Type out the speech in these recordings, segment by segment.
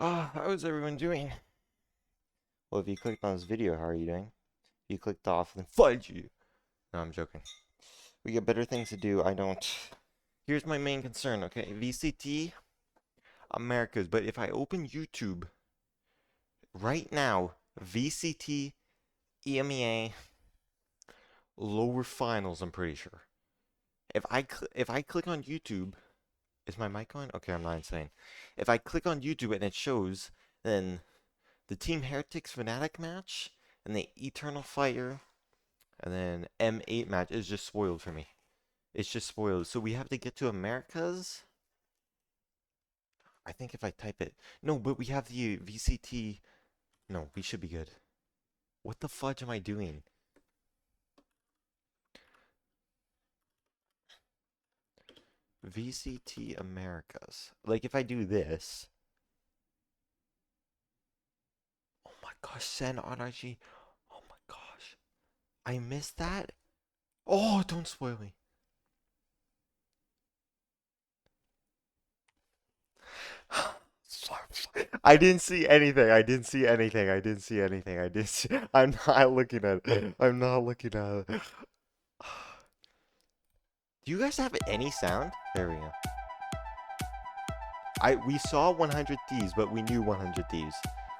How is everyone doing? Well, if you clicked on this video, how are you doing? If you clicked off, then fudge you. No, I'm joking. We got better things to do. I don't. Here's my main concern, okay? VCT, Americas. But if I open YouTube right now, VCT, EMEA, lower finals, I'm pretty sure. If I click on YouTube, is my mic on? Okay, I'm not insane. If I click on YouTube and it shows, then the Team Heretics Fnatic match and the Eternal Fire and then M8 match is just spoiled for me. It's just spoiled. So we have to get to Americas. I think if I type it. No, but we have the VCT. No, we should be good. What the fudge am I doing? VCT Americas. Like if I do this. Oh my gosh, SEN NRG. Oh my gosh. I missed that? Oh, don't spoil me. I didn't see anything. I didn't see anything. I didn't see anything. I didn't see. I'm not looking at it. I'm not looking at it. Do you guys have any sound? There we go. We saw 100 Thieves, but we knew 100 Thieves.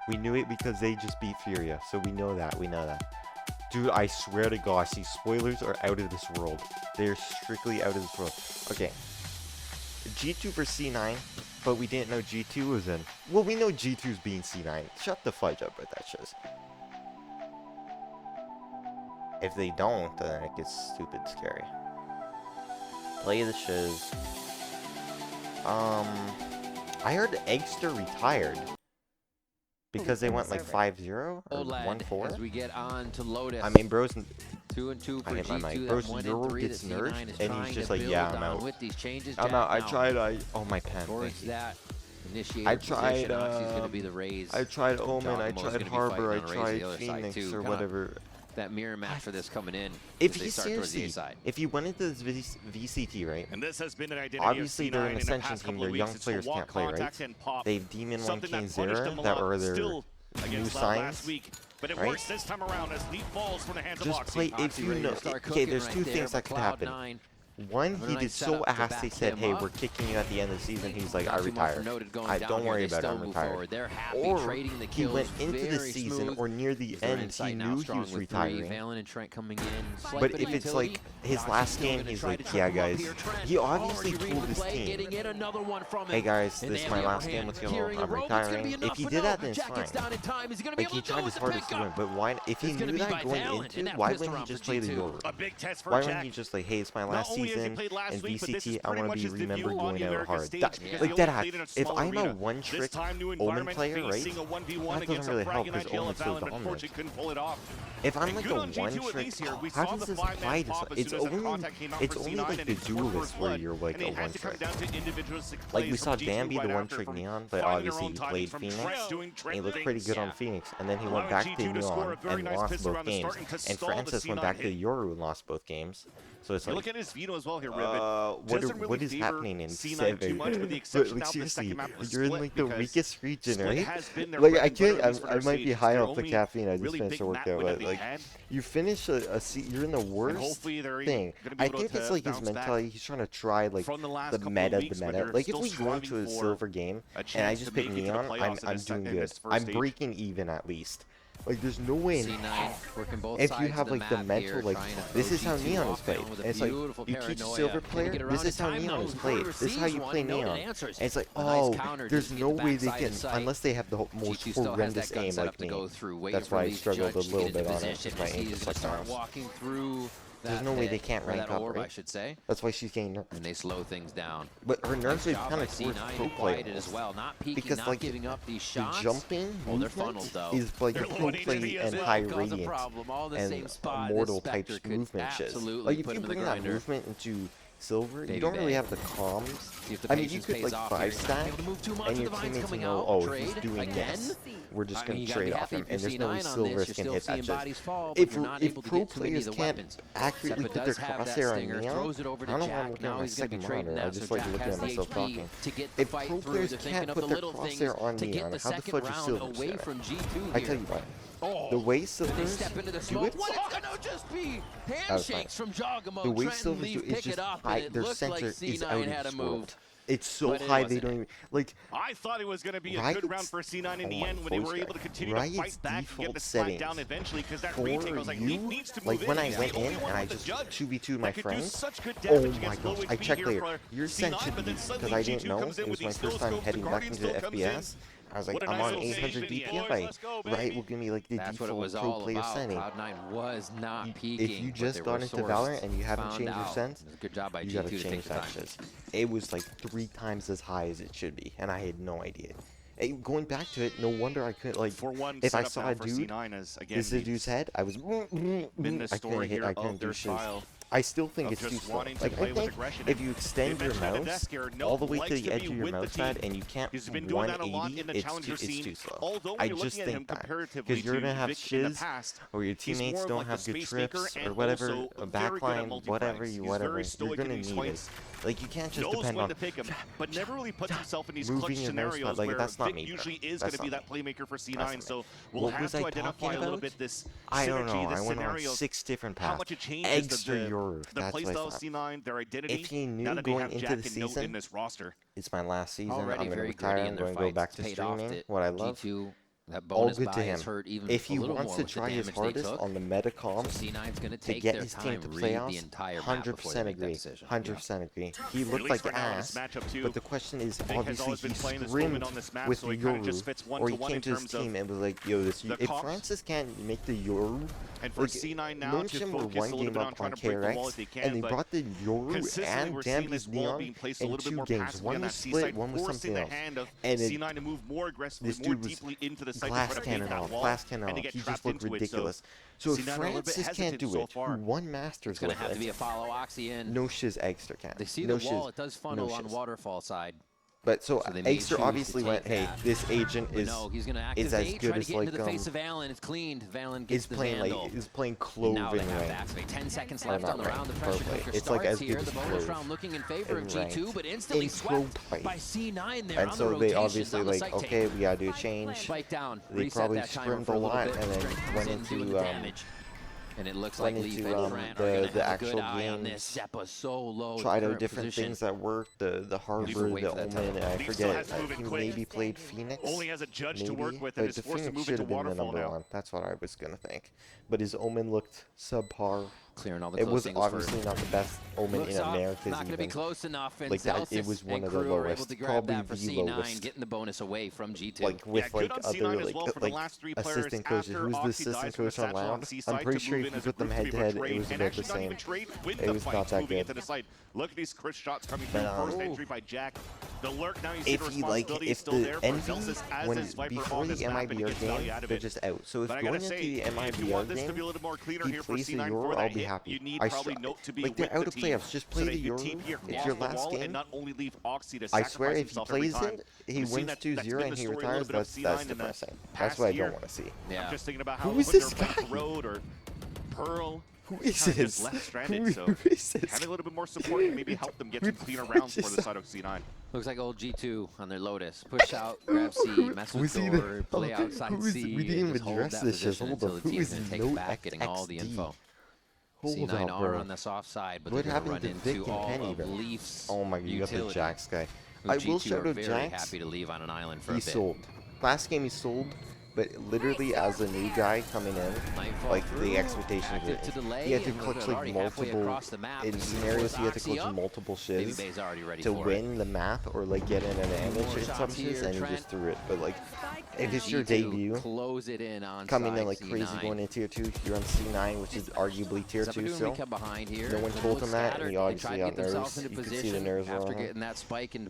We knew it because they just beat Furia, so we know that. We know that. Dude, I swear to gosh, these spoilers are out of this world. They're strictly out of this world. Okay. G2 for C9, but we didn't know G2 was in. Well, we know G2's being C9. Shut the fudge up with that shiz. If they don't, then it gets stupid scary. Play the shiz. I heard Eggster retired. Because they went like 5-0 or 1-4. As we get on to Lotus. I mean, bro's 2-2 for I hit my mic. G2. Bro's Euro gets nerfed, and he's just like, yeah, I'm out. With these changes, I'm out. I tried. Oh, my pen. That I tried. I tried Omen. I tried Harbor. I tried Phoenix or whatever. That mirror match for this coming in. If he seriously, if you went into this VCT, right? And this has been an identity obviously, they're an Ascension team. Their young players can't play, right? They have Demon 1K and Zera that are their new signs, but it right? works this time around as lead falls from the hands just of play if you know. Okay, there's two things that could happen. One, he did so ass they said, hey, we're kicking you at the end of the season. He's like, I retire. Don't worry about it, I'm retired. Or he went into the season or near the end, he knew he was retiring. But if it's like his last game, he's like, yeah, guys. He obviously told his team, hey, guys, this is my last game. Let's go. I'm retiring. If he did that, then it's fine. Like, he tried his hardest to win. But why, if he knew that going into, why wouldn't he just play the Euro? Why wouldn't he just like, hey, it's my last season? In VCT, I want to be remembered going out hard. Like that. If I'm a one-trick Omen player, right? That doesn't really help because Omen's so dominant. If I'm like a one-trick, how does this apply to? It's only like the duelist where you're like a one-trick. Like we saw Bambi the one-trick Neon, but obviously he played Phoenix. And he looked pretty good on Phoenix, and then he went back to Neon and lost both games. And Francis went back to Yoru and lost both games. So it's like, look at his veto as well here, Ribbit. What is happening in C9 too much, with the exception now the second map was you're in like the weakest region, right? Like I can't. I might be high off the caffeine. I just finished a workout, but like you finish you're in the worst thing. I think it's like his mentality. He's trying to try like the meta. Like if we go into a silver game and I just pick Neon, I'm doing good. I'm breaking even at least. Like, there's no way in if you have, like, the mental, like, this is how Neon is played. And it's like, you teach a silver player, this is how Neon is played. This is how you play Neon. And it's like, oh, there's no way they can, unless they have the most horrendous aim like me. That's why I struggled a little bit on it, because my aim is like ours. There's no way they can't rank up, right? That's why she's getting nerfed. And they slow things down. But her nerfs are kind of towards pro play as well. Not peeking, because not like giving up these the shots. jumping movement is like a pro play and high radiant and mortal type movement shit. Like if you bring that movement into silver, you don't really have the comms. I mean, you could like 5-stack, and your teammates know, oh, he's doing this. We're just going to trade off him, and there's no way silvers can hit that shit. If pro players can't accurately put their crosshair on Neon, I don't know why I'm looking at my second monitor. I just like looking at myself talking. If pro players can't put their crosshair on Neon, how the fudge is silvers doing it? I tell you what. The way silvers do it, the way silvers do it is just high. Their center is out of this world. It's so high they don't even like. I thought it was going to be a good round for C9 in the end when they were able to continue to fight back and get the spike down eventually because that retake was like needs to move in. Like when I went in and I just 2v2'd my friends. Oh my gosh! I checked later. Your Sen should be because I didn't know. It was my first time heading back into the FPS. I was like, I'm on 800 DPI. Right will give me like the default pro player setting. Cloud9 was not peaking. If you just got into Valorant and you haven't changed your sense, good job by you gotta change that shit. It was like 3 times as high as it should be, and I had no idea. Going back to it, no wonder I couldn't like. If I saw a dude, this is a dude's head, I was. I couldn't hit. I couldn't do shit. I still think it's too slow. Like, I think if you extend your mouse all the way to the edge of your mouse pad and you can't 180, it's too slow. I just think that. Because you're going to have shiz, or your teammates don't have good trips, or whatever, a backline, whatever. You're going to need it. Like, you can't just depend on but never really puts himself in these moving clutch your mouse scenarios pad. Like, where that's not Vic me. usually is going to be that playmaker for C9. So we'll what have was to I identify talking a little about? bit this I don't know. synergy, this I went on scenario, 6 different how paths. much it changes Extra Euro. the That's what I playstyle thought. of C9, their identity. If he knew now that they going have into Jack the and Note season, in this roster. it's my last season. I'm Already going to very retire. gritty in I'm their going to go back to fights, paid off streaming. it. What I love. G2, that All bonus good to buy him. has hurt even If he a little wants more to with the try his damage they hardest took. on the meta comms So C9's going to get his team to playoffs, 100% agree. 100% agree. He looked like ass, but the question is, obviously he scrimmed with Yoru, or he came to his team and was like, yo, this if Francis can't make the Yoru, and for C9 now to Notion were focus one a little game bit on up trying on to break the wall as KRX, they can, and they but brought the Yoru consistently and we're seeing this Dampy's wall Neon being placed a in little bit 2 more games. passively One on was that C split, side, one was forcing something the else. hand of And C9 to move more aggressively, this more dude was deeply into the site to glass try to cannon beat that off, wall, glass cannon and to off. get He just trapped looked into it. ridiculous. So if C9 a little bit Francis can't hesitant do so it, far. who won Masters It's going with to have to be a it, follow Oxy in. no shiz extra can. They see no the wall. shiz. It does funnel No on shiz. waterfall side. But so they may Extra choose obviously to went, take hey, that. this agent But is no, he's going to as activate, good try to as get like into the face of Allen. It's cleaned. Valen is gets the playing Vandal. like is playing And now Cloven they have to Rain. activate. 10 seconds Or left not on the Rain, round. The pressure Pro Play. cooker It's like starts as here. good The as bonus Clove round looking in favor of and G2, ranked but instantly in swept Pro Play. by C9 there And on so the they rotations obviously on the like, site okay, tank. we gotta do a change. Spike down. They Reset probably that timer scrimmed for a a little lot bit. and then Strength comes went in, doing into the damage. And it looks like went Leaf into, and Trent are going to the have a good actual eye on this. games. Zeppa's so low. tried out current different position. things that worked, the Harbor, wait the for that Omen, and I Leaf still forget, has to move it he quick. maybe played Phoenix. Only has a judge maybe, to work with but and is the forced to Phoenix move should into have been the waterfall number now. 1. That's what I was gonna think. But his Omen looked subpar. Clearing all the It close was singles obviously first. not the best Omen Looks in up, America's not going to be even. close enough, and Like that, it Celsius was one and of the crew are able lowest, to grab probably that for the C9, lowest. getting the bonus away from G2. Like with good like on other C9 as well for the last 3 players assistant coaches. after Who's the Oxy assistant dies from the coach on satchel on Loud? C-side I'm pretty to sure move if in you as a put them group head to to be head, betrayed, it was and about the actually not same. even trade with It the was fight not that moving good. into the side. Look at these crit shots coming through. But, First entry by Jack. The lurk now, you see the If you like, responsibility is if still the there for envy Celsius as when his Viper before on the this map, and he MIBR gets value game, out of they're it. just out. So if But I going gotta into say, the if you MIBR want this to be a game, little more cleaner he here for plays the C9 Euro, for I'll that be hit, happy. you need I probably swear, Note to be like they're with out the of team playoffs. Just play so that the you Euro. can TP It's your the last wall game. and not only leave Oxy to I swear, sacrifice if he himself every plays time. it, he We've seen wins that's 2-0 been and the he story a little retires. bit of That's C9 in the depressing. That's past what I year. don't want to see. Yeah. I'm just thinking about how Who is when this they're Bank guy? Road or Pearl. Who is Kinda this? just left stranded, Who so is this? having a little bit more support can maybe help them get some cleaner rounds for the side of C9. Looks like old G2 on their Lotus. Push out, grab C, mess with door, play outside C, we didn't and even just hold address that this shit. position Hold until up. the Who team's is going to take no it back, getting all the XD? info. Hold C9 up, are bro. on the soft side, but What they're going to happened run to Vic into and all Penny, of bro? Leaf's Oh my god, you got the utility. Jax guy. Who I will G2 shout are out very Jax. happy to leave on an island for He a bit. sold. Last game he sold, but literally as a new guy coming in, Nightfall like through, the expectation active of to it. delay, He had to and clutch already like halfway multiple across the map. in He scenarios. He had to Oxy clutch up. multiple Baby shiz Bay's already ready to for win the map or like get in an advantage more in some shots shiz, here, and he Trent. just threw it. But like, it. if it's your G2 debut, close it in on coming side in like C9. crazy going into tier 2, you're on C9, which is arguably tier 2 still. Kept behind here. No one They told look him that, and scattered. he They obviously tried to got get themselves nerves. into You could see the position nerves after around him. getting that spike in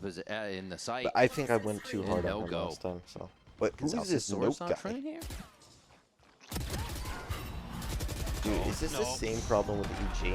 the site. But I think I went too hard on him no-go. last time. So, but who is Celsius this source Note on guy? Trent here? Dude, is this the same problem with EG?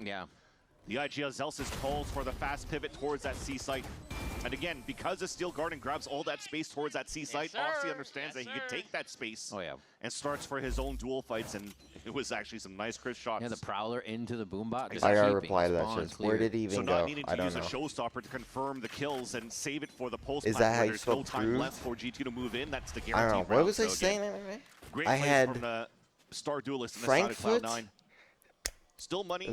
out. Yeah. The IGL Zelsis calls for the fast pivot towards that C site. And again, because the Steel Garden grabs all that space towards that C site, Aussie understands that he could take that space and starts for his own duel fights. And it was actually some nice crisp shots. Yeah, the Prowler into the boombot. I gotta reply to that shit. Where did he even so go? not needing to I don't use know. a showstopper to confirm the kills and save it for the post. Is that how you There's spell no time approved? left for G2 to move in. That's the guarantee. I don't know. What was I so saying? Great I plays had from the star duelist in the side of Cloud9. Still money.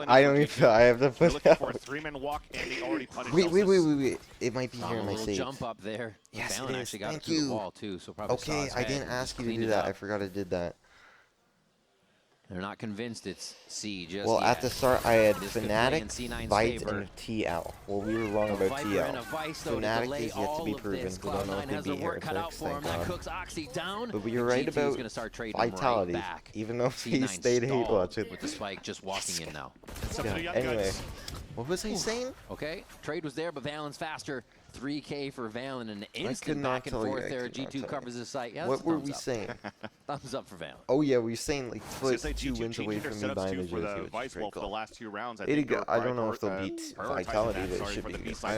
I don't even. I have to put looking for a 3-man walk, and they already punished. Wait. It might be here in my save. Jump up there. Yes, Valen it is. actually got Thank it through you. the wall too. So probably okay, I didn't ask you to do that. I forgot I did that. They're not convinced it's C just well, yet. at the start, I had Fnatic, Vice, and TL. Well, we were wrong about TL. Fnatic is yet to be proven. We don't know if they'd be here first, thank God. But we were right about Vitality, even though he stayed hate watching. With the spike just walking in now. Yeah, anyway, what was I saying? Okay, trade was there, but Valen's faster. 3K for Valen, and an instant back and forth there. G2 covers his site. Yeah, what were we saying? Thumbs up for Valen. Oh yeah, we were saying like split 2 wins away from me buying the for the Vice Wolf for the last 2 rounds. I don't know if they'll beat Vitality, but it should be. I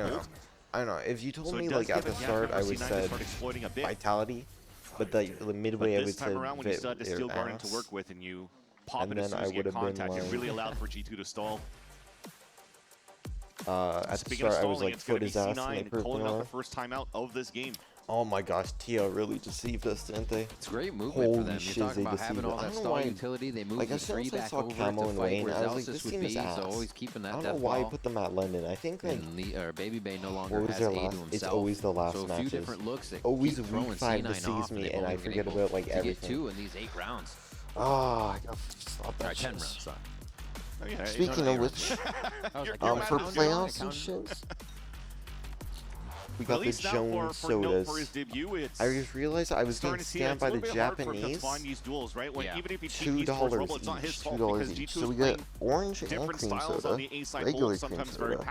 don't know. If you told me like at the start, I would said Vitality, but the midway I would say around when you still had the Steel Garden to work with, and you pop it as soon as you get contact, it really allowed for G2 to stall. At the start, I was like, foot his ass in the calling out the first time out of this game. Oh my gosh, TL really deceived us, didn't they? It's great movement for them. You're talking about having all that stall utility. They moved the 3 back over to fight where Zelsis would be, so always keeping that depth. I don't know why I put them at London. I think like Baby Bay no longer has A to himself. It's always the last so a few different looks that always keep week 5 deceives me, and I forget about like everything. 2 in these 8 rounds. Ah, stop that. 10 rounds. Sorry. Oh, yeah, speaking of which, for playoffs and shows, we got the Jones sodas. I just realized I was getting scammed by the Japanese. $2 each. So we got orange and cream soda, regular cream soda.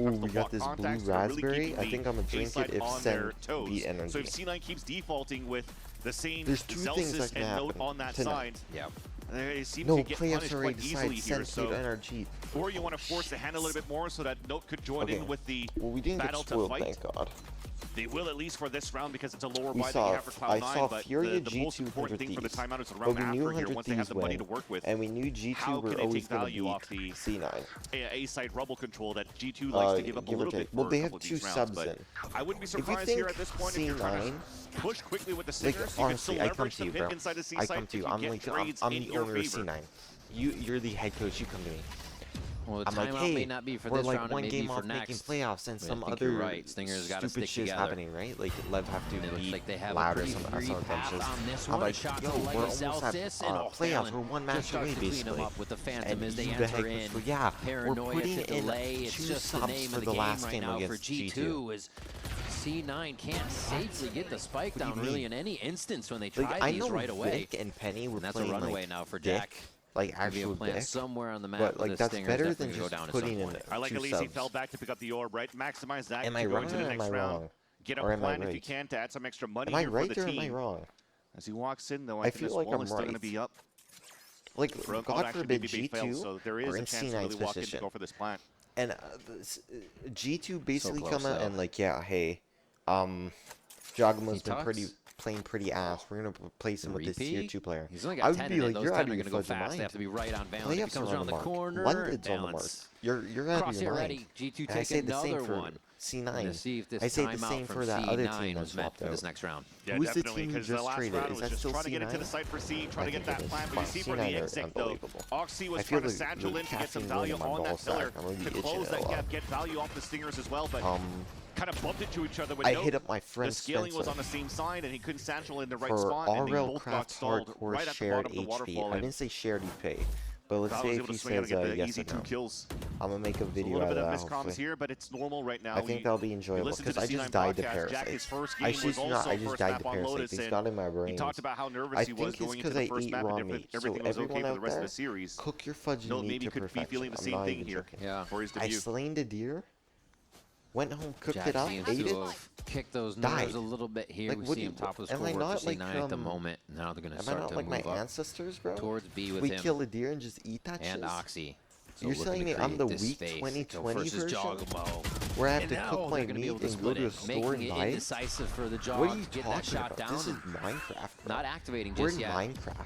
Ooh, we got this blue raspberry. I think I'm gonna drink it if SEN beat NRG. So if C9 keeps defaulting with the same there's 2 things that can happen on that side. Yeah. They seem no, to get punished quite easily here, so NRG. Or you want to force the hand a little bit more so that Note could join in with the we didn't battle get spoiled, to fight. Thank God. They will at least for this round because it's a lower buy than you have for Cloud9, but the most important thing for the timeout is the round after here once they have the money to work with. And we knew G2 were always going to beat C9. A-side rubble control that G2 likes to give up a little bit well, for they a have couple 2 of these subs rounds, in. I wouldn't be surprised here at this point if you're trying to push quickly with the Singers. You can still leverage the pit inside the C-side. I come to you. I'm the owner of C9. You're the head coach. You come to me. Well, the I'm like, hey, may not be for we're this like round, 1 maybe game for off next. making playoffs, and some other stupid shit is happening, right? Like Lev have to be like they have louder sometimes. I'm like, yo, we're almost at playoffs. We're 1 match away, basically. And you the head coach, well, yeah, we're putting in 2 subs for the last game against G2. C9 can't safely get the spike down really in any instance when they try these right away. Vic and Penny were that's playing a runaway like now for Jack. Like actual plant somewhere on the map, but like that's better than just putting in. I like Elise fell back to pick up the orb, right? Maximize that. Am I right or am I wrong? Get a plan if you can to add some extra money here for the team. Am I right or am I wrong? As he walks in, though, I feel like I'm still going to be up. Like God forbid G2 so there is are in C9's position. Go for this plant. And G2 basically come out and like, yeah, hey, Jogamo's been playing pretty ass. We're gonna replace him with this tier 2 player. I would be like, you're out of your fudging mind. They have to be right on balance. He comes around the corner. London's on the mark. You're out of your mind. G2 take another one. C9. I say the same for that other team that swapped out. This next round. Yeah, who's the team you just traded? Is that still trying to get into the site for C, trying to get that plan, but you see for the exit though. Oxy was trying to satchel in to get some value on that pillar to close that gap, get value off the Stingers as well, but kind of bumped into each other. I hit up my friend the scaling was on the same side, and he couldn't satchel in the right spot, and they both got stalled right at the bottom of the waterfall. I didn't say shared EP, but let's say if he says yes or no. I'm gonna make a video out of that. A little bit of miscomms here, but it's normal right now. I think that'll be enjoyable because I just died to Parasite. I just died to Parasite. He's got in my brain. He talked about how nervous he was going into the first map and if everything was okay for the rest of the series. Cook your fudging meat to perfection. Maybe could be feeling the same thing here for his debut. I slain a deer. Went home, cooked it up, ate it, kicked those nerves a little bit here. We see him top of the scoreboard for C9 at the moment. Now they're going to start to move my up ancestors, bro? Towards B with we him. We kill a deer and just eat that shit? And Oxy. So you're telling me I'm the weak 2020 version? Where I have to cook my meat and go to a store and buy it? For the Jog, what are you get talking that shot about? Down. This is Minecraft, bro. Not activating We're just in yet. Minecraft.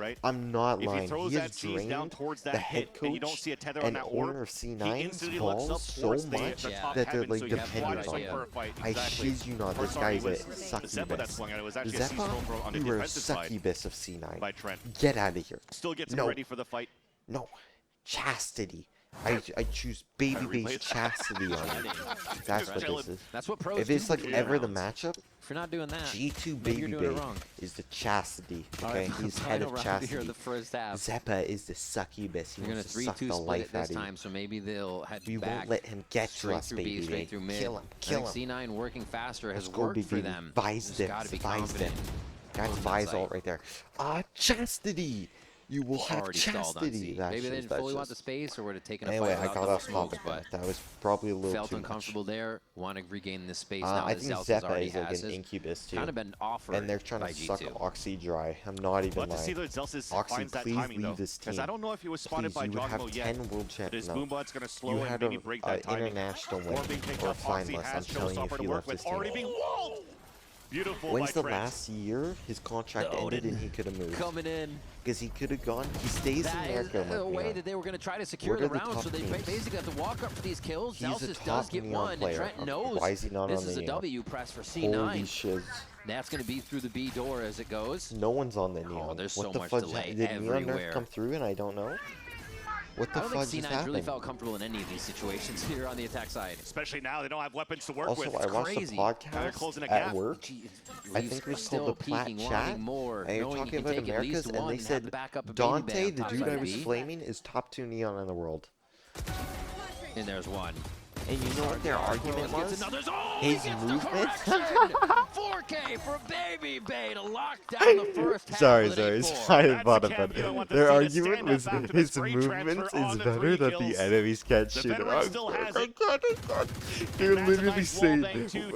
right? I'm not If lying. he throws He that has C's drained down towards the that head hit and you don't coach see a tether on and that owner orb, of he C9's instantly looks up balls so towards the much top that they're heaven, like so you have dependent swing on for a him. fight. I shit you not, this guy is a succubus. Swung at. It was actually a C-throw on the You were a defensive side succubus of C9. by Trent. Get out of here. Still gets him ready for the fight. No. Chastity. I choose baby-based chastity on it. That's what this is. That's what pros If it's do like ever the matchup, if you're not doing that, G2 maybe you're Baby doing it Babe wrong. is the chastity. All Okay, right, he's head of chastity. the first half. Zeppa is the succubus. He They're gonna wants to suck 3-2 the split life it this out of time, you. so maybe they'll head We back. won't let him get to Straight us, through baby. B, straight through mid. Kill him. I Kill think him. C9 working faster has Let's go, worked baby. for them. Vise Just them. gotta be Vise them. confident. Guys, Vise ult right there. Chastity. You will have already stalled on chastity. C. That's Maybe they just, didn't fully want the space, or would have taken a anyway, fight I without got the off smokes, topic. but That was probably a little felt too uncomfortable much. there. Want to regain this space I now that think Zelsis Zeppa already is like has an it. incubus too. Kind of been offered And they're trying by to suck G2. Oxy dry. I'm not even We'll have to see lying. that Zelsis Oxy, finds that please timing though. leave this Because team. I don't know if he was spotted Please, by you would have Jogmo yet. 10 world But champ. his No. Moonbot's going to slow You and had maybe a break that timing. international Or win being picked or up, Oxy finalist. I'm has telling you, showstopper if to he work left with, this team. already being walled. Beautiful When's by the Trent. last year his contract ended and he could have moved? Coming in. Because he could have gone. He stays in That is America. the way that they were going to try to secure What the are the round, top so they teams? basically have to walk up for these kills. He's a Zelsis top does get Neon one, and player. Trent knows Why is he not this on is the a Neon? W press for Holy C9. shit. That's going to be through the B door as it goes. No one's on the Neon. Oh, there's what so the much fudge? delay Did Neon everywhere. nerf come through and I don't know? What I the don't fudge think is C9's really happening? felt comfortable in any of these situations here on the attack side. Especially now, they don't have weapons to work Also, with. I watched crazy. a Now they're closing podcast a at gap. work. I think it was called the Plat Chat. More, And you're knowing talking you about can take at Americas, least and one they and have said the backup of Dante, Baby Bay the on dude top I side was B. flaming, is top 2 Neon in the world. And there's one. And you know what their argument was? His movement. 4K for Baby Bay to lock down the first half Sorry, of the sorry, 8-4. I bought it. Their argument was his movement is better that the enemies can't shoot him. They're literally saying,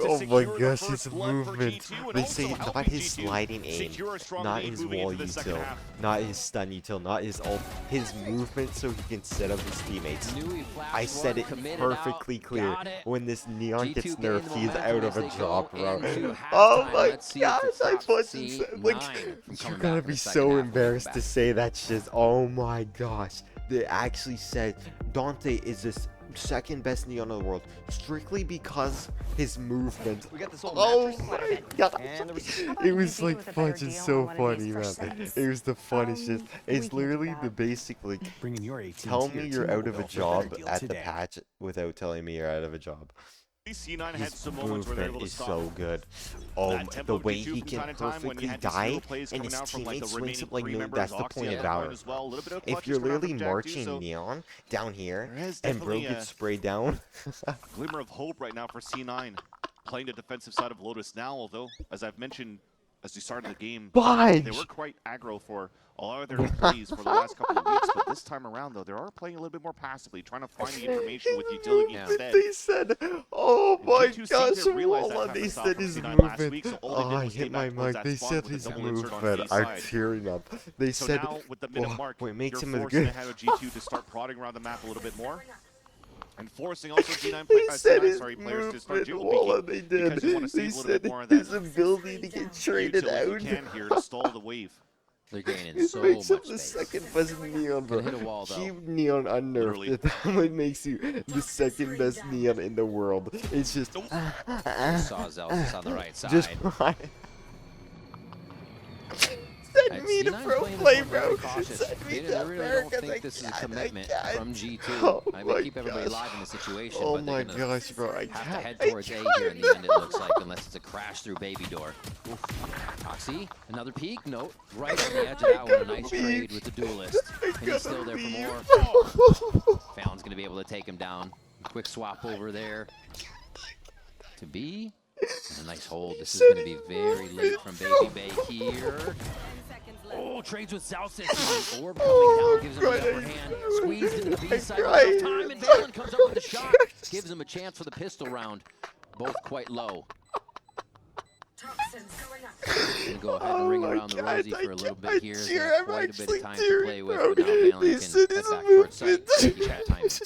oh my gosh, his movement. They say not his sliding aim, not his wall util, not his stun util, not his ult, his movement so he can set up his teammates. I said it perfectly clear. When this Neon gets nerfed, he's out of a job, bro. Oh my gosh, I fucking said, like, you're gonna be so embarrassed to say that shit. Oh my gosh. They actually said Dante is this second best Neon in the world strictly because his movement. Oh my god. It was like fucking so funny, man. It was the funniest shit. It's literally the basic like, tell me you're out of a job at the patch without telling me you're out of a job. C9 had His some moments where they were able movement to is stop. so good. Oh, the way he from can time to time when perfectly you had these die hero plays and coming his out from, like, teammates the swings remaining up like three no, members, that's the Oxy point at of that point Valor. as well. A little bit of If clutches you're coming out literally from Jack too, marching so Neon down here there is and bro definitely gets sprayed down. a glimmer of hope right now for C9 playing the defensive side of Lotus now, although as I've mentioned as we started the game, they were quite aggro for a lot of their plays for the last couple of weeks, but this time around though, they are playing a little bit more passively, trying to find the information with utility instead. They said, oh my gosh, Walla, they said his movement. Oh, I hit my mic. They said his movement. I'm tearing up. They said, now with the minute mark, wait, makes you're him a forcing good. ahead of G2 to start prodding around the map a little bit more. And forcing also G9 They said his players to start movement, dual Walla, peeking they did. because you want to They save a little bit said more of his that ability to get traded utility out. you can here to stall the wave. They're gaining It so makes him much the space. second best Neon, bro. Hit a wall, though. Keep Neon unnerved. Literally. That what makes you the second best Neon in the world. It's just. Saw Zelsis on the right side. Just send me to pro play, bro. Send me to I really America. don't think this is a commitment from G2. Oh I my mean, keep everybody gosh. alive in the situation, Oh but my they're gonna gosh, bro. I have to can't. head towards A here in the end, it looks like, unless it's a crash through Baby Door. Oxy, another peek? Nope. Right on the edge of that one. A nice trade with the duelist. And he's still there for more. Fallon's going to be able to take him down. Quick swap over there to B. And a nice hold. This is going to be very late from Baby Bay here. Oh, trades with Zelsis. Orb coming down, gives him the upper hand. Squeezed into the B side. Enough time, and Valen comes up with the shot. Gives him a chance for the pistol round. Both quite low. Gonna go ahead and ring around the rosy for a little bit here. They have quite a bit of time to play with, but now Valen can head back towards site.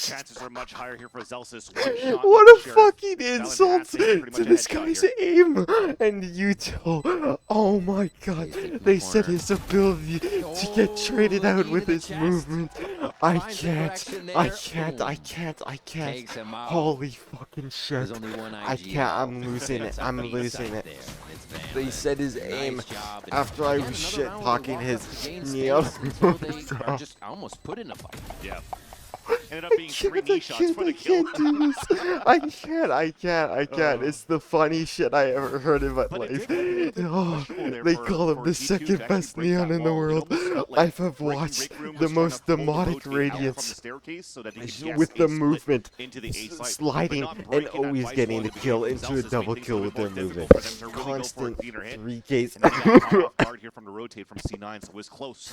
Chances are much higher here for Zelsis. What a fucking insult to this guy's aim and util. Oh my god. They said his ability to get traded out with his movement. I can't. Holy fucking shit. I can't. I'm losing it. I'm losing it. They said his aim after I was shit talking his Neon. Are just almost put in a fight. Yeah. Ended up being 3 knee shots for the kill. I can't. It's the funny shit I ever heard in my life. Oh, they call him the second best Neon in the world. I have watched the most demonic radiance with the movement, sliding and always getting the kill into a double kill with their movement. Constant 3Ks. Guard here from the rotate from C9, so it was close.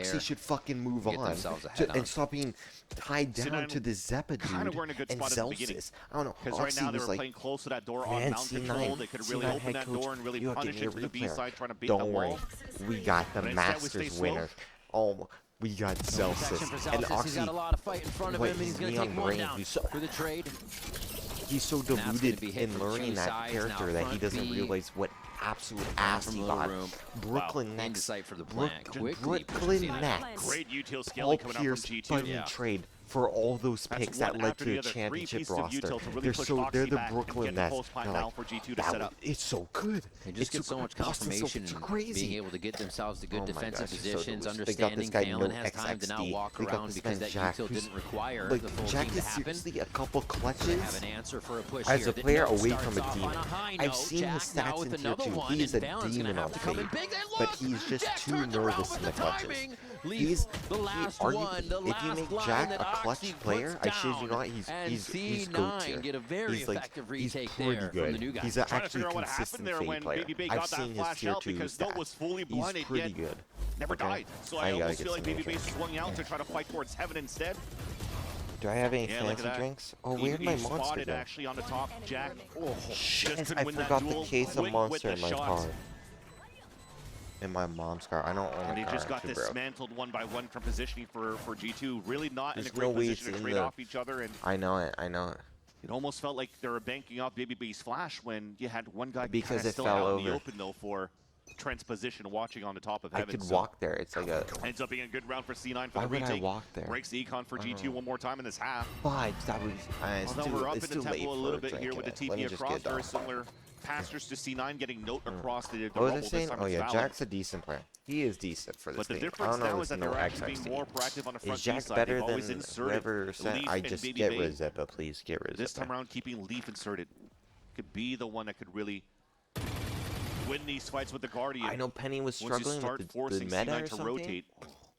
Oxy should fucking move on and stop being tied down to the Zeppa dude and Celsius. I don't know. Because right now they were playing close to that door on mount control. They could really open that door and really punish it to the B side, trying to beat Don't worry, we got the Masters winner. Oh, we got Celsius. And Oxy, got a lot of fight in front of him, and he's going to take one down for the trade. he's so deluded in learning that character that he doesn't realize what absolute ass he got. Brooklyn next. Brooklyn next. Great util skill Paul coming out Pierce from G2. bunny trade for all those picks that led to a championship roster. They're the Brooklyn Nets. It's so good. They just get so much confirmation and being able to get themselves to good defensive positions, understanding Kalen has time to now walk around because that util didn't require the full team to happen. A couple clutches. They have an answer for a push as a here. player away from a demon. I've seen his stats in Tier 2. He's a demon on fade, but he's just too nervous in the clutches. He's the last one. If you make Jack a clutch player, I shit you not, he's goat tier. Get a very he's like, he's pretty good. He's actually a consistent fade player. I've seen his Tier 2 stats. He's pretty good. Never died. So I almost feel like BabyBase is swung out to try to fight towards heaven instead. Do I have any fancy drinks? Oh, where'd my monster go? Actually on the top, Jack. Oh, shit, I forgot the case of monster in my car. In my mom's car. I don't own a car. And he just got dismantled one by one from positioning for G2. Really not in a great position to trade off each other. And I know it. I know it. It almost felt like they were banking off BabyBase flash when you had one guy because it still fell out over in the open though for Trent's position watching on the top of heaven. I could walk there. It's like a... Ends up being a good round for C9 for Why the retake. would I walk there? Breaks the econ for G2 one more time in this half. But that was... Although we're up in the tempo a little bit here with the TP across. Very similar pastures to C9 getting note across the what was I saying? Oh yeah, Jack's a decent player. He is decent for this team. But the team. difference now is that they're actually being more proactive on the front. Is Jack better than whoever said? I just get rid of Zippa, please. Get rid of Zippa. This time around, keeping Leaf inserted could be the one that could really win these fights with the Guardian. I know Penny was struggling with the meta or something. Rotate,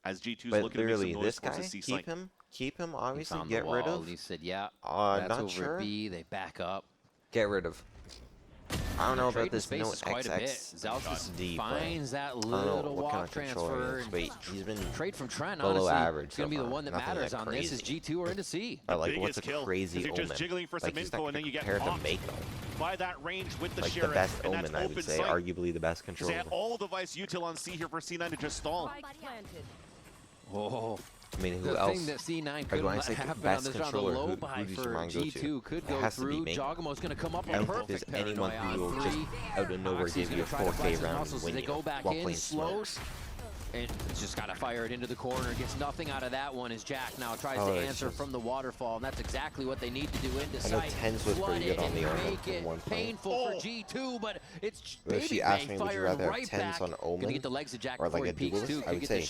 as G2's but looking literally, to make this some guy, keep him. Obviously, get rid of. He said, "Yeah, that's not over sure. B. They back up. Get rid of." I don't know about this no XX Zelsis finds that little walk transfer. Wait, he's been trade from Trent. below honestly, average. It's gonna be the one that matters on this. Is G2 or into C? Or like, what's a crazy omen? Just jiggling for some info and then you get compared to Mako. By that range with the like Sheriff, the best and omen, I would say, arguably the best controller. They had all device util on C here for C9 to just stall. Oh. I mean, who the else? Thing that C9 could happen on this round, a low buy for G2 could go through. Jogamo's going to come up with perfect anyone who will just out of nowhere give you a 4K round and win they go back in, slows, and just got to fire it into the corner. Gets nothing out of that one as Jack now tries to answer from the waterfall, and that's exactly what they need to do into sight. I know Tens was pretty good on the Omen at one point. Painful for G2, but it's Baby Bay firing right back. On Omen, gonna get the legs of Jack or like a peaks duelist, too. I would say.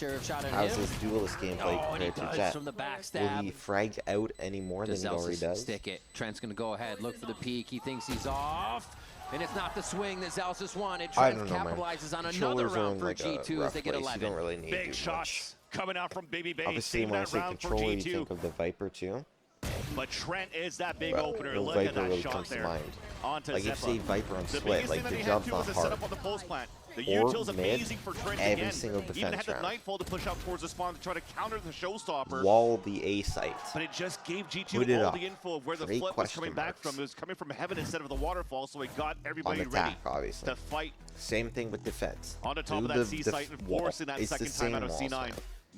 How's this duelist gameplay compared to Jet? From the Will he frag out any more than he already does? Stick it. Trent's gonna go ahead, look for the peak. He thinks he's off. And it's not the swing that Zelsis wanted. Trent capitalizes on another round for G2 as they get 11. You don't really need big shots coming out from BabyBase. Obviously, when I say controller, you think of the Viper too. But Trent is that big opener. Look Viper at that really shot comes there. to mind. Onto like if you say Viper on the split, like the job's not hard. The util's amazing for Trent every again. single defense Even had the round. Nightfall to push up towards the spawn to try to counter the showstopper. Wall the A site. But it just gave G2 all the info of where the flip was coming back from. It was coming from heaven instead of the waterfall, so it got everybody ready obviously. to fight. Same thing with defense. On the top of that C site and forcing that second time out of C9.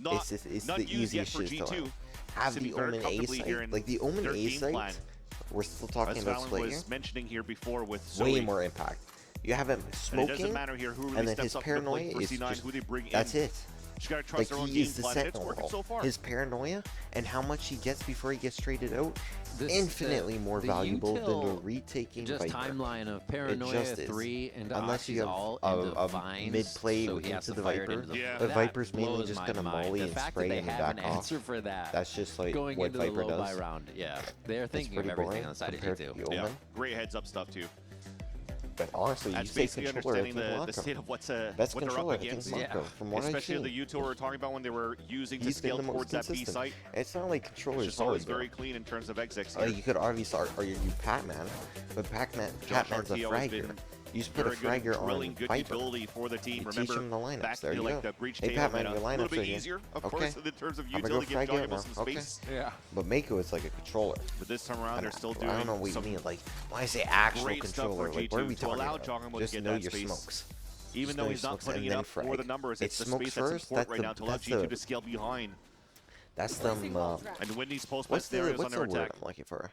It's the easiest shit to learn. Have the Omen A site. Like the Omen A site, we're still talking about split here. Mentioning here before with way more impact. You have him smoking, and then his paranoia is just, that's it. Like he is the sentinel. His paranoia and how much he gets before he gets traded out, infinitely more valuable than the retaking just Viper. Timeline of paranoia 3 and unless you have a mid-play into the Viper. The Viper's mainly just gonna molly and spray and back off. That's just like what Viper does. Yeah, they're thinking of everything on the side of G2. Yeah, great heads up stuff too. But honestly, you say controller, I think the state of what they're controller, up against. From what especially the util we were talking about when they were using to scale towards that B site. It's not like controller is always very clean in terms of execs. You could obviously argue Pac-Man, but Pac-Man's a fragger. You just put a fragger on Viper. For the team. You teach him the lineups. There you go. Hey, Pac-Man, your lineups are easier, of course, in terms of I'm gonna go frag out now. Okay. Yeah. But Mako is like a controller. But this time around, they're still doing. I don't know what you mean. Like, when I say actual controller, like, what are we talking about? Just know your smokes. Even though he's not putting it up for the numbers, it's the space that's important right now to allow G2 to scale behind. That's them. And when these post-play scenarios on their attack. I'm looking for?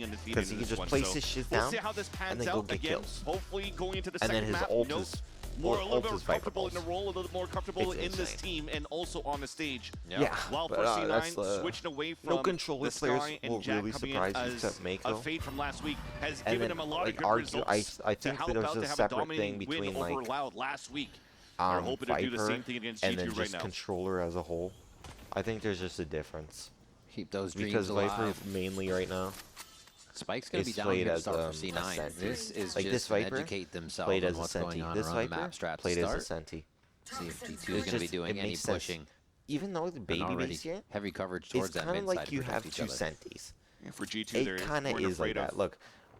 being undefeated because he in can this just one. place So his shit we'll down see how this and pans then go out. get Again, kills. hopefully going into the And then second his map, ult you know, is a little bit is comfortable in Viper the role, a little bit more comfortable in this team, and also on the stage. Yeah, While but, for that's, C9 switching away from no controller the players Sky will and Jack really coming surprise in you as except a Mako. fade from last week has And given then, him a lot like, of good results I to think help there's out a to have a separate thing dominating win between over like Loud last week. They're hoping to do the Viper same thing against and G2 then right just now. controller as a whole. I think there's just a difference. Keep those dreams Because alive. Viper mainly right now Spike's going to be is down played here to as start for a C9. Senti. This is Like just this Viper educate themselves played on as a what's going Senti. on This around the Viper map strat to played as a start. Senti. See if G2 is It's going to be just- doing it any makes sense. pushing. Even though the And baby already base yet, heavy coverage it's towards that kind mid of side like to you protect have each two other. Sentis. Yeah, for G2, It they're kind of weren't is like afraid that. of Look,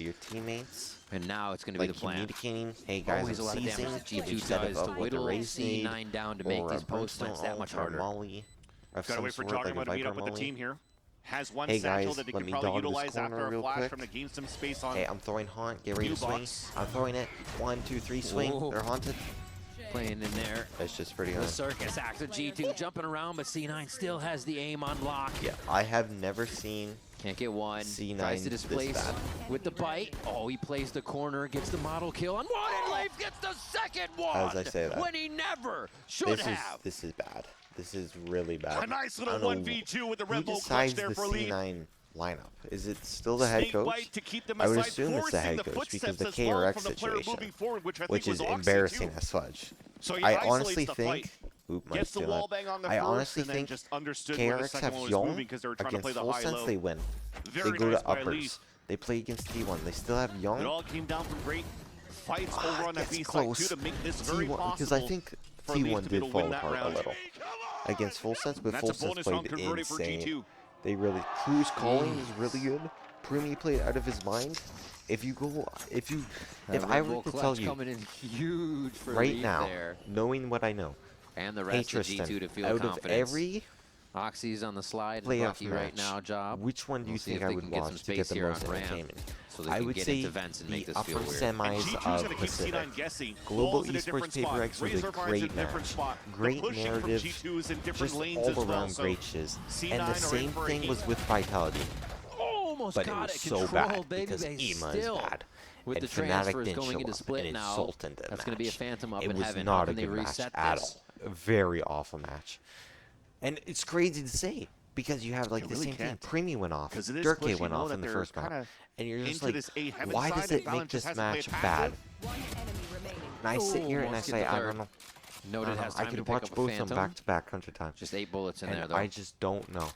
your teammates. And now it's going to be the plan. Communicating, hey guys, always a lot of damage that G2 does to whittle C9 down to make these post plants that much harder. Gotta wait for Joggerman to meet up with the team here. Has one satchel that they can probably utilize after a flash from the game sim space on. Hey, I'm throwing haunt. Get ready to swing. I'm throwing it. 1, 2, 3, swing. Ooh. They're haunted. Playing in there. That's just pretty The hard. circus acts of G2 jumping around, but C9 still has the aim on lock. Yeah, I have never seen Can't get one. C9 Tries to displace this bad. with the bite. Oh, he plays the corner, gets the model kill on one, and Leif gets the second one. As I say that. When he never should have. This is bad. This is really bad. A nice little 1v2 with the Red Bull clutch decides there the for Leaf. C9 lineup? Is it still the head coach? I would assume it's the head coach because the KRX situation, which is embarrassing as fudge. I honestly think, I honestly think KRX have Young against Full Sense, they win. They go to uppers. They play against T1. They still have Young. It all came down from great fights over on that B side too to make this very possible. Because I think T1 did fall apart a little against Full Sense, but Full Sense played insane. They really, Crew's calling is really good. Prumi played out of his mind. If I were to tell you right now, knowing what I know, and the rest of G2 to feel out confidence. of every Oxy's on the slide, playoff Bucky right now, job. Which one do you think I would watch to get the most entertainment? So I would say the upper semis of Pacific. Global Esports Paper X was a great match. Great narrative, just all around great shiz. And the same thing was with Vitality. But it was so bad because EMA is bad. With and the Fnatic transfers didn't going show into up split and now, insulted the that's going to be a phantom up It in was heaven. not a good match at all. A very awful match. And it's crazy to say because you have like the same thing. Primi went off, Durkay went off in the first match, and you're just like, why does it make this match bad? And I sit here and I say, I don't know. Noted has time I could to pick watch up both a of them back to back 100 times. Just 8 bullets in there, though. I just don't know.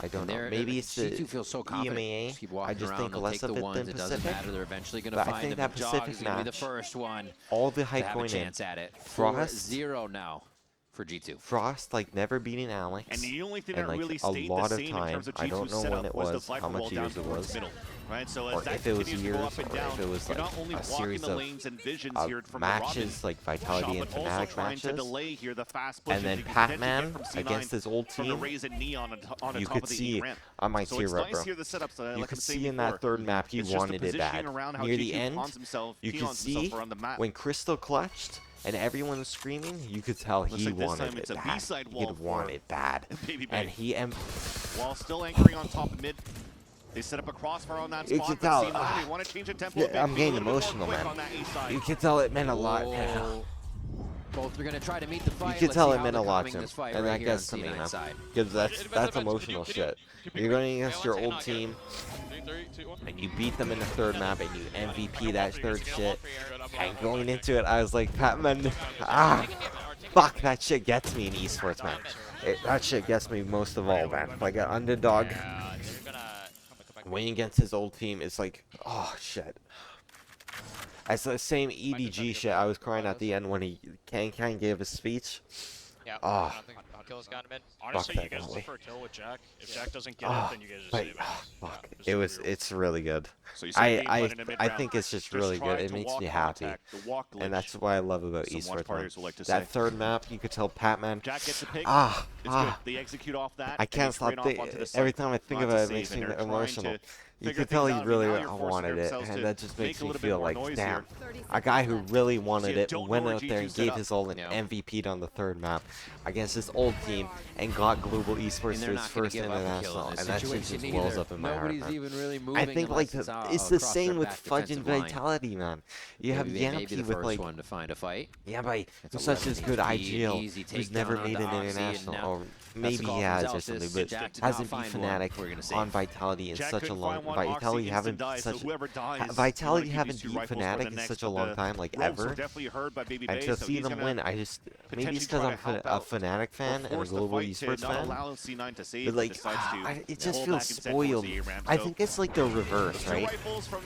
I don't know. Maybe it's the feels so EMA. I just think less of it than It doesn't Pacific. matter. They're eventually going to But find I think them. that Pacific be the match, first one all the to hype have a going in. chance at it. Frost 4-0 now for G2. Frost like never beating Alex. And the only thing and, that like, really a stayed lot the of same time. in terms of I don't G2's know when setup it was the was, how Viper much wall down years it towards was. middle. Right, so Or as that if it was continues to go years, up and or down, if it was you're like not only a blocking series the of lanes and visions here from the matches, like Vitality and Shot, but also Fnatic trying to matches. delay here the fast push And then that you can Patman potentially get from C9 against his old from the team, Raze and Neon on you top could of the see ramp. on my So tier it's rep, nice bro. here the setups that, You like could I'm saying see in before. that third map he It's just wanted the it bad. positioning around how Near the G2 end, pawns himself, you could peons see himself around the map. when Crystal clutched and everyone was screaming, you could tell he like this wanted time it's it a bad. B-side He wall could for want it bad. Baby And he while still anchoring on top of mid. They set up a crossfire on that You spot, can but tell, C9, they want to change the tempo a bit, I'm be a getting little bit more emotional, quick man. on that A side. You can tell it meant a lot. Both are going to try to meet the fight. You can tell Let's it see meant how a they're lot to coming him, this fight and right that here on gets to me, C9 man. side. Because that's emotional shit. You're going against your old team, 3, 2, 1. and you beat them in the third map, and you MVP that third shit. And going into it, I was like, Patman, fuck, that shit gets me in esports, man. That shit gets me most of all, man. Like an underdog winning against his old team, it's like, oh shit. It's the same EDG shit. I was crying at the end when he Can gave his speech. Yeah. Oh. Kill's got him in. Honestly, that you guys guy. look for a kill with Jack. If Jack doesn't get it, then you guys just save it. Fuck. Yeah, It's really good. So you see game plan in the I mid-round. think it's just Just really try good. It to makes walk me on happy. attack, the walk glitch. And that's what I love about Some watch esports, players man. will like to That say. third map, you could tell Patman. Jack gets a pick. Ah, It's good. They execute off that. I and can't they stop train off onto the every site. time I think Lots about of it, it makes save, me and they're trying emotional. to You figure could tell things he out. really Now you're forcing wanted it, themselves and to that just makes make a me little bit feel more like, noise damn. here. A guy who really wanted See, it don't went know out where there and G2 gave set his all and Yeah. MVP'd on the third map against his old team and got global esports to they're his not gonna first give up a kill in international, this and that shit situation just wells either. up in my heart, Nobody's man. even really I moving think like unless it's the across their same with back Fudge and defensive line. Vitality, man. You have Maybe they may be Yampy the with first like, one to find a fight. yeah, but It's who's such 11 as good HP, IGL, easy who's takedown never onto made an Oxy, and international, now or that's maybe the he call has from or Zelsis. something, but Jack did not hasn't beat find one. Fnatic We're gonna save. on Vitality in Jack such a couldn't long find one. Vitality Oxy haven't instant dies, so such whoever dies, Vitality you wanna haven't keep these beat two rifles for Fnatic the in next, such a but long the time, like ropes were ever. definitely heard by Baby And Bay, to so see he's them gonna win, I just maybe it's potentially because try I'm to a help out Fnatic fan and a force the global fight to esports not fan. allow C9 to save, But like, decides to it just pull feels back and set towards spoiled. the A-ramp. I So think it's like the reverse, two right? rifles from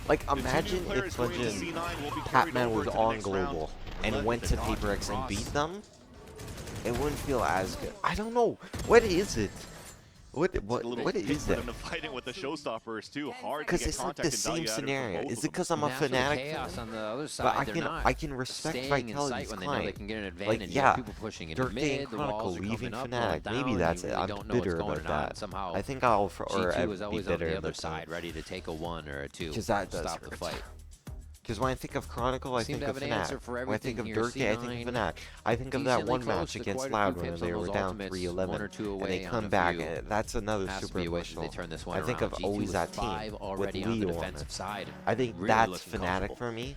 Like the two new imagine players if going to fucking C9 will be carried Patman over was to the on next round. global and Led went with to the dodge Paper X and cross. beat them. It wouldn't feel as good. I don't know. What is it? What It's a little is bit for it? them to fight it with the showstoppers too. Hard to Because get it's like contact the and same value out of scenario. both Is of it because I'm a National Fnatic chaos fan? on the other But side. They're not I can respect staying in Vitality's sight when they know they climb. can get an advantage. Like, You yeah, have people pushing into Durkay mid, and the Chronicle walls are leaving coming up, Fnatic. going Maybe down, that's you it. really I'm don't know what's bitter going about on. that. Somehow I think I'll G2 is be always on bitter the other about side, ready to take a 1 or a 2 because that to does stop the hurt. fight. Because when I think of Chronicle, I Seem think to of have an answer Fnatic. for When I think of everything here. Durkay, I think of C9 Fnatic. I think of that decently one close match to against quite a Loud few when pips they on were those down ultimates, 3-11, one or two and away they on come a back. few. That's another Has to super be a wish that emotional. they turn this one I think around. of G2 always with that team 5 with already on the Leo on defensive it. side. I think Really that's looking Fnatic comfortable. for me.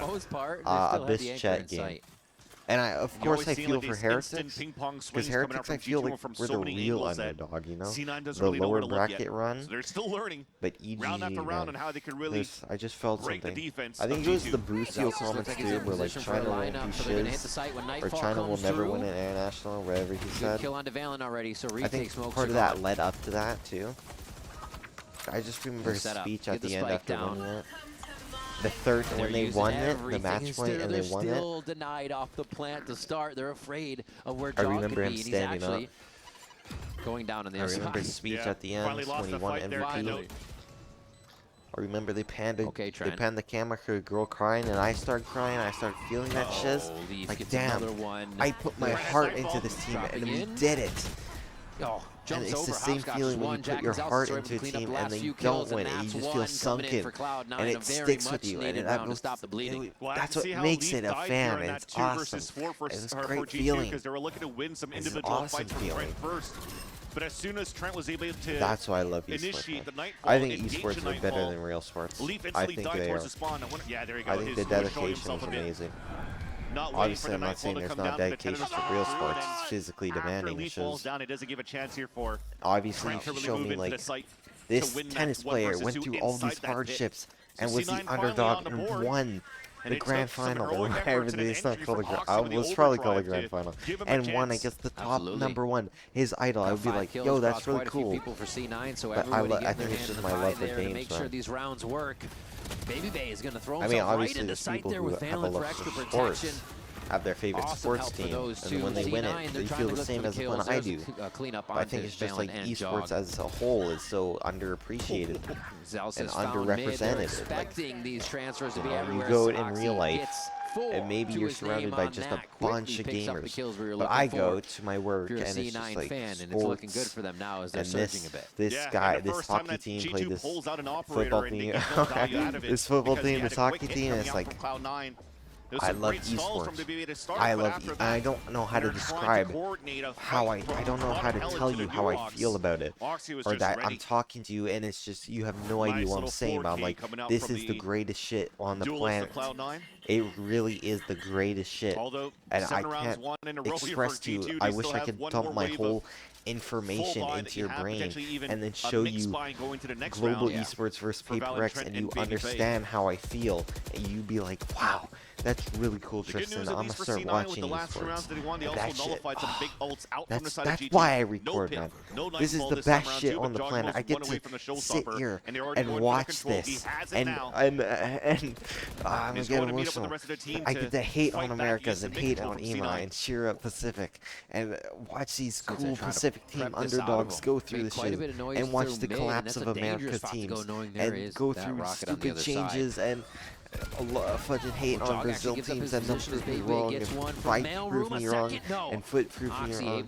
the most part. Abyss Chet game. And of course I feel for Heretics, because Heretics I feel like we're the real underdog, you know? The lower bracket run. So they're still learning. But EG, round after round on how they can really I just felt break something. the defense I think it was the Boostio comments too, where like China won't do shiz, or China will never win an international, whatever he said. Kill on Devalin already, so I think part of that led up to that too. I just remember his speech at the end after winning it. the third, when they won it, the match point, and they won it. They're still denied off the plant to start. They're afraid of where I Jog remember could him be, and he's standing actually up. going down on the I other remember side. his speech at the end when he won MVP. I remember they panned the camera for a girl crying, and I started crying. I started feeling that shiz. Like, damn, I put my heart into this team, and we did it. And it's the same feeling when you put your heart into a team and they don't win it. You just feel sunken, and it sticks with you. And that's what makes it a fan, and it's awesome. It's a great feeling. It's an awesome feeling. But as soon as Trent was able to that's why I love esports. I think esports are better than real sports. I think they are. Yeah, there you go. I think the dedication is amazing. Obviously, I'm not saying there's not dedication to real sports. It's physically demanding. It's just, obviously, you can show me, like, this tennis player went through all these hardships and was the underdog and won the grand final, or whatever it is. It's not called it was probably called a grand final, and won against the top #1, his idol. I would be like, yo, that's really cool. But I think it's just my love for games, make sure these rounds work. Baby Bay is going to throw himself right into sight there with Phelan for extra protection. Have their favorite sports team, and when they win it, they feel the same as when I do. I think it's just like esports as a whole is so underappreciated and underrepresented. Expecting these transfers to be everywhere. You go in real life, and maybe you're surrounded by just a bunch of gamers. But I go to my work, and it's just like sports. And it's looking good for them now as they're surging a bit. This guy, this hockey team played this football team. This football team, this hockey team, and it's like, I love esports. I don't know how to describe how I don't know how to tell you how I feel about it. Or that I'm talking to you and it's just, you have no idea what I'm saying, but I'm like, this is the greatest shit on the planet. It really is the greatest shit. And I can't express to you, I wish I could dump my whole information into your brain and then show you global esports versus Paper X, and you understand how I feel, and you be like, wow, that's really cool, Tristan. I'm gonna start watching esports. That's why I record, man. This is the best shit on the planet. I get to sit here and watch this, and I'm gonna get emotional. I get to hate on Americas and hate on EMA and cheer up Pacific and watch these cool Pacific team underdogs go through the shit and watch the collapse of America's teams and go through stupid changes and fucking hate on Brazil teams and them prove me wrong and fight prove me wrong and foot prove me wrong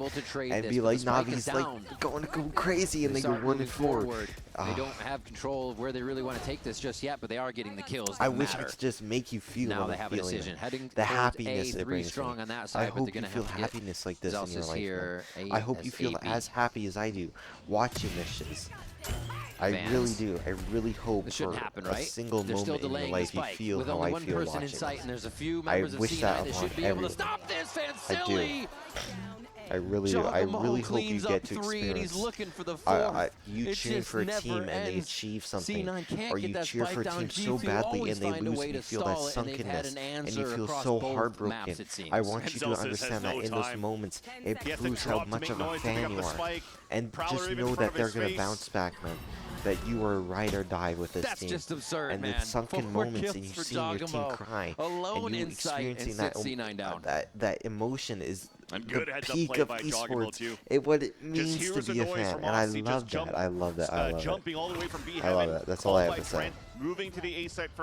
and be like, Navi's like going to go crazy and they go 1-4. They don't have control of where they really want to take this just yet, but they are getting the kills. I wish I could just make you feel now they have a decision. The happiness it brings strong me. on that side, I hope you feel happiness like this in your life. I hope you feel as happy as I do watching this shit. I really do. I really hope for a single moment in your life you feel how I feel watching. I wish that upon everyone. I do. I really do. I really hope you get to experience. You cheer for a team and they achieve something, or you cheer for a team so badly and they lose and you feel that sunkenness and you feel so heartbroken. I want you to understand that in those moments, it proves how much of a fan you are. And just know that they're going to bounce back, man. That you are ride or die with this team. Just absurd, and the sunken moments and you seeing your team cry and you experiencing that emotion is the peak of esports. What it means to be a fan, and I love that. I love that. I love it. I love that. That's all I have to say.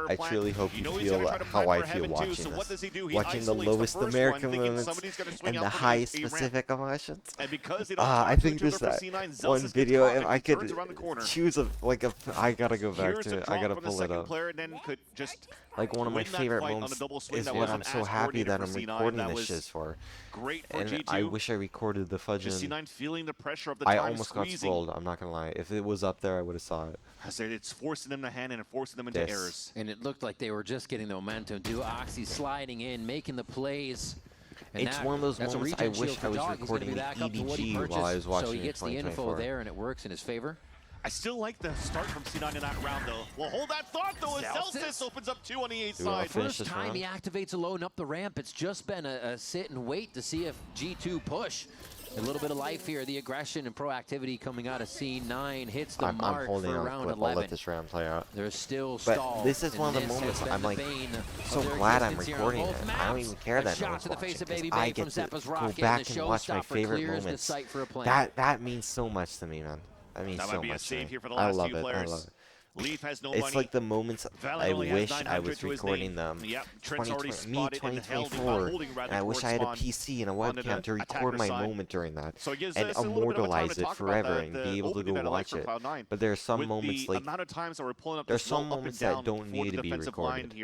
I truly hope you feel how I feel watching this. Watching the lowest American moments and the highest Pacific emotions. I think there's that one video, if I could choose I gotta go back to it. I gotta pull it up. Like one of my favorite moments is when I'm so happy that I'm recording this shit for. And I wish I recorded the fudging. I almost got spoiled, I'm not gonna lie. If it was up there, I would have saw it. It's forcing them to hand and forcing them into errors. And it looked like they were just getting the momentum. Oxy sliding in, making the plays. And it's one of those moments I wish I was recording the EDG while I was watching so he gets the info there and it works in his favor. I still like the start from C9 in that round, though. Well, hold that thought, though, as Celsius opens up 2 on the 8th side. First time he activates alone up the ramp. It's just been a sit and wait to see if G2 push. A little bit of life here. The aggression and proactivity coming out of C9 hits the mark I'm holding for on round clip. 11. I'll let this round play out. There's still But stalls. this is one of the moments I'm like so glad I'm recording it. I don't even care that no one's watching because I get to go back and watch my favorite moments. That means so much to me, man. That means so much to me. I love it. I love it. Leaf has no It's money. like the moments Valiant I only has wish I 900 was to his recording name. them. Yep, Trent's already 2024, and I wish I had a PC and a webcam to record my moment during that and immortalize it forever and be able to go watch it. But there are some moments like there's some moments that don't need to be recorded.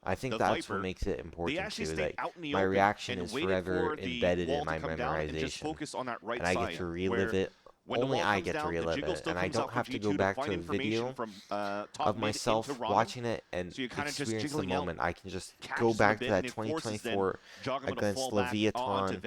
I think that's what makes it important too. Like my reaction is forever embedded in my memorization, and I get to relive it. Only I get to relive it, and I don't have to go back to a video of myself watching it and experience the moment. I can just go back to that 2024 against Leviathan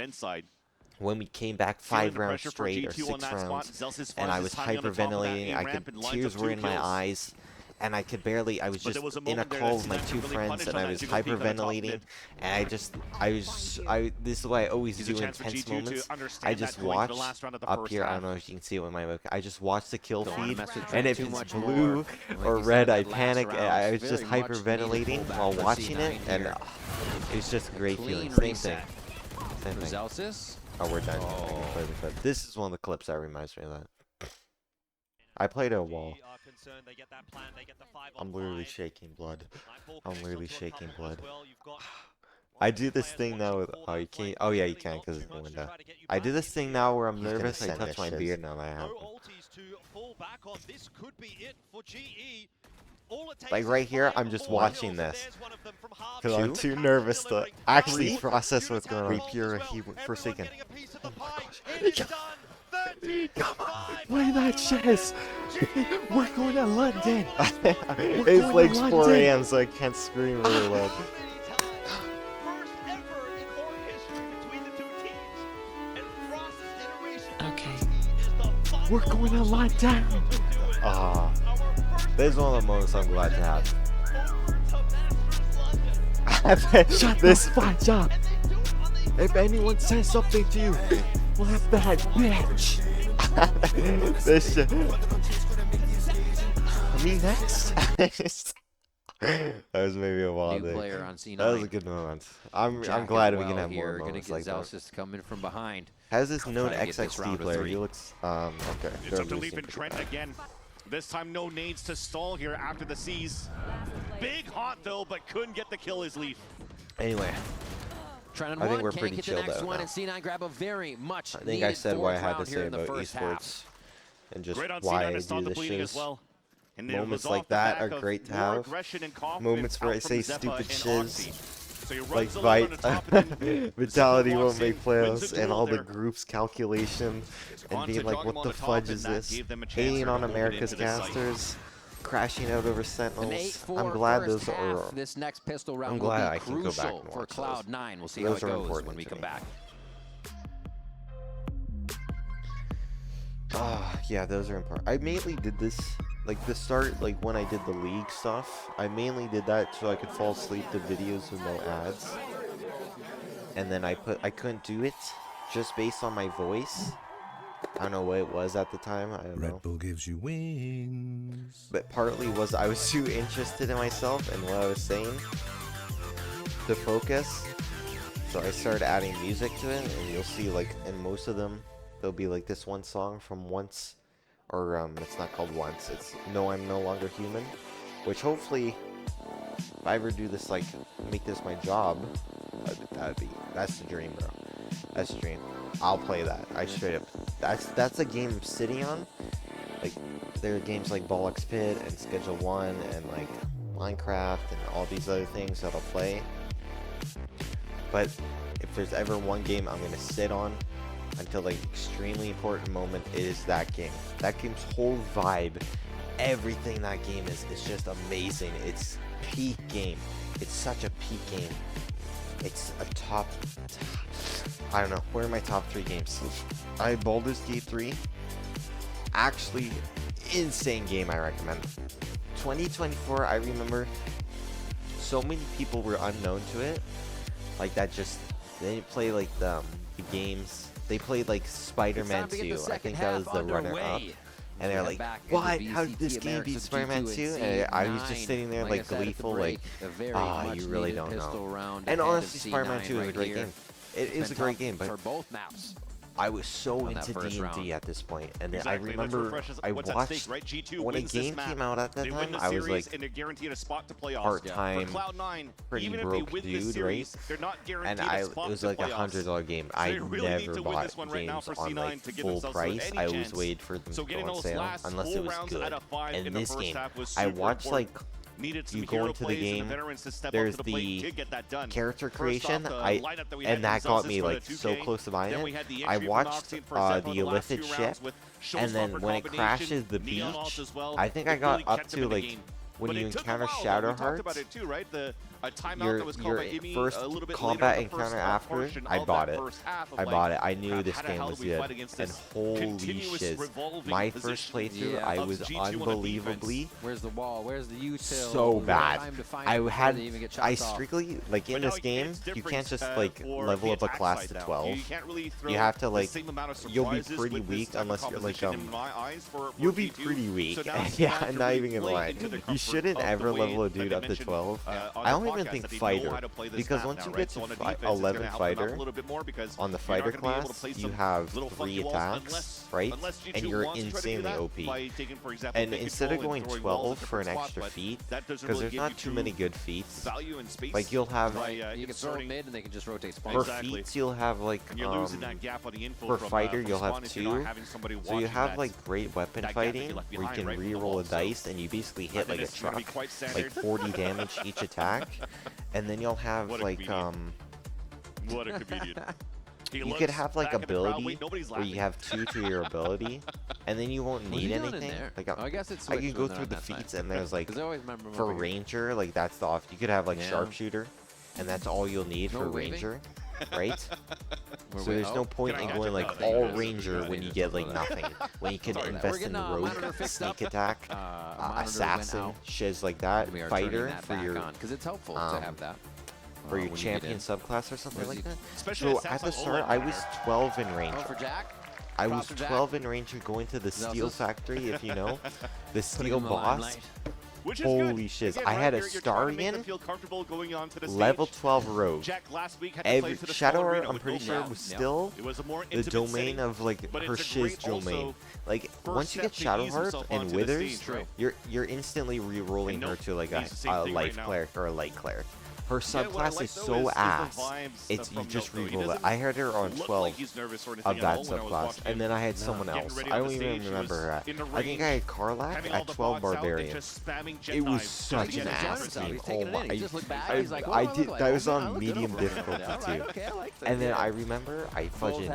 when we came back 5 rounds straight or 6 rounds, and I was hyperventilating. Tears were in my eyes. And I could barely, I was just in a call with my 2 friends, and I was hyperventilating, and this is what I always do in tense moments. I just watch up here, I don't know if you can see it with my webcam, I just watch the kill feed, and if it's blue or red, I panic. I was just hyperventilating while watching it, and it's just a great feeling. Same thing. Oh, we're done. This is one of the clips that reminds me of that. I played a wall. I'm literally shaking blood. I'm literally shaking blood. I do this thing now with, oh, you can't, oh yeah, you can because it's the window. I do this thing now where I'm nervous, I touch my beard now, I have. Like right here, I'm just watching this. Because I'm too nervous to actually process what's going on. Rapier, he Forsaken. Oh my gosh. Come on, play that chess. We're going to London. It's like 4 AM, so I can't scream really loud. Okay. We're going to London. Ah, this is one of the moments I'm glad to have. Shut this fight up. If anyone says something to you, slap that bitch. This shit. Me next. That was maybe a wild day. That was a good moment. I'm glad we can have more moments like that. Coming from behind. How's this known XXT player? He looks okay. It's up to Leaf and Trent again. This time no nades to stall here after the C's. Big hot though, but couldn't get the kill as Leaf. Anyway. I think we're pretty chill though now. I think I said what I had to say about esports and just why I do this shit. Moments like that are great to have. Moments where I say stupid shiz, like Vitality won't make playoffs, and all the groups calculation, and being like, what the fudge is this? Hating on America's casters. Crashing out over Sentinels. I'm glad those are. This next pistol round I'm glad I can go back and for watch Cloud9. We'll see those how it are goes important when we come back. Yeah, those are important. I mainly did this, like the start, like when I did the league stuff. I mainly did that so I could fall asleep to videos with no ads. And then I couldn't do it just based on my voice. I don't know what it was at the time. I don't know. Red Bull gives you wings. But partly was I was too interested in myself and what I was saying to focus. So I started adding music to it, and you'll see like in most of them, there'll be like this one song from Once, or it's not called Once. It's No, I'm No Longer Human, which hopefully, if I ever do this, like make this my job, that's the dream, bro. That's the dream. I'll play that. I straight up. That's a game I'm sitting on. Like there are games like Bollocks Pit and Schedule 1 and like Minecraft and all these other things that I'll play. But if there's ever one game I'm gonna sit on until like extremely important moment, it is that game. That game's whole vibe, everything that game is just amazing. It's peak game. It's such a peak game. It's a top, I don't know, what are my top 3 games? I Baldur's Gate 3, actually insane game, I recommend. 2024, I remember so many people were unknown to it, like that just, they didn't play like the games they played like Spider-Man 2. I think that was the runner-up. And they're like, what? How did this game beat Spider-Man 2? And I was just sitting there like gleeful, like, ah, you really don't know. And honestly, Spider-Man 2 is a great game. It is a great game, but I was so into D&D at this point, and then I remember I watched when a game came out at that time. I was like part-time, pretty broke dude, right? And it was like $100 game. I never bought games on like full price. I always waited for them to go on sale unless it was good. And this game, I watched like. You go into the game, there's the character creation, and that got me like so close to buying it. I watched the illicit ship, and then when it crashes the beach, I think I got up to like when you encounter Shadowheart, your first combat encounter after, I bought it. I knew this game was good, and holy shiz, my first playthrough, I was unbelievably Where's the wall? Where's the util? so bad. I strictly, like in this game, you can't just like level up a class to 12. You have to like, you'll be pretty weak unless you're like, you'll be pretty weak. Yeah, I'm not even gonna lie. You shouldn't ever level a dude up to 12. I don't even think fighter, because once you get to 11 fighter, on the fighter class, you have 3 attacks, right? And you're insanely OP. And instead of going 12 for an extra feat, because there's not too many good feats, like you'll have, you can throw mid and they can just rotate spawn. for feats you'll have like, for fighter you'll have 2, so you have like great weapon fighting, where you can re-roll a dice and you basically hit like a truck, like 40 damage each attack. And then you'll have like What a comedian. you could have like ability where you have 2 to your ability, and then you won't need anything. Like I guess it's I can go through the feats, and there's like for ranger, like that's the off. You could have like sharpshooter, and that's all you'll need for ranger, right? So there's no point in going like all ranger when you get like nothing. When you can invest in the rogue, sneak attack, assassin, shiz like that, fighter for your because it's helpful to have that. For your champion subclass or something like that. So at the start, I was 12 in ranger. I was 12 in ranger going to the steel factory, if you know, the steel boss. Holy shiz, I had a Starian, level 12 rogue. Shadowheart, I'm pretty sure, was still the domain of like her shiz domain. Like once you get Shadowheart and Withers, you're instantly re-rolling her to like a life cleric or a light cleric. Her subclass is so ass. It's you just re-roll it. I had her on 12 of that subclass, and then I had someone else. I don't even remember her at. I think I had Karlach at 12 Barbarian. It was such an ass team. Oh my! I did. That was on medium difficulty too. And then I remember I played it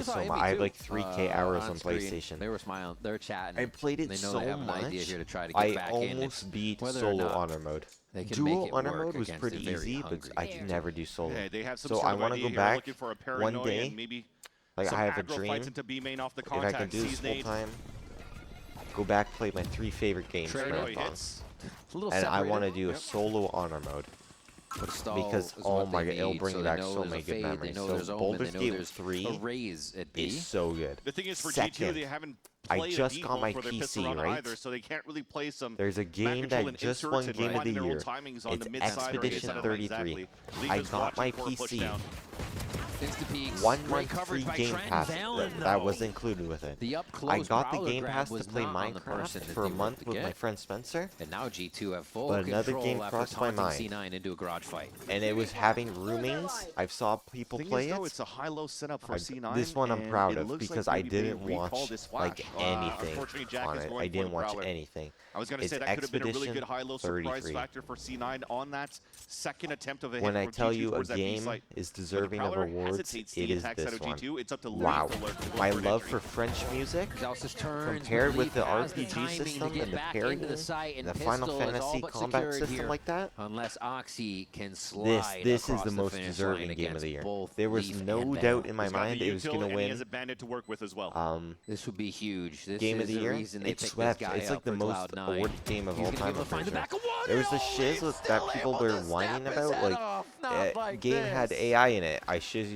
so much. I had like 3K hours on PlayStation. They were smiling. They were chatting. I played it so much. I almost beat solo honor mode. Dual honor mode was pretty easy, but I could never do solo. So I want to go back one day. Like I have a dream. If I can do this full time, go back, play my 3 favorite games marathons, and I want to do a solo honor mode. Because oh my god, it'll bring back so many good memories. So Baldur's Gate 3 is so good. Second, I just got my PC, right? So they can't really play some There's a game that just won Game of the Year. It's Expedition 33. I got my PC. 1 month free Game Pass that was included with it. I got the Game Pass to play Minecraft for a month with my friend Spencer. And now G2 have full but another game crossed my mind. C9 into a garage fight. And it was having roomings. I saw people play it. It's a high-low setup for C9. This one I'm proud of because I didn't watch like anything on it. I didn't watch anything. I was going to say that could have been a really good high-low surprise factor for C9 on that second attempt of a hit. When I tell you a game is deserving of awards, it is this one. Wow. My love for French music, compared with the RPG system and the parrying, and the Final Fantasy combat system like that, unless Oxy can slide this is the most deserving game of the year. There was no doubt in my mind it was going to win. This would be huge. Game of the year, it swept. It's like the most awarded game of all time. There was the shiz that people were whining about, like game had AI in it. I shiz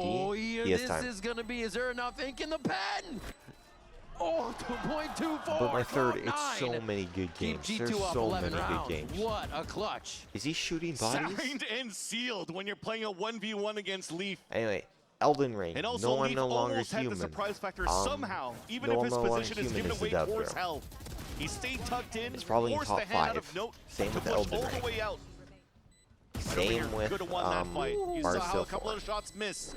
Oh, he here has this time. is going to be. Is there enough ink in the pen? Oh, 2.24. But my third, Glock it's so 9. many good Keep games. There's G2 up so 11 many rounds. good games. What a clutch. Is he shooting bodies? Signed and sealed when you're playing a 1v1 against Leaf. Anyway, Elden Ring. And also, No, I'm Leaf no longer almost had the human. surprise factor somehow, even no, if his I'm no longer position is human given is the away dub towards throw. hell. He stayed tucked in, It's probably in forced top the hand out 5. of Note Same to with push Elden all Ring. the way out. Same with could have won that fight. You saw how a couple Barcelona. of shots missed.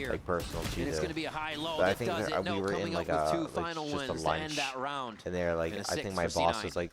here. like personal And cheetah. it's going to be a high-low. But I That think does it. we No, were in coming like up with a two final just a ones to end lunch, that round. and they're like, And a I think 6 my for boss C9. was like,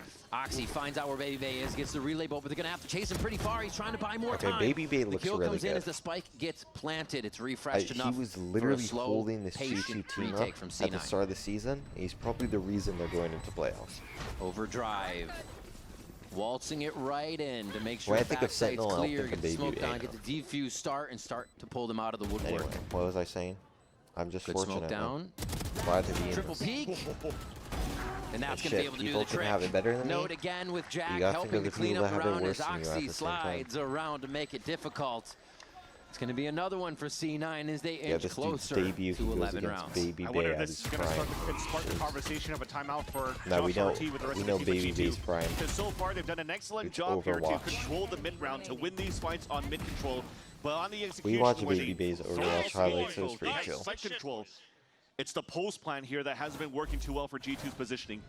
Oxy finds out where Baby Bay is, gets the relay boat, but they're going to have to chase him pretty far. He's trying to buy more time. Baby Bay looks the kill really comes in good. as the spike gets planted. It's refreshed enough. He was for a literally slow, holding this Choo-Choo patient team up retake from at the C9. start of the season. He's probably the reason they're going into playoffs. Overdrive. Waltzing it right in to make sure When I the think of backside's Sentinel, I don't clear, think get of the Baby smoke Bay down, now. get the defuse start, and start to pull them out of the woodwork. Anyway, what was I saying? I'm just Good fortunate. smoke down. Glad to be in Triple this. peak. And that's Shit, going to be able to do people the can trick. have it better than me. Note again with Jack You got to helping go to to clean people up that have it around worse as than you at Oxy the same time. slides around to make it difficult. It's going to be another one for C9 as they inch this closer dude's debut, to he goes 11 against rounds. Baby I Bay wonder at if this his is going to prime. spark the conversation of a timeout for No, we Josh know, RT with the rest we of know the team Baby at Bay's G2. prime. Because so far they've done an excellent It's job here to Overwatch. control the mid round, to win these fights on mid control. But on the We execution, watch where Baby they Bay's Overwatch highlights, so it's pretty that chill. site control. It's the post plan here that hasn't been working too well for G2's positioning.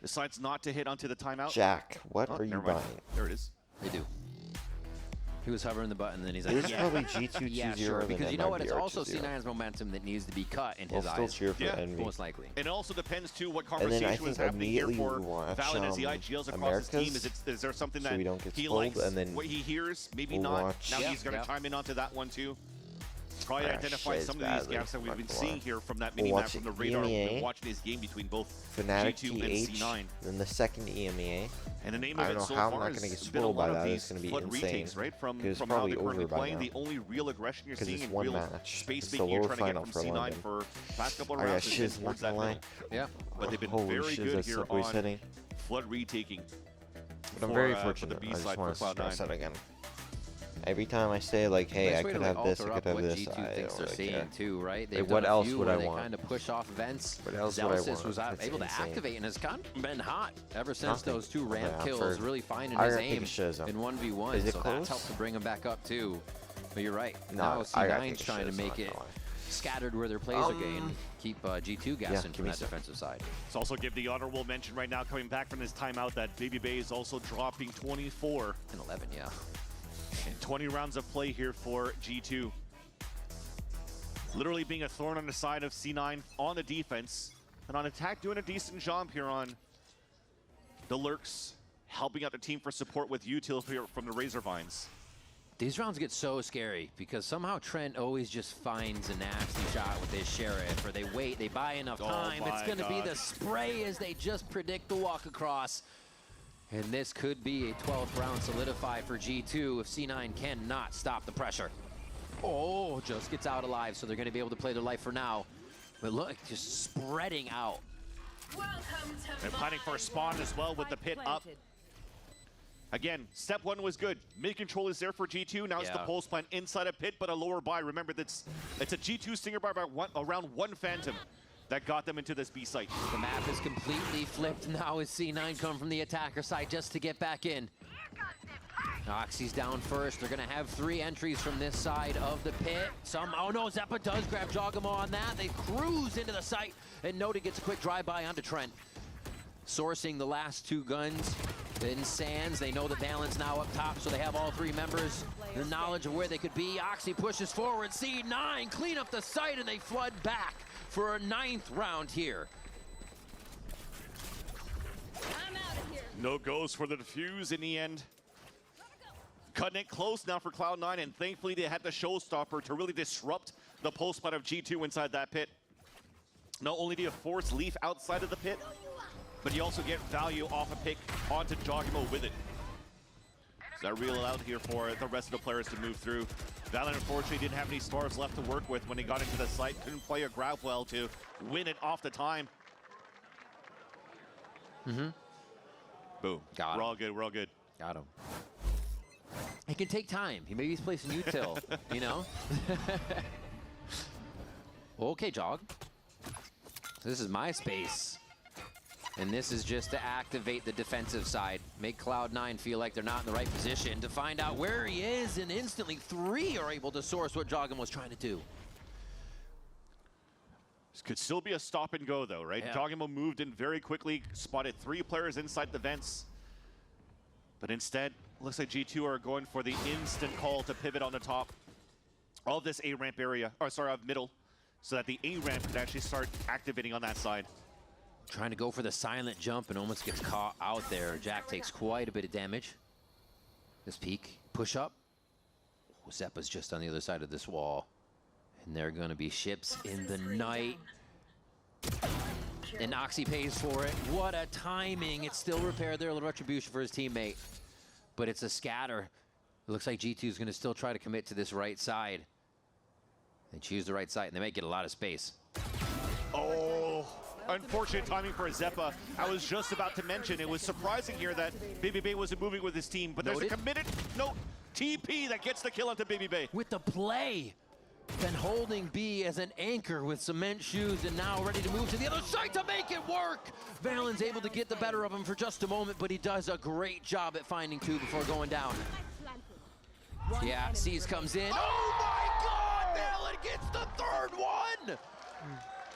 Decides not to hit onto the timeout. Jack, what are you never mind. buying? There it is. They do. He was hovering the button, then he's It like, is yeah. probably G2 Yeah, 2-0 sure. and Because then you know what? It's MIBR also 2-0. C9's momentum that needs to be cut in We'll his still eyes. cheer for Yeah. Envy. Most likely. It also depends too what And then I conversation was think happening here immediately for we watch Valen as he IGLs across his team. Is there something so that we don't get he spoiled, likes, and then what he hears, maybe we'll not. watch- Now Yeah, he's going to yeah. chime in onto that one too. Probably identify shit, some of these badly. gaps that we've been Not gonna lie. seeing here from that We'll mini-map watch from the radar. We've EMEA, been watching his game between both Fnatic G2 and TH, C9. then the second EMEA. And the name I of don't it know so how I'm far not gonna get has been a spoiled by lot of that. these It's gonna be flood insane. retakes, right? From It's how probably they're currently over by playing. now. The only real aggression you're 'Cause seeing it's and one real match. space It's the making you're lower trying to get final from for C9 London. for past couple of I got rounds has been shiz, not towards that gonna lie. middle. Yeah. But they've been Holy very shit, good that's here slippery on setting. flood retaking. But I'm very for the fortunate. B I just side want for to stress Cloud9. that again. Every time I say like, hey, Nice I way could to, like, have this, I alter could up have what this, G2 I thinks don't they're really seeing care. too, right? They've what done a else few would where I they want? kind of push off vents. What else would I Zelsis want? was That's able to insane. activate and has kind of been hot ever since Nothing. those two ramp Yeah, kills, for- really finding I his gotta take aim a shiz up. in 1v1. Is it so close? that's helped to bring him back up too. But you're right. No, now I gotta C9's take a trying to shiz, make not it gonna lie. scattered where their plays are getting. Keep G2 guessing give from me that some. defensive side. Let's also give the honorable mention right now coming back from this timeout that Baby Bay is also dropping 24 And 11, yeah. in 20 rounds of play here for G2. Literally being a thorn on the side of C9 on the defense, and on attack doing a decent job here on the lurks, helping out the team for support with util here from the Razor Vines. These rounds get so scary because somehow Trent always just finds a nasty shot with his Sheriff, or they wait, they buy enough time. It's my going to be God. the spray as they just predict the walk across. And this could be a 12th round solidify for G2 if C9 cannot stop the pressure. Oh, just gets out alive, so they're going to be able to play their life for now. But look, just spreading out. They're planning for a spawn as well with the pit up. Again, step one was good. Mid control is there for G2. Now it's the Yeah. pulse plan inside a pit, but a lower buy. Remember, it's a G2 stinger bar by around one Phantom that got them into this B site. The map is completely flipped now as C9 come from the attacker side just to get back in. Oxy's down first. They're going to have 3 entries from this side of the pit. Oh no, Zeppa does grab Jogamo on that. They cruise into the site, and Noti gets a quick drive-by onto Trent. Sourcing the last 2 guns. Then Sands, they know the balance now up top, so they have all 3 members. The knowledge of where they could be. Oxy pushes forward. C9 clean up the site, and they flood back for a 9th round here. No goes for the defuse in the end. Cutting it close now for Cloud9, and thankfully they had the showstopper to really disrupt the pulse plan of G2 inside that pit. Not only do you force Leaf outside of the pit, but you also get value off a pick onto Jogamo with it. So that reel out here for the rest of the players to move through. Valen unfortunately didn't have any stars left to work with when he got into the site. Couldn't play a grab well to win it off the time. Boom. Got him. We're all good, we're all good. Got him. It can take time. Maybe he's placing util, you know? Okay, Jog. This is my space. And this is just to activate the defensive side. Make Cloud9 feel like they're not in the right position to find out where he is, and instantly 3 are able to source what Jogam was trying to do. This could still be a stop and go though, right? Yeah. Jogamo moved in very quickly, spotted 3 players inside the vents. But instead, looks like G2 are going for the instant call to pivot on the top of this A ramp area, or sorry, of middle, so that the A ramp could actually start activating on that side. Trying to go for the silent jump and almost gets caught out there. Jack takes quite a bit of damage. This peek, push up. Oh, Zeppa's just on the other side of this wall. And there are going to be ships in the night. And Oxy pays for it. What a timing. It's still repaired there, a little retribution for his teammate. But it's a scatter. It looks like G2 is going to still try to commit to this right side. They choose the right side, and they might get a lot of space. Oh, unfortunate timing for Zeppa. I was just about to mention, it was surprising here that Baby Bay wasn't moving with his team, but there's a Noted. committed note TP that gets the kill onto Baby Bay. With the play. Been holding B as an anchor with cement shoes and now ready to move to the other side to make it work. Valen's able to get the better of him for just a moment, but he does a great job at finding two before going down. Yeah, C's comes in. Oh my God, Valen gets the third one.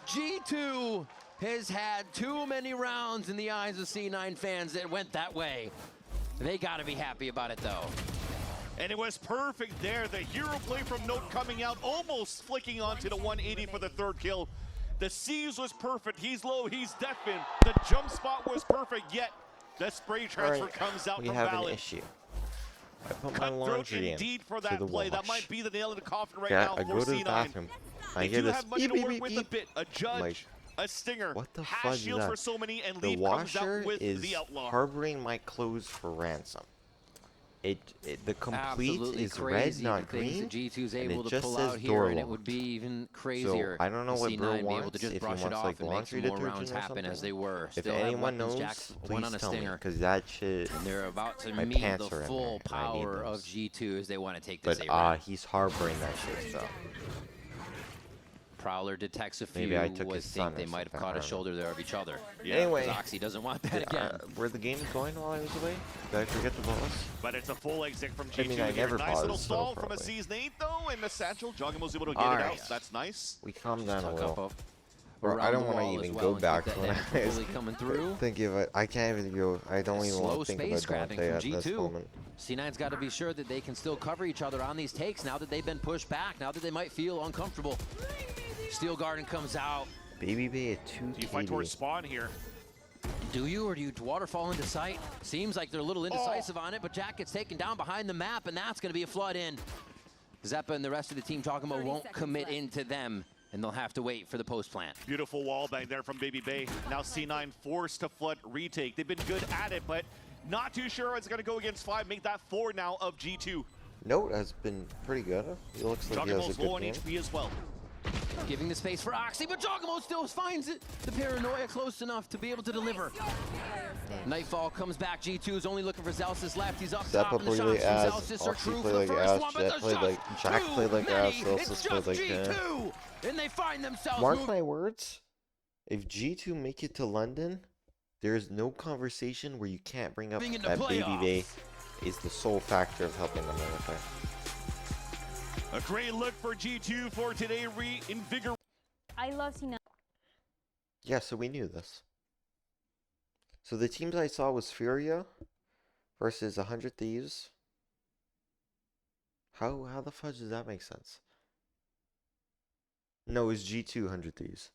G2 has had too many rounds in the eyes of C9 fans that went that way. They gotta be happy about it though. And it was perfect there. The hero play from Note coming out, almost flicking onto the 180 for the third kill. The C's was perfect. He's low, he's deafened. The jump spot was perfect, yet the spray transfer comes out from We have Valen. an issue. I put my Cutthroat laundry indeed for to that the play. wash. That might be the nail in the coffin right Yeah, now I for go to the C9. bathroom. I They hear do this have money beep, to beep, work beep, with a beep. bit, a judge, Like, a stinger. what the Hash fudge is shields that? for so many, and The Leaf comes washer out with is the outlaw. harboring my clothes for ransom. The complete Absolutely is red, crazy not the things green, that G2's and able it to just pull says out here, door and it lock. would be even crazier. So I don't know what to bro C9 be able wants, to just if he brush it wants off like and make laundry some more detergent rounds or happen something. as they were. If Still have anyone weapons. knows, Jack's one please on a tell me, stinger. because that shit. And they're about to My meet pants the are in full there, and I need power of those. G2 as they want to take this But A-round. he's harboring that shit, so. Prowler detects a few. Maybe I took would his son think they or might have something, caught I a don't know. shoulder there of each other. Yeah. Anyway, Oxy doesn't want that again. were the games going while I was away? Did I forget to pause? But it's a full exit from G2 I mean, I here. never Nice little paused, so stall from a probably. C's Nate, though, and the satchel. Joggimo's able to get All it right. out. That's nice. We calmed down a Tuck little. up Or I around don't the want to wall as even well go and back keep to that when net I was fully coming through. thinking of it. I can't even go. I don't even Slow want to think space about grabbing Dante from at this G2. moment. C9's got to be sure that they can still cover each other on these takes now that they've been pushed back, now that they might feel uncomfortable. Steel Garden comes out. Baby Bay at 2 Do you fight towards spawn here? Do you, or do you waterfall into sight? Seems like they're a little indecisive on it, but Jack gets taken down behind the map, and that's going to be a flood in. Zeppa and the rest of the team Giacomo won't commit into them, and they'll have to wait for the post plant. Beautiful wall bang there from Baby Bay. Now C9 forced to flood retake. They've been good at it, but not too sure it's going to go against 5. Make that 4 now of G2. Note has been pretty good. He looks like he has a Giacomo's good low on game. HP as well. Giving the space for Oxy, but Giacomo still finds it. The paranoia close enough to be able to deliver. Nightfall comes back. G2 is only looking for Zelsis left. He's up top, Zeppa and the played like shots from ass. Zelsis are Oxy true for played the like first ass. one, but Jet there's played like just Jack too played like ass. many. Zelsis It's played just like G2, and they find themselves Mark moving. my words. If G2 make it to London, there is no conversation where you can't bring up Being in the that Baby playoffs. Bay is the sole factor of helping them qualify. A great look for G2 for today. Reinvigorate. I love C9. Yeah, so we knew this. So the teams I saw was Furia versus 100 Thieves. How the fudge does that make sense? No, it's G2 100 Thieves.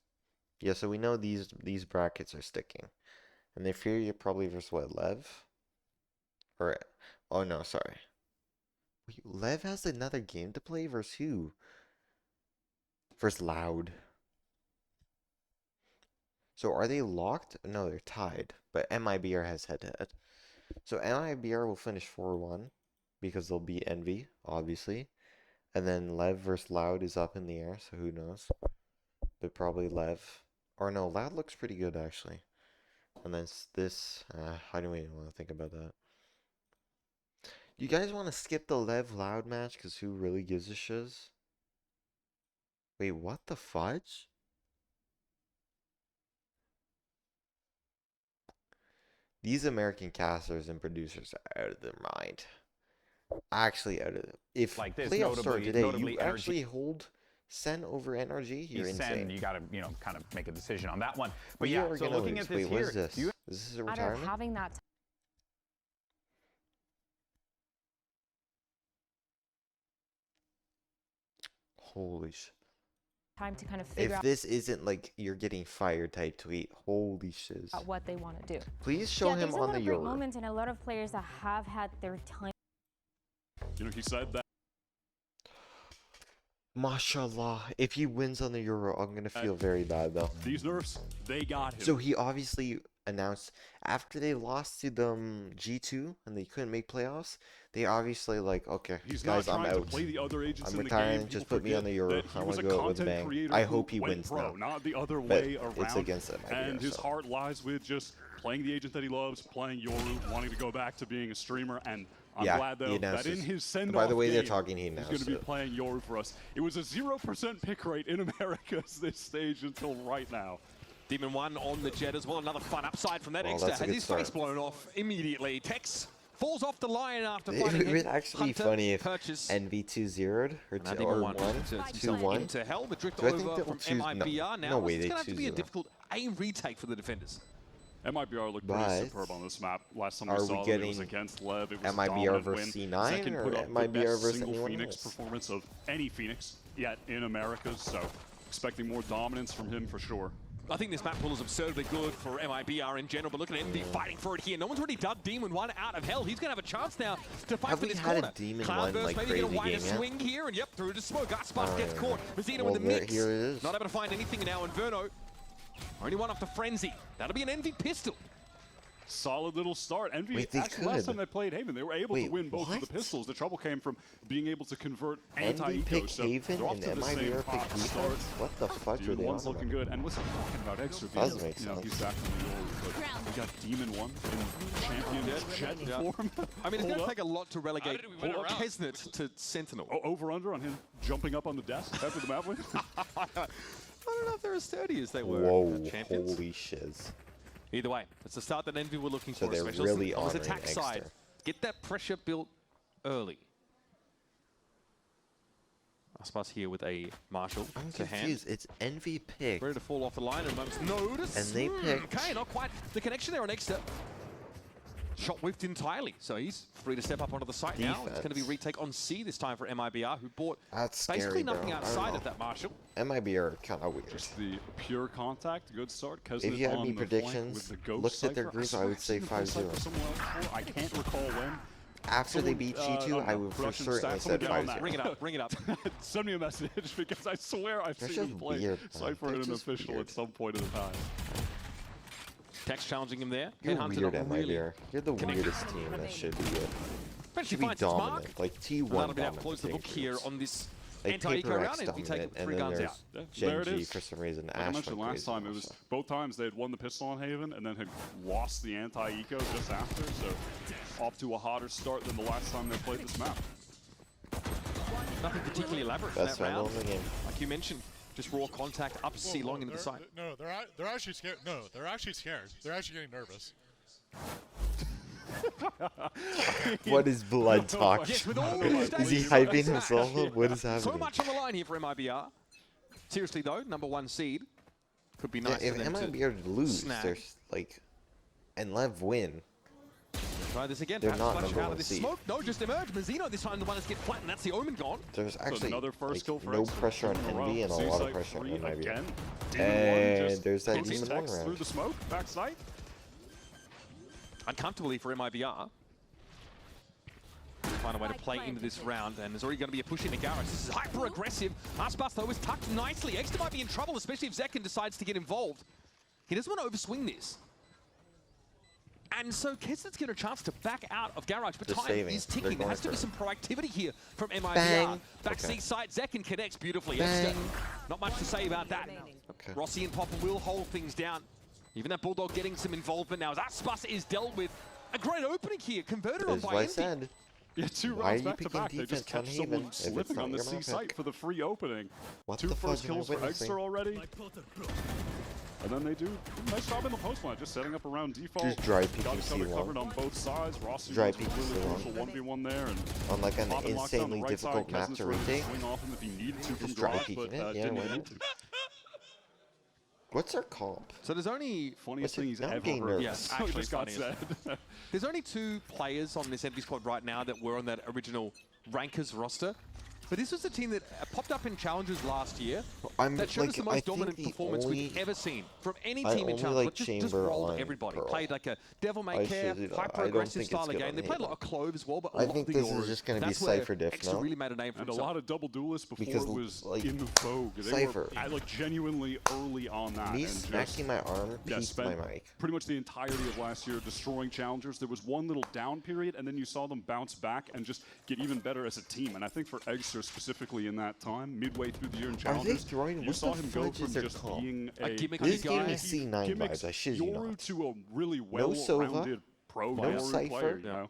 Yeah, so we know these brackets are sticking. And then Furia probably versus what, Lev? Or oh no, sorry. Wait, Lev has another game to play versus who? Versus Loud. So are they locked? No, they're tied. But MIBR has head-to-head. So MIBR will finish 4-1 because they'll beat Envy, obviously. And then Lev versus Loud is up in the air, so who knows? But probably Lev. Or no, Loud looks pretty good, actually. And then this, I don't even want to think about that. You guys want to skip the Lev Loud match? Because who really gives a shiz? Wait, what the fudge? These American casters and producers are out of their mind. Actually out of it. If Like this, playoffs start today, notably you NRG. actually hold SEN over NRG? You're SEN, insane. you got to, kind of make a decision on that one. But We yeah, are so gonna looking lose. at this Wait, here, what is this? you Is this a Matter of retirement? having that Holy shit. time to kind of figure If out this isn't like you're getting fired type tweet, holy shiz. what they want to do. Please show him there's a on lot the of great Euro. moments and a lot of players that have had their time. He said that. Mashallah. If he wins on the Euro, I'm going to feel very bad though. These nerfs, they got him. So he obviously announced after they lost to them G2 and they couldn't make playoffs, they obviously like, okay, He's guys, not I'm trying to out. play the other agents I'm in retiring. the game. Just People put me on the Euro. forget that I he want was to go out with a content bang. creator I who hope he went wins pro, now. not the other But way around. it's against them. And his so. heart lies with just playing the agent that he loves, playing Yoru, wanting to go back to being a streamer, and I'm glad, though, that in his send-off by the way they're game, talking, he's going to be playing Yoru for us. It was a 0% pick rate in Americas this stage until right now. Demon 1 on the jet as well. Another fun upside from that Exter. Has his face blown off immediately. Tex falls off the line after finding It would actually be funny if purchase. NV 2-0'd or 2-1 into hell. The drift Do I think over they'll from MIBR now. No way It's they going to have to be a 2-0. difficult aim retake for the defenders. MIBR looked pretty superb on this map. Last time we Are saw we it getting was against Lev. It was MIBR a dominant versus win. C9 Second or put up the MIBR best versus single anyone Phoenix else? performance of any Phoenix yet in Americas, so expecting more dominance from him for sure. I think this map pool is absurdly good for MIBR in general, but look at MD fighting for it here. No one's already dug Demon 1 out of hell. He's going to have a chance now to fight for this corner. Have we had a Demon 1 Cloudburst like maybe crazy get a wider game yet? swing here, and yep, through to smoke. Aspas gets caught. Mazzino Well, with the mix. here it is. Not able to find anything now, and Verno only one off the Frenzy. That'll be an Envy pistol. Solid little start. Envy, Wait, they actually, last could. time they played Haven, they were able to win both of the pistols. The trouble came from being able to convert Envy anti-eco. pick So Haven they're off and to the same MIBR pick hot start. defense? What the fuck Dude, are they one's on looking about? good. And listen, talking about extra Doesn't make you know, sense. he's back from the Yoru, but we got Demon 1 in champion jet form. I mean, it's going Hold to up. take a lot to relegate win a round? Kesnet to Sentinel. Over-under on him jumping up on the desk after the map win? I don't know if they're as sturdy as they were. Whoa, champions. holy shiz. Either way, it's the start that Envy were looking So for, they're especially really on his honoring attack side. Exter. Get that pressure built early. Aspas here with a Marshall I'm to hand. confused. It's Envy pick. Ready to fall off the line in a moment's notice. And they picked- Okay, not quite the connection there on Exter. Shot whiffed entirely, so he's free to step up onto the site now. It's going to be retake on C this time for MIBR, who bought That's basically scary, nothing bro. I don't outside know. of that Marshall. MIBR kind of weird. Just the pure contact, good start. If you had on any the flank predictions, with the Ghost looked at their Cypher. group, I swear would I've say seen them play Cypher 5-0. somewhere else before. I can't recall when. After they beat G2, I would for production certain stats, said someone get on 5-0. Bring it up, bring it up. Send me a message because I swear I've They're seen him just play weird, man. Cypher They're in an just official weird. at some point in the time. Tex challenging him there. You're Headhunter weird, not really MIBR. You're the connected. weirdest team that should be it. Eventually Should be finds its mark. dominant, like T1 And that'll be that dominant. close the book here on this Like anti-eco Paper round, X and we take dominant, and 3 then guns there's out. There it Gen G is. for some reason. Like I Ash mentioned went last crazy time, it also. was both times they had won the pistol on Haven and then had lost the anti-eco just after, so off to a hotter start than the last time they played this map. Nothing particularly elaborate Best in that round. round in the game. Like you mentioned, just raw contact up C long into the side. No, they're actually scared. No, they're actually scared. They're actually getting nervous. What is blood talk? Yes, with all these Is he days, hyping smash. himself up? What is So happening? much on the line here for MIBR. Seriously though, number 1 seed. Could be Yeah, nice if for them to MIBR lose, snag. there's like, and Lev win. Try this again. They're Perhaps not flash number out of one this seed. smoke. No, just emerge. Mazzino this time the one that's get flattened. That's the Omen gone. There's actually another first like, kill for no Exter pressure on in a row. Envy and a lot C-site of pressure on free MIBR. again. And Demon 1 just there's that hits Demon 1 Tex through round. the smoke, backside. Uncomfortably for MIBR. Find a way to play into this round, and there's already going to be a push into Garrus. This is hyper aggressive. Aspas though is tucked nicely. Exter might be in trouble, especially if Zekin decides to get involved. He doesn't want to overswing this. And so Kesset's get a chance to back out of Garage, but Just time saving. is They're ticking. There going has to for be it. some proactivity here from MIBR. Bang. Backseat Okay. side, Zekin connects beautifully. Bang. Exter, not much to say about that. Okay. Rossi and Popper will hold things down. Even that Bulldog getting some involvement now as Aspas is dealt with. A great opening here, converted on Is by what I Envy. said. Yeah, 2 Why are rounds you back to picking back. They just defense on catch Haven someone if it's slipping not on the your C map site pick? for the free opening. What 2 the first fuck am I kills for witnessing? Exter already. And then they do a nice job in the post line, just setting up around default. Just dry Got peeking each other C1. covered on both sides. Rossi Dry was a peeking really C1. crucial 1v1 there. And On like an popping locked on the insanely right difficult side. map Kesnet's to ready retake. swing off him if he needed to from Just dry garage, peeking but it, yeah, didn't why need not? to. What's our comp? So there's only Funniest What's it- thing he's now I'm ever getting heard. nervous. Yes, Actually, actually just got funny said. There's only 2 players on this Envy squad right now that were on that original Rankers roster. But this was a team that popped up in Challenges last year that showed us the I most think dominant the performance we've only- ever seen from any I team in only Challenges. like Just Chamber rolled on everybody. Pearl. Played like a Devil May I Care, don't hyper-aggressive think it's style of good game. on They played a Haven. lot of Clove as well, but a I lot think of the this is Yoru. just gonna be That's where Cypher diff, Exter no? really made a name for And a himself. lot of double duelists before Because, it was like, in vogue. They Cypher. were like genuinely early on that. Me and just, smacking my arm yeah, peaked my spent mic. pretty much the entirety of last year destroying challengers. There was one little down period, and then you saw them bounce back and just get even better as a team. And I think for Exter specifically in that time, midway through the year in Are they challengers, throwing? you What saw the him go fudge from is their just comp? being A gimmicky This guy. gave me C9 gimmicks vibes, I shit you Yoru not. to a really Sova, well-rounded pro no Yoru Cypher. player. You know?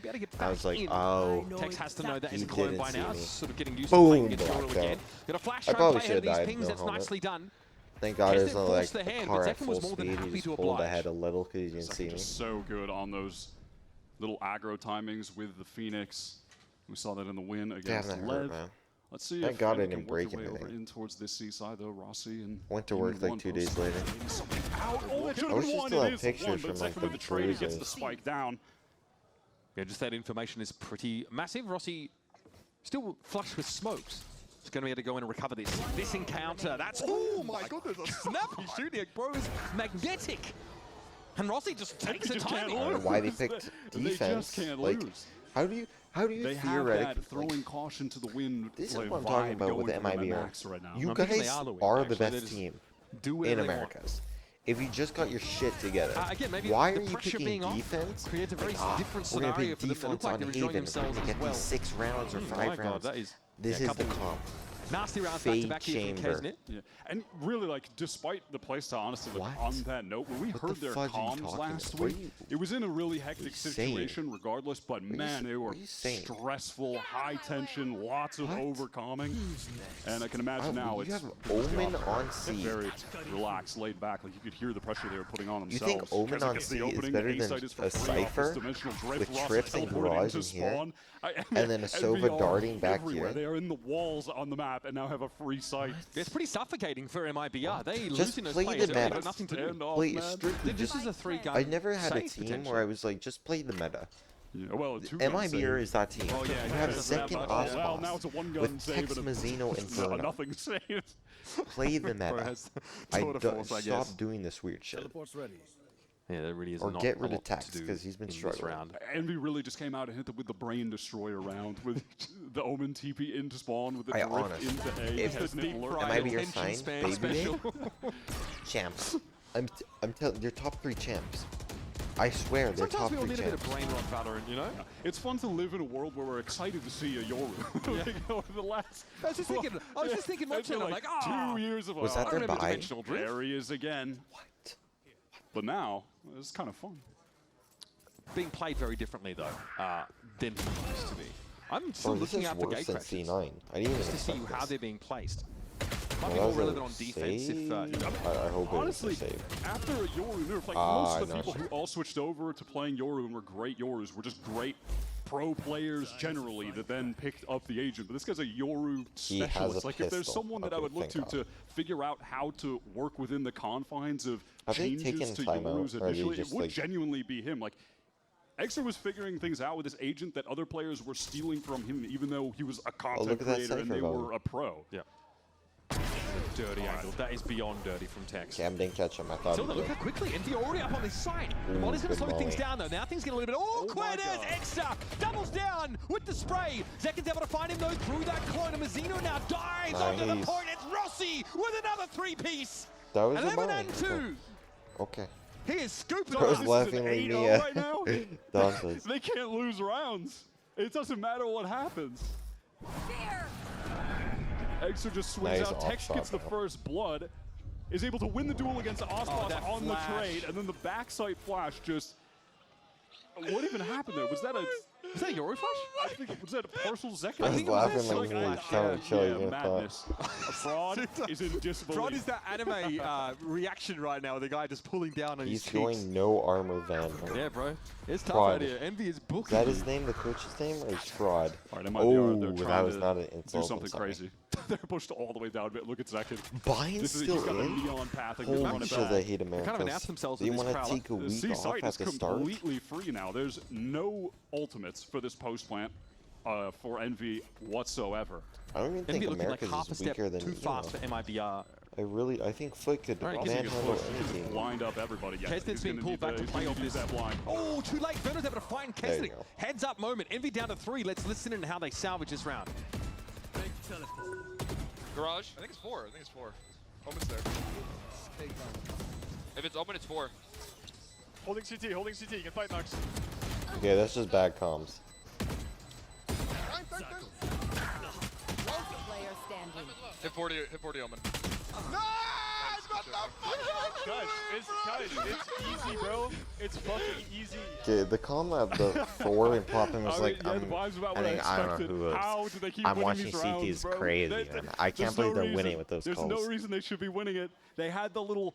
won't be able to get I back was like, in. oh. Tex has to know that He isn't cloned by didn't now. see me. Sort of getting used to playing Boom, against Euro blacked again. out. Got a flash I try probably play ahead of should have these died. pings. No That's helmet. nicely done. Thank God it Keston wasn't like forced the hand, car but at Zekken full was more than speed. happy He to just pulled oblige. ahead a little because he didn't see me. Just so good on those little aggro timings with the Phoenix. We saw that in the win against Damn, that Lev. hurt, man. Let's see Thank if God I Envy didn't can work break their way over anything. in towards this seaside, though. Rossi and Went to work like 2 days later. Out. Oh, that should I have wish been you one. still It had is one, pictures but from like second with the the trade, he gets the bruises. spike down. Yeah, just that information is pretty massive. Rossi still flush with smokes. He's going to be able to go in and recover this. This encounter, that's... Oh my goodness, a snappy shooting. Bro is magnetic. And Rossi just takes the timing. I don't know why they picked defense. They just can't like, lose. how do you They have theoretically that throwing caution to the wind. This is like, what I'm talking vibe about with the going for MIBR. MX right now. You I'm thinking guys they are the win, are the actually. They best just team do whatever in they want. Americas. If you just got your shit together, Again, maybe why the are you pressure picking being defense? off creates a very different we're gonna scenario pick for them to look defense like on they're enjoying Haven. We're themselves gonna as get well. these 6 rounds or Oh 5 my rounds. God, that is This a is the couple comp. nasty rounds back to back here from chamber. Kesnit. Yeah. And really, like, despite the playstyle, honestly, like, What? on that note, when we What heard the their fudge are you comms talking last about? What are week, you- it was in a really hectic saying? situation regardless, but man, they were what are you saying? stressful, high tension, lots of What? overcoming. And I can imagine now you it's have Omen on C. very relaxed, laid back. Like, you could hear the pressure they were putting on You themselves. think Omen Keswick on gets the C is opening, better A-side than is for a free off this Cypher dimensional drift, with Ross trips and teleporting Garage into in here? spawn. And then a Sova NVR darting back everywhere. here? They are in the walls on the map and now have a free sight. It's pretty suffocating for MIBR. They Just losing those play the players. They've meta. got nothing to Stand do. off, Play man. strictly This just. is a 3-gun. I never had a save, team potentially. where I was like, just play the meta. Yeah, well, a two-gun MIBR save. is that team. Oh, yeah, you yeah, have it's second that much. off Well, now it's a one-gun with save Tex and a Mazzino Inferno. nothing save. Play the meta. has I tour de don't force, I guess. stop doing this weird shit. Yeah, there really is Or not get a rid of lot to Tex, do 'cause he's been in this struggling. round. Envy really just came out and hit them with the Brain Destroyer round with the Omen TP into spawn with the I drift honest. into A. If because deep Nick fried Am I your attention sign, span baby? special. Champs. I'm telling you're top 3 champs. I swear they're top Sometimes we all 3 need a bit champs. of brain rot Valorant, you know? It's fun to live in a world where we're excited to see a Yoru. Like, over the last, I was just thinking, it's watching it, been I'm like, ah. 2 years of Was I that their remember buy? Dimensional drift. There he is again. What? But now, it's kind of fun. Being played very differently, though, than he used to be. I'm still Oh, this looking is out for worse gate than crashes. C9. I didn't even Just to see expect how this. they're being placed. Might Well, be that more was a relevant on defense if... I hope Honestly, it was a save. after a Yoru nerf, like Ah, most of the no, people sure. who all switched over to playing Yoru and were great Yorus were just great pro players generally that then picked up the agent. But this guy's a Yoru He has specialist. a Like if there's pistol. someone that I Okay, would look thank to figure out how to work within the confines of Have they changes taken to time out, Yorus or are they initially, it just, would like- genuinely be him. Like Exer was figuring things out with his agent that other players were stealing from him, even though he was a content look at that creator and Cypher they value. were a pro. Yeah. Dirty angle. That is beyond dirty from Tex. Cam didn't catch him. I thought So he look did. how quickly Envy already up on this side. Molly's going to good slow things Molly. down though. Now things get a little bit awkward as Extra doubles down with the spray. Zekin's able to find him though through that clone. And Mazzino now dives onto the Nice. point. It's Rossi with another 3-piece. That was a 11 mine. and 2. Okay. He is scooping I was up. laughingly 8-0 Mia. right now. Dances. They can't lose rounds. It doesn't matter what happens. Exer just swings Nice out. Tex offshot, gets the though. first blood. Is able to win the duel against Osboss that on the flash. trade. And then the backside flash just... What even happened there? Was that a... Was that a Yoru flash? I think, was that a partial Zekin? I was think it was laughing that like he second was flash. trying to show you. I thought. madness. A fraud is in disbelief. Fraud is that anime reaction right now with the guy just pulling down on He's his cheeks. going no armor van. Yeah, bro. It's tough Fraud. out here. Envy is Is booking. that his name, the coach's name, or is Fraud? All right, Oh, they're that trying was to not an do insult. I'm something sorry. crazy. They're pushed all the way down. But look at Zekin. Bine's This is, still he's got a in? neon path. Like, they're Holy running shit, back. I hate America. kind of announced themselves Do you with this want to crowd. take a The week C off site at is the start? completely free now. There's no ultimates for this post plant for Envy whatsoever. I don't even Envy think looking like America's half a is step weaker than too fast for MIBR. I think Foot could Alright, gives you a good manhandle push. anything. Blind up everybody. Yeah, Kesnit's he's being gonna pulled need back to he's play gonna off use this. that blind. Oh, too late. Verno's able to find There you Kesnick. go. Heads up moment. Envy down to 3. Let's listen in how they salvage this round. Garage? I think it's 4. I think it's 4. Omen's there. If it's open, it's 4. Holding CT, holding CT. You can fight Nox. Okay, that's just bad comms. Hit 40 Omen. Guys, it's easy, bro. It's fucking easy. Okay, the comm at the 4 and popping was like, yeah, the vibes about I what think, I I don't expected. know who it How was. do they keep I'm winning watching these CT rounds, is bro? crazy, man. I can't There's believe no they're reason- winning with those There's calls. no reason they should be winning it. They had the little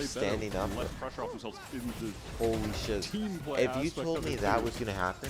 play standing better, up. less pressure off themselves in the Holy shit. team play If you aspect told of me it, that too. was going to happen,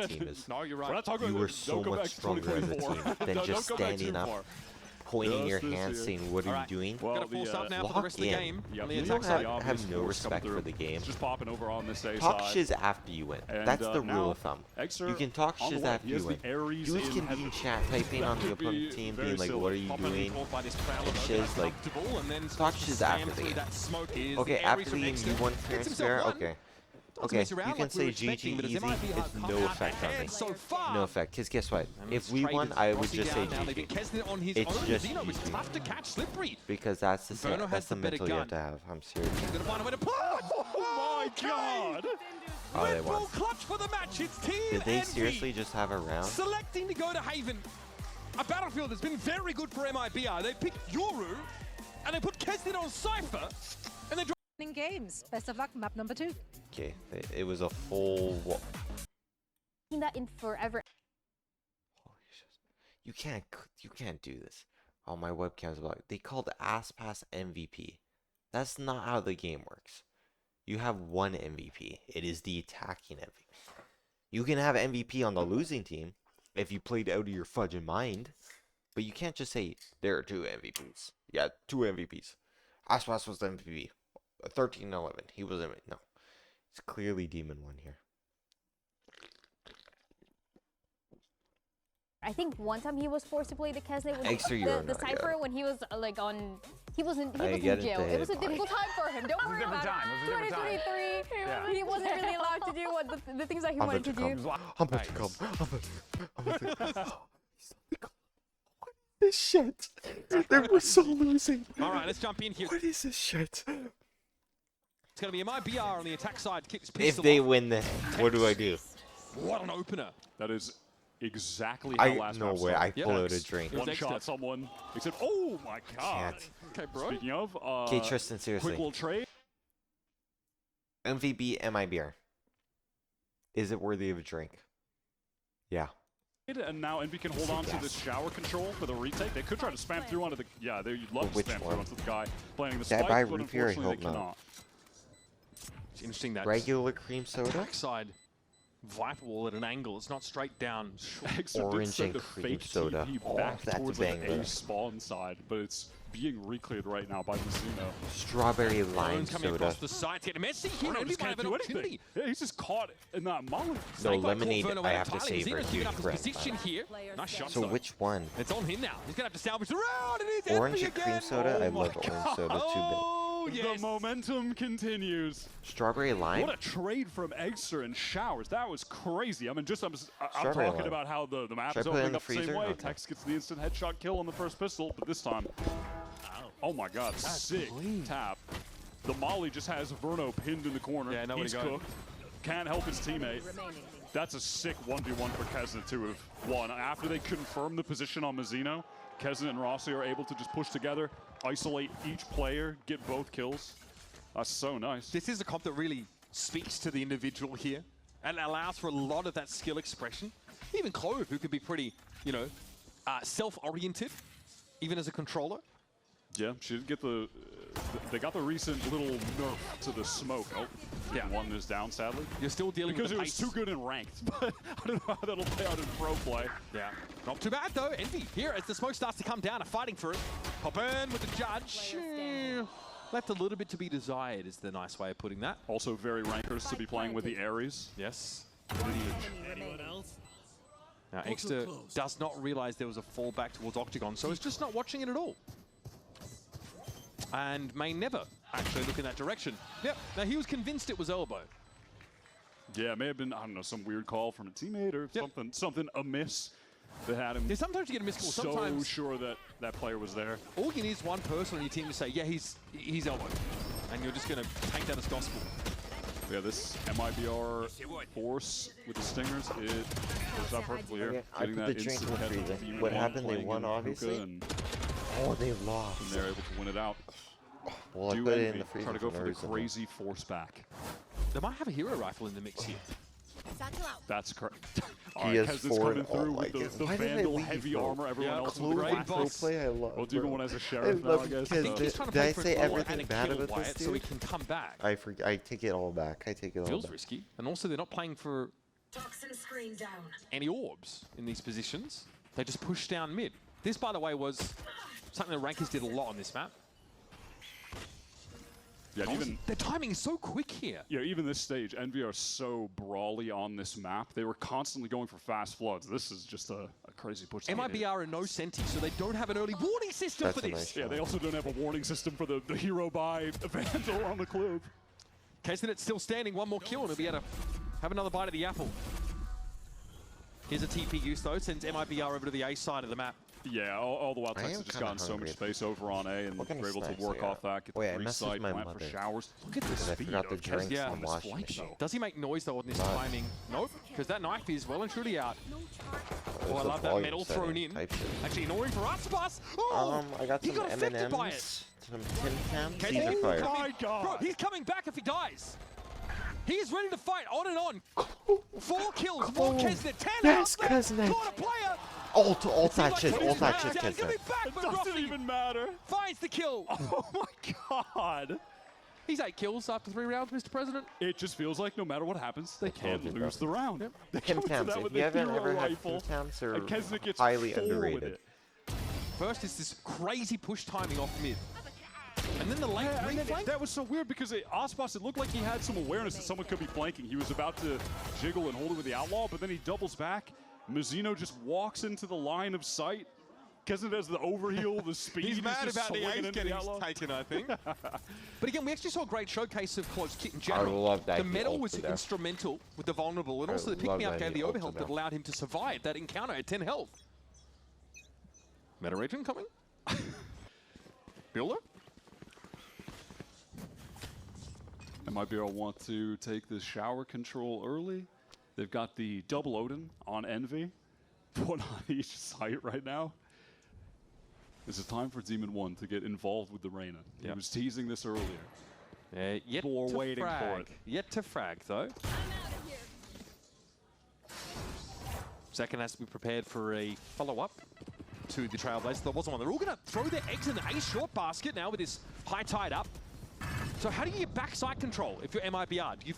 team is No, you're right. We're not talking you about were so don't go much back to stronger as a 2024. team than No, just don't go back standing too up, far. pointing your hand saying, what are you doing? Well, Got a full stop now for the rest of the game. Yeah, On the You attack don't side. have no respect for the game. Just popping over on this A Talk side. shiz after you win. And, That's the now rule of thumb. Exer You can talk on the shiz way. after He has you the win. Ares Dudes in can head- be chat typing on That the could be opponent team, very being like, silly. what are you doing? By this Prowler, Shiz, like, comfortable, and then talk shiz after the through game. that smoke is Okay, the after Ares the from game, Exter. you won Gets clearance himself fair? one. Okay. Not to Okay, mess around you can like we were say GG expecting, but as easy. MIBR It's come no out effect on me. ahead so far. No effect, because guess what? And If it's we won, traded. I would Rossi just say down now. They've GG. been Kesnet on his It's own. just Zeno was GG. tough to catch, slippery. Because that's the Verno has that's the the better mental you have to gun. have. I'm serious. He's gonna find a way to pull. Oh my god! Oh, they Red won. Bull clutch for the match. It's Team Did they Envy seriously just have a round? selecting to go to Haven. A battlefield that's been very good for MIBR. They picked Yoru, and they put Kesnet on Cypher, and they In games. Best of luck, map number 2. Okay, it was a full. That in forever. Holy shit! You can't do this. Oh, my webcam's blocked. They called Aspas MVP. That's not how the game works. You have one MVP. It is the attacking MVP. You can have MVP on the losing team if you played out of your fudging mind, but you can't just say there are 2 MVPs. Yeah, 2 MVPs. Aspas was the MVP. 13-11. He was MVP. No, it's clearly Demon 1 here. I think one time he was forced to play the Kesnet with Extra the Euro, Cypher when he was like on. He was in I get it, jail. Dave. It was a difficult time for him. Don't worry different about time. it. It was a different time. 2023. Yeah. He wasn't really allowed to do what the things that he I'm wanted to about to do. come. I'm about to come. I'm about to come. What is this shit? They were so losing. All right, let's jump in here. What is this shit? It's going to be a MIBR on the attack side to kick this If pistol they off. win this, what do I do? What an opener. That is exactly how last no map way. started. I pull out a drink. One shot someone. Except, oh my god. Can't. Okay, bro. Speaking of, Okay, Tristan, quick seriously. little trade. MVB, MIBR. Is it worthy of a drink? Yeah. And now Envy can hold on to this shower control for the retake. They could try to spam through onto the. Yeah, you'd love to Which spam through one? onto the guy planning the Did I spike, buy but root beer? I unfortunately they hope not. cannot. It's interesting that Regular cream soda? attack side Viper Wall at an angle. It's not straight down. Exer did Orange send and a cream fake soda. TP Oh, back that's a towards like banger. A spawn side, but it's being re-cleared right now by Mizuno. Strawberry lime Drones coming soda. across the side here. Messi here. Verno Envy just might can't have an do opportunity. anything. Yeah, he's just caught in that molly. No, Snake Bite lemonade, caught Verno I out have to entirely. savor. Zeno's giving up his Huge position here. Nice shot, So though. which one? It's on him now. He's going to have to salvage the round. It is Orange Envy and cream again. soda? I Oh love my orange soda too. Oh, yes. The momentum continues. Strawberry lime? What a trade from Exer and Showers. That was crazy. I mean, I'm Strawberry talking lime. about how the map Should is I put it in opening the up the same freezer? way. Okay. Tex gets the instant headshot kill on the first pistol, but this time, oh my god, sick tap. The molly just has Verno pinned in the corner. Yeah, nowhere He's to go. cooked. Can't help his teammate. That's a sick 1v1 for Kesnet to have won. After they confirm the position on Mizuno, Kesnet and Rossi are able to just push together, isolate each player, get both kills. That's so nice. This is a comp that really speaks to the individual here and allows for a lot of that skill expression. Even Clove, who could be pretty, you know, self-oriented, even as a controller. Yeah, she did get the. They got the recent little nerf to the smoke. Oh, yeah, one is down sadly. You're still dealing because with the it was pace. too good in ranked, but I don't know how that'll play out in pro play. Yeah, not too bad though. Envy here as the smoke starts to come down, are fighting for it. Pop in with the judge. Left a little bit to be desired is the nice way of putting that. Also very rankers to be playing with the Ares. Yes. Now Exter does not realize there was a fall back towards Octagon, so he's just not watching it at all. And may never actually look in that direction. Yep, now he was convinced it was elbow. Yeah, it may have been, I don't know, some weird call from a teammate or something amiss that had him. Yeah, sometimes you get a missed call. So Sometimes sure that that player was there. all you need is one person on your team to say, yeah, he's elbow. And you're just going to take that as gospel. Yeah, this MIBR force with the Stingers, it works out perfectly here. Okay, I put the drink in the freezer. What happened? They won, obviously? And Oh, they lost. they're able to win it out. Well, I Do put it Envy in the freezer try to go for for no the reason. crazy force back. They might have a hero rifle in the mix here. That's correct. He has Kesnet's four. coming Oh through my with goodness. the Why did I Vandal leave, heavy bro? armor, everyone else Clue with the great grapple. boss. Play, I love. We'll do bro. one as a I sheriff now, love I guess. Kes. I think he's trying to Did play I for say a goal everything and a bad kill, about this Wyatt, so he dude? can come back. I take it all back. I take it all Feels back. risky. And also they're not playing for any orbs in these positions. They just push down mid. This, by the way, was Something the Rankers did a lot on this map. Yeah, even the timing is so quick here. Yeah, even this stage, Envy are so brawly on this map. They were constantly going for fast floods. This is just a crazy push. MIBR are no Senti, so they don't have an early warning system for this. Nice yeah, they also don't have a warning system for the hero buy Vandal on the club. Kesnet's still standing, one more kill, and he'll be able to have another bite of the apple. Here's a TP use, though, sends MIBR over to the A side of the map. Yeah, all the Wild Techs have just gotten so much space over on A, and they're able to work off that, get the free side, plant for showers. Look at the speed of Kesnet on this flank, though. Does he make noise, though, on this timing? Nope, because that knife is well and truly out. Oh, I love that metal thrown in. Actually, annoying for Aspas. Oh, I got some M&Ms, some Tim Tams. Oh my God. Bro, he's coming back if he dies. He is ready to fight on and on. 4 kills, more Kesnet, 10 yes, out Kesnet. Caught a player. Ult that shit, Kesnet. It doesn't even matter. Finds the kill. Oh my God. He's 8 kills after 3 rounds, Mr. President. It just feels like no matter what happens, they can't lose the round. Yep. Tim Tams, if you haven't ever had Tim Tams, they're highly underrated. First is this crazy push timing off mid. And then the late flank. That was so weird because Aspas, it looked like he had some awareness that someone could be flanking. He was about to jiggle and hold it with the Outlaw, but then he doubles back. Mizzino just walks into the line of sight. Kesnet has the overheal, the speed. He's mad about the ace getting taken, I think. But again, we actually saw a great showcase of close kit in general. I love that. The metal was instrumental with the vulnerable, and also the pick-me-up gave the overhealth that allowed him to survive that encounter at 10 health. Meta Regen coming. Builder. MIBR want to take this shower control early. They've got the double Odin on Envy. One on each site right now. This is time for Demon 1 to get involved with the Reyna. He was teasing this earlier. Yet People to were waiting frag. for it. Yet to frag, though. Second has to be prepared for a follow-up to the Trailblazers. There wasn't one. They're all going to throw their eggs in the ace short basket now with this high tide up. So how do you get backside control if you're MIBR? Do you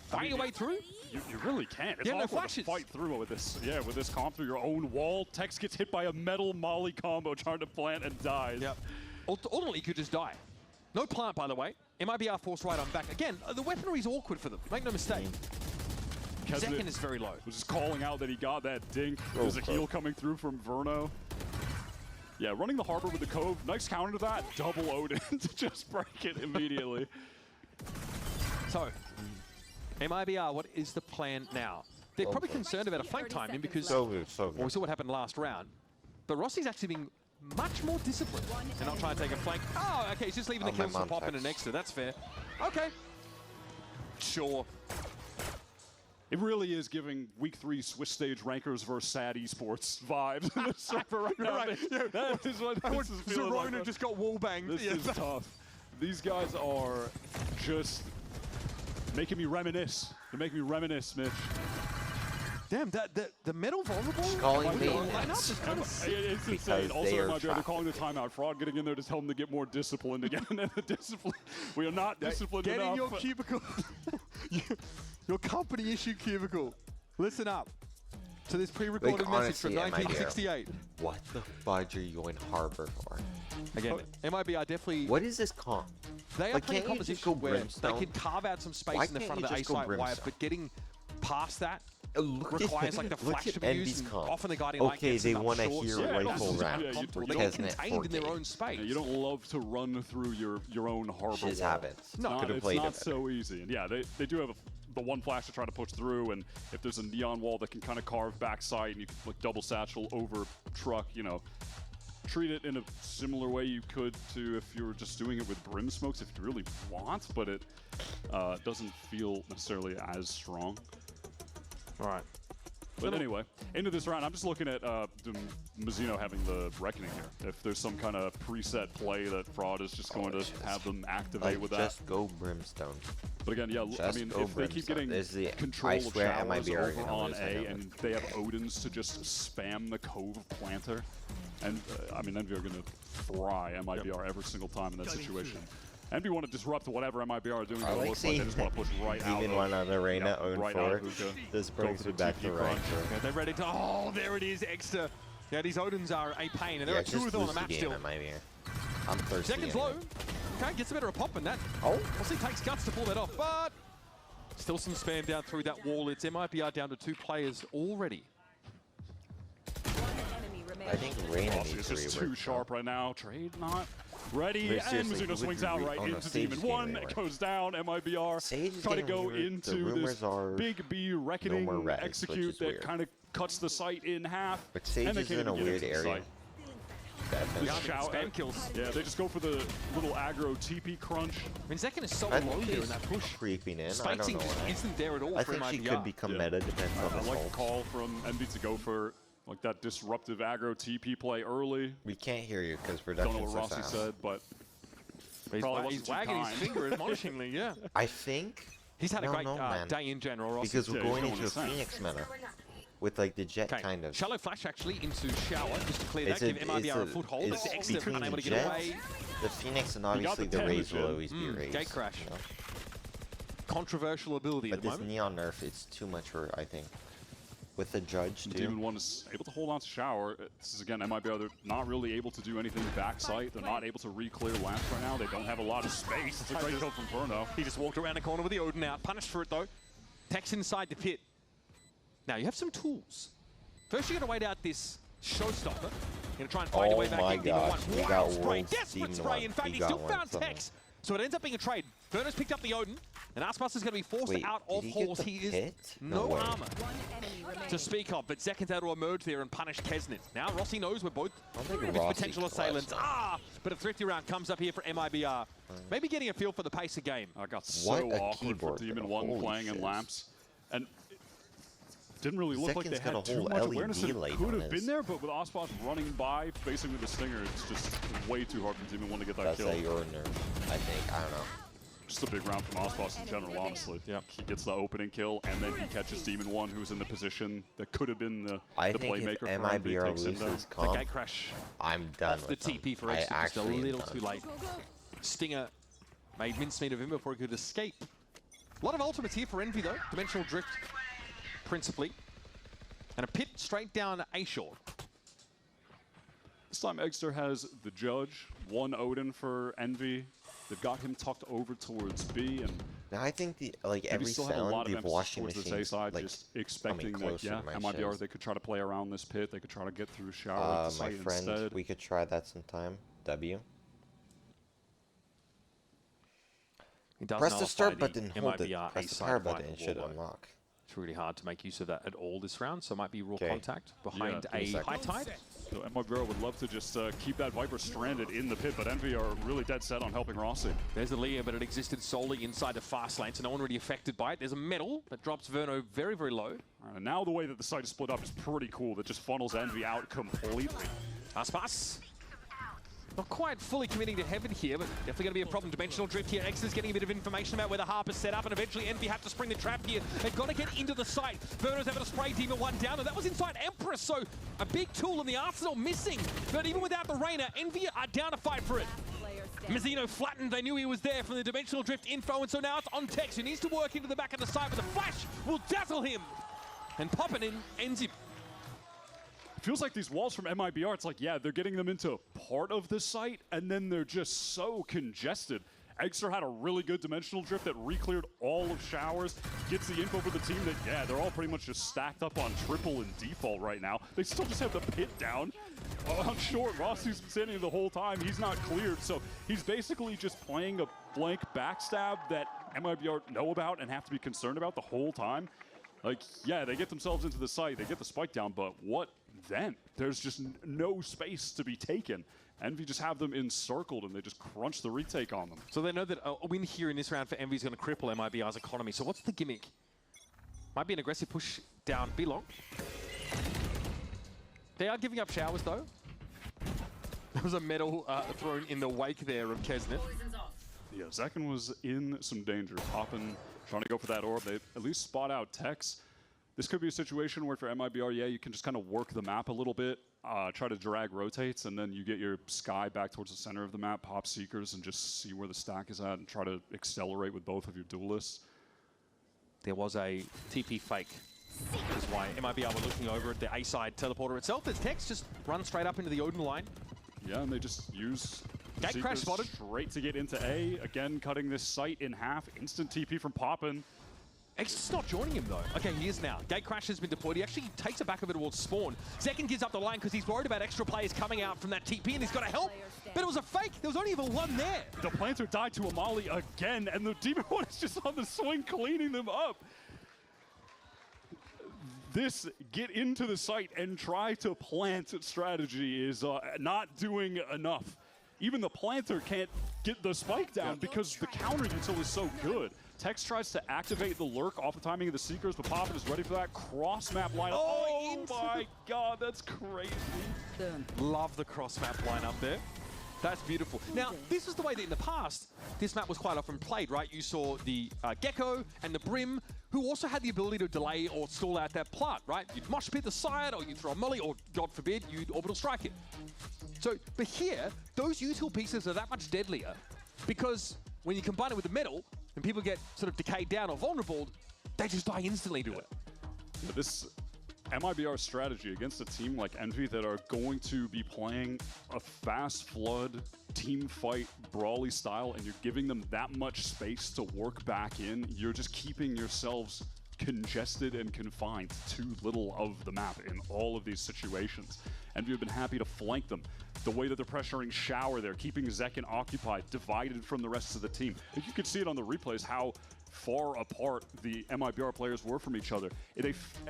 fight your way through? You really can't. It's awkward to fight through with this. Yeah, with this comp through your own wall. Tex gets hit by a metal molly combo trying to plant and dies. Yep. Ultimately, you could just die. No plant, by the way. MIBR forced right on back. Again, the weaponry is awkward for them. Make no mistake. Zekin is very low. Was just calling out that he got that dink. There's a heal coming through from Verno. Yeah, running the Harbor with the Cove. Nice counter to that. Double Odin to just break it immediately. So, MIBR, what is the plan now? They're probably concerned about a flank timing because we saw what happened last round. But Rossi's actually being much more disciplined and not trying to take a flank. Oh, okay, he's just leaving the kills to pop in an extra. That's fair. Okay. Sure. It really is giving Week 3 Swiss Stage Rankers versus Sad Esports vibes in the server right now. Yeah, that is what this is feeling like. Zerona just got wallbanged. This is tough. These guys are just making me reminisce. They're making me reminisce, Mitch. Damn, the metal vulnerable calling me. It's insane. Also, they're calling the timeout. Fraud getting in there to tell them to get more disciplined again. And the discipline, we are not disciplined enough. Get in your cubicle. Your company issue cubicle. Listen up to this pre-recorded message from 1968. What the fudge are you going Harbor for? Again, MIBR definitely. What is this comp? They are playing a composition where Brimstone? they can carve out some space in the front of the A-site wire, but getting past that requires like the flash to be used, and often the Guardian Light gets they enough want to shorts. hear rifle round. They're all contained in their own space. Yeah, you don't love to run through your own Harbor wall. Happens. No, it's not so easy. And yeah, they do have the one flash to try to push through, and if there's a neon wall that can kind of carve backside and you can like double satchel over truck, you know, treat it in a similar way you could to if you were just doing it with brim smokes if you really want, but it doesn't feel necessarily as strong. All right. But anyway, into this round, I'm just looking at Mizzino having the Reckoning here. If there's some kind of preset play that Fraud is just going to have them activate with that. Just go Brimstone. But again, yeah, I mean, if they keep getting control of showers over on A and they have Odins to just spam the Cove planter, and I mean, Envy are going to fry MIBR every single time in that situation. Envy want to disrupt whatever MIBR are doing. I like seeing they just want to push right out. Even one on the Reyna, right 0-4. out This brings me back to Ranger. They're ready to. Oh, there it is, Extra. Yeah, these Odins are a pain, and there are two of them on the map still. I'm thirsty. Seconds low. Okay, gets a better pop than that. Oh. We'll see, takes guts to pull that off, but still some spam down through that wall. It's MIBR down to 2 players already. I think Reina Rossi needs is just too sharp right now. Trade not ready, Wait, and Mizuno swings out right into Demon 1. It goes down. MIBR try to go into this Big B Reckoning execute that kind of cuts the site in half. But Sage is in a weird area. Spam kills. Yeah, they just go for the little aggro TP crunch. I mean, Zekken is so low here in that push. Creeping in. Spacing I don't know just why. isn't there at all I for think MIBR. she could become meta, depends on the I like pulse. the call from Envy to go for like that disruptive aggro TP play early. We can't hear you because Don't know production's what so Rossi fast. said, but He's wagging his finger admonishingly, yeah. I think he's had a great day in general, Rossi. because we're going into a Phoenix meta with like the jet kind of. Shallow flash actually into shower just to clear that, give MIBR a foothold. It's It's Extra between unable the to get jet, away. the Phoenix, and obviously the Raze will always be Raze. Gate crash. You know? Controversial ability But at the this moment. Neon nerf, it's too much for, I think. With the Judge, too. Demon 1 is able to hold on to Shower. This is, again, MIBR. They're not really able to do anything backside. They're not able to re-clear lamps right now. They don't have a lot of space. It's a great kill from Verno. He just walked around the corner with the Odin out. Punished for it, though. Tex inside the pit. Now, you have some tools. First, you're going to wait out this showstopper. You're going to try and find your way back in. Demon 1. We Wild got spray. Wolves, Desperate Demon spray. 1. In fact, We he got still one found somewhere. Tex. So it ends up being a trade. Verno's picked up the Odin, and Aspas is going to be forced out of halls. He is no armor to speak of, but Zekken's able to emerge there and punish Kesnet. Now Rossi knows we're both his potential assailants. But a thrifty round comes up here for MIBR. Maybe getting a feel for the pace of game. I got so awkward for Demon 1 playing in lamps. And didn't really look like they had too much awareness. It could have been there, but with Aspas running by, facing with the Stinger, it's just way too hard for Demon 1 to get that kill. That's your nerf, I think. I don't know. Just a big round from Aspas in general, honestly. Yeah. He gets the opening kill, and then he catches Demon 1, who's in the position that could have been the playmaker for MIBR loses comp, the gate crash. I'm done off with the TP for exit, just a little too late. Stinger made mincemeat of him before he could escape. A lot of ultimates here for Envy, though. Dimensional Drift, principally. And a pit straight down A-Shore. This time Eggster has the Judge, 1 Odin for Envy. They've got him tucked over towards B, and now I think every sound the washing machine, side, just expecting that MIBR they could try to play around this pit. They could try to get through Shower my friend, instead. we could try that sometime. W. Press the start button, hold it. Press the power button, it should unlock. It's really hard to make use of that at all this round, so it might be raw contact behind a high tide. So MIBR would love to just keep that Viper stranded in the pit, but Envy are really dead set on helping Rossi. There's the Leah, but it existed solely inside the fast lane, so no one really affected by it. There's a medal that drops Verno very, very low. And now the way that the site is split up is pretty cool. That just funnels Envy out completely. Aspas. Not quite fully committing to heaven here, but definitely going to be a problem. Dimensional Drift here. Exeter's getting a bit of information about where the harp is set up, and eventually Envy have to spring the trap here. They've got to get into the site. Verno's able to spray Demon 1 down, and that was inside Empress, so a big tool in the arsenal missing. But even without the Reyna, Envy are down to fight for it. Mizuno flattened. They knew he was there from the Dimensional Drift info, and so now it's on Tex, who needs to work into the back of the site, but the flash will dazzle him. And popping in ends him. Feels like these walls from MIBR, it's like, yeah, they're getting them into part of the site, and then they're just so congested. Eggster had a really good Dimensional Drift that re-cleared all of Showers, gets the info for the team that, yeah, they're all pretty much just stacked up on triple and default right now. They still just have the pit down. On short, Rossi's been standing the whole time. He's not cleared, so he's basically just playing a blank backstab that MIBR know about and have to be concerned about the whole time. Like, yeah, they get themselves into the site, they get the spike down, but what then? There's just no space to be taken. Envy just have them encircled, and they just crunch the retake on them. So they know that a win here in this round for Envy is going to cripple MIBR's economy. So what's the gimmick? Might be an aggressive push down B-long. They are giving up Showers, though. There was a medal thrown in the wake there of Kesnet. Yeah, Zekken was in some danger. Popping, trying to go for that orb. They at least spot out Tex. This could be a situation where for MIBR, yeah, you can just kind of work the map a little bit, try to drag rotates, and then you get your Sky back towards the center of the map, pop Seekers, and just see where the stack is at and try to accelerate with both of your duelists. There was a TP fake Which is why MIBR were looking over at the A-side teleporter itself. As Tex just runs straight up into the Odin line. Yeah, and they just use Gate crash spotted. Straight to get into A. Again, cutting this site in half. Instant TP from Poppin. X is not joining him though. Okay, he is now. Gate crash has been deployed. He actually takes it back over towards spawn. Zekken gives up the line because he's worried about extra players coming out from that TP and he's got to help. But it was a fake. There was only even one there. The planter died to Amali again, and the Demon One is just on the swing cleaning them up. This get into the site and try to plant strategy is not doing enough. Even the planter can't get the spike down because the counter util is so good. Tex tries to activate the lurk off the timing of the Seekers, but Poppin is ready for that cross-map lineup. Oh my god, that's crazy. Love the cross-map lineup there. That's beautiful. Now, this is the way that in the past, this map was quite often played, right? You saw the Gecko and the Brim, who also had the ability to delay or stall out that plot, right? You'd mosh pit the side, or you'd throw a molly, or God forbid, you'd orbital strike it. So, but here, those util pieces are that much deadlier because when you combine it with the metal, and people get sort of decayed down or vulnerable, they just die instantly to it. Yeah, this MIBR strategy against a team like Envy that are going to be playing a fast flood, team fight, brawly style, and you're giving them that much space to work back in, you're just keeping yourselves congested and confined to too little of the map in all of these situations. Envy have been happy to flank them. The way that they're pressuring Shower there, keeping Zekken occupied, divided from the rest of the team. If you could see it on the replays, how far apart the MIBR players were from each other.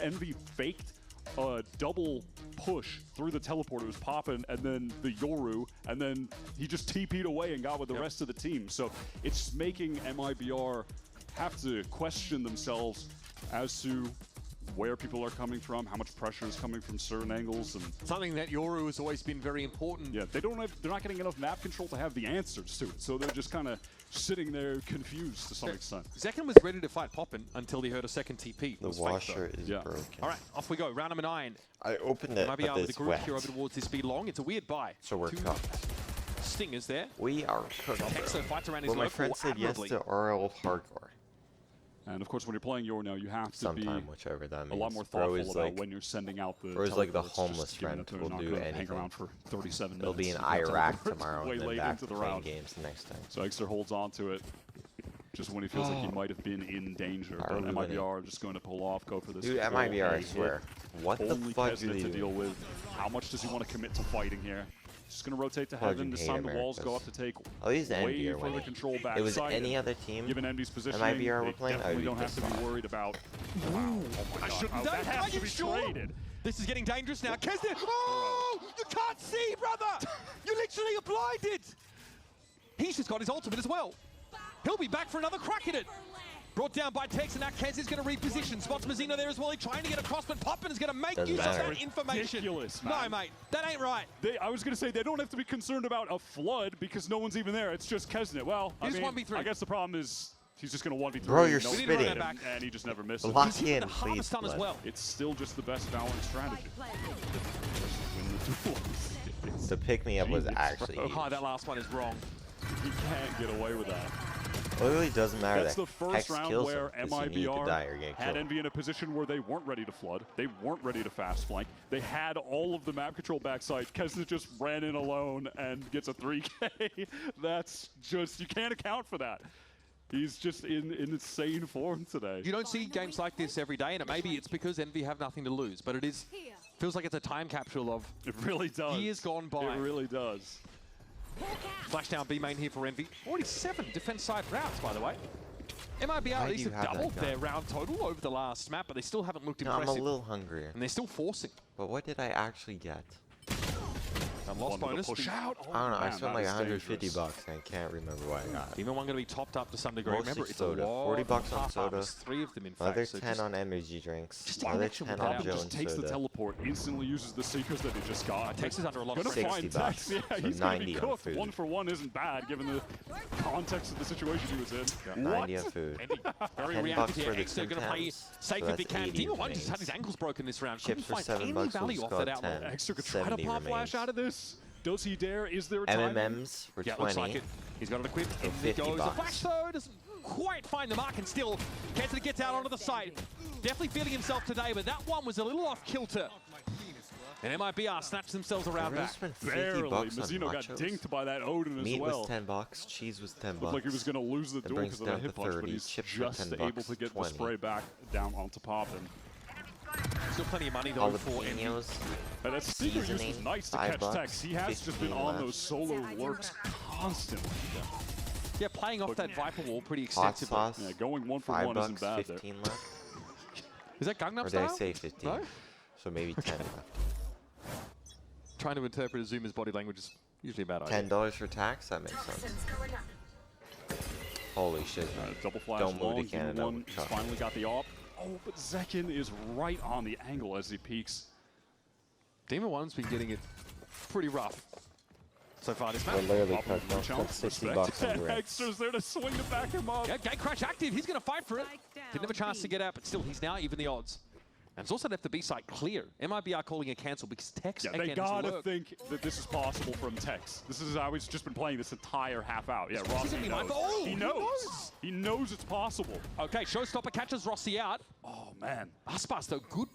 Envy faked a double push through the teleporter. It was Poppin and then the Yoru, and then he just TP'd away and got with the rest of the team. So it's making MIBR have to question themselves as to where people are coming from, how much pressure is coming from certain angles, and something that Yoru has always been very important. Yeah, they're not getting enough map control to have the answers to it, so they're just kind of sitting there confused to some extent. Zekken was ready to fight Poppin until he heard a second TP. The washer is broken. All right, off we go. Round number 9. I opened it, but with the it's group wet. here over towards this B long. It's a weird buy. So we're cooked. Stingers there. We are cooked. Texo fights around his my friend said yes to RL hardcore. And of course, when you're playing Yor now, you have to be whichever that means. a lot more thoughtful about when you're sending out the. Bro is like the teleports, homeless just given friend that they're who will not do gonna anything. Hang around for 37 They'll minutes. be in to get Iraq teleports tomorrow way and then late back into the playing round. games the next time. So Exter holds on to it just when he feels like he might have been in danger. But MIBR are just going to pull off, go for this. Dude, MIBR, I swear. What the fuck do they to do? deal with. How much does he want to commit to fighting here? Just going to rotate to heaven. This time the walls go up to take way further control back. It was any other team. Given Envy's position, MIBR were playing, definitely don't have to be worried about. Wow. Oh my I God. shouldn't That have. has Are to you be sure? traded. This is getting dangerous now. Kesner! Oh! You can't see, brother! You literally are blinded! He's just got his ultimate as well. He'll be back for another crack at it. Brought down by Tex, and now Kez is going to reposition. Spots Mazzino there as well. He's trying to get across, but Poppin is going to make use of that information. Ridiculous, no, man. mate, that ain't right. I was going to say, they don't have to be concerned about a flood because no one's even there. It's just Kesnet. Well, I mean, 1v3. I guess the problem is he's just going to 1v3. Bro, you're no spitting. and he just never misses. Lock in, The harvest please. stun as well. It's still just the best balanced strategy. Win the duels. The pick-me-up was Genius, actually bro. huge. Oh, that last one is wrong. He can't get away with that. It literally doesn't matter That's that the first Hex round kills where him, 'cause you need to die or MIBR get had killed. Envy in a position where they weren't ready to flood. They weren't ready to fast flank. They had all of the map control backside. Kesna just ran in alone and gets a 3K. That's just, you can't account for that. He's just in insane form today. You don't see games like this every day, and maybe it's because Envy have nothing to lose, but it feels like it's a time capsule of It really does. years gone by. It really does. Flash down B main here for Envy. Already 7 defense side rounds, by the way. MIBR Why at do least you have have that doubled gun? their round total over the last map, but they still haven't looked No, I'm impressive. a little hungrier. And they're still forcing. But what did I actually get? And lost bonus. Push out. Oh, I don't know. I man, spent that like is 150 dangerous. bucks and I can't remember what I got. Demon 1 going to be topped up to some degree. Mostly Remember, it's soda. a lot 40 bucks of on half soda. hours, 3 of them in Another fact. So 10 just on energy drinks. just Another connection 10 with on that. Jones Just takes soda. the teleport, instantly uses the Seekers that he just got. Tex is under a lot of Gonna pressure. find 60 Tex. bucks. Yeah, So he's gonna be 90 on cooked. food. 1 for 1 isn't bad, given the context of the situation he was in. 90 on food. Envy very 10 reactive bucks here. for the Extra going to play Timtams. safe So if he that's can. 80 Demon 1 just had remains. his ankles broken this round. Chips Couldn't for find 7 any bucks will value off score that outlaw. 10. Extra could try to 70 pop flash remains. out of this. Does he dare? Is there a time? MMMs for Yeah, 20. looks like it. He's got it equipped. So In 50 goes. The bucks. flash though doesn't quite find the mark, and still Kessler gets out onto the site. Definitely feeling himself today, but that one was a little off kilter. And MIBR snatched themselves around back. Barely. Mizuno got dinked by that Odin Meat as well. was 10 bucks. Cheese was 10 bucks. Looked like he was going to lose the duel because of the hit punch, but he's just able to get the spray back down onto Poppin. Still plenty of money though for Envy. And that sneaker use was nice to catch Tex. He has just been on those solo lurks constantly. Yeah, playing off that Viper wall pretty Hot extensively. sauce. Yeah, going 1 for 5 1 bucks, isn't bad 15 there. left. Is that Gangnam Or Style? did I say 15? No? So maybe 10 left. Trying to interpret a Zoomer's body language is usually a bad idea. $10 for tax? That makes sense. Holy shit. Double flash Don't move long, to Canada. One, he's finally got the op. Oh, but Zekin is right on the angle as he peeks. Demon 1's been getting it pretty rough so far this match. That's 60 bucks on the rest. Extra's there to swing to back him up. Yeah, Gate Crash active. He's going to fight for it. Didn't have a chance to get out, but still, he's now even the odds. And it's also left the B site clear. MIBR calling a cancel because Tex Yeah, again they is gotta work. think that this is possible from Tex. This is how he's just been playing this entire half out. Yeah, Rossi gonna be knows. mindful. Oh, He knows. He knows it's possible. Okay, Showstopper catches Rossi out. Oh, man. Aspas, though, good.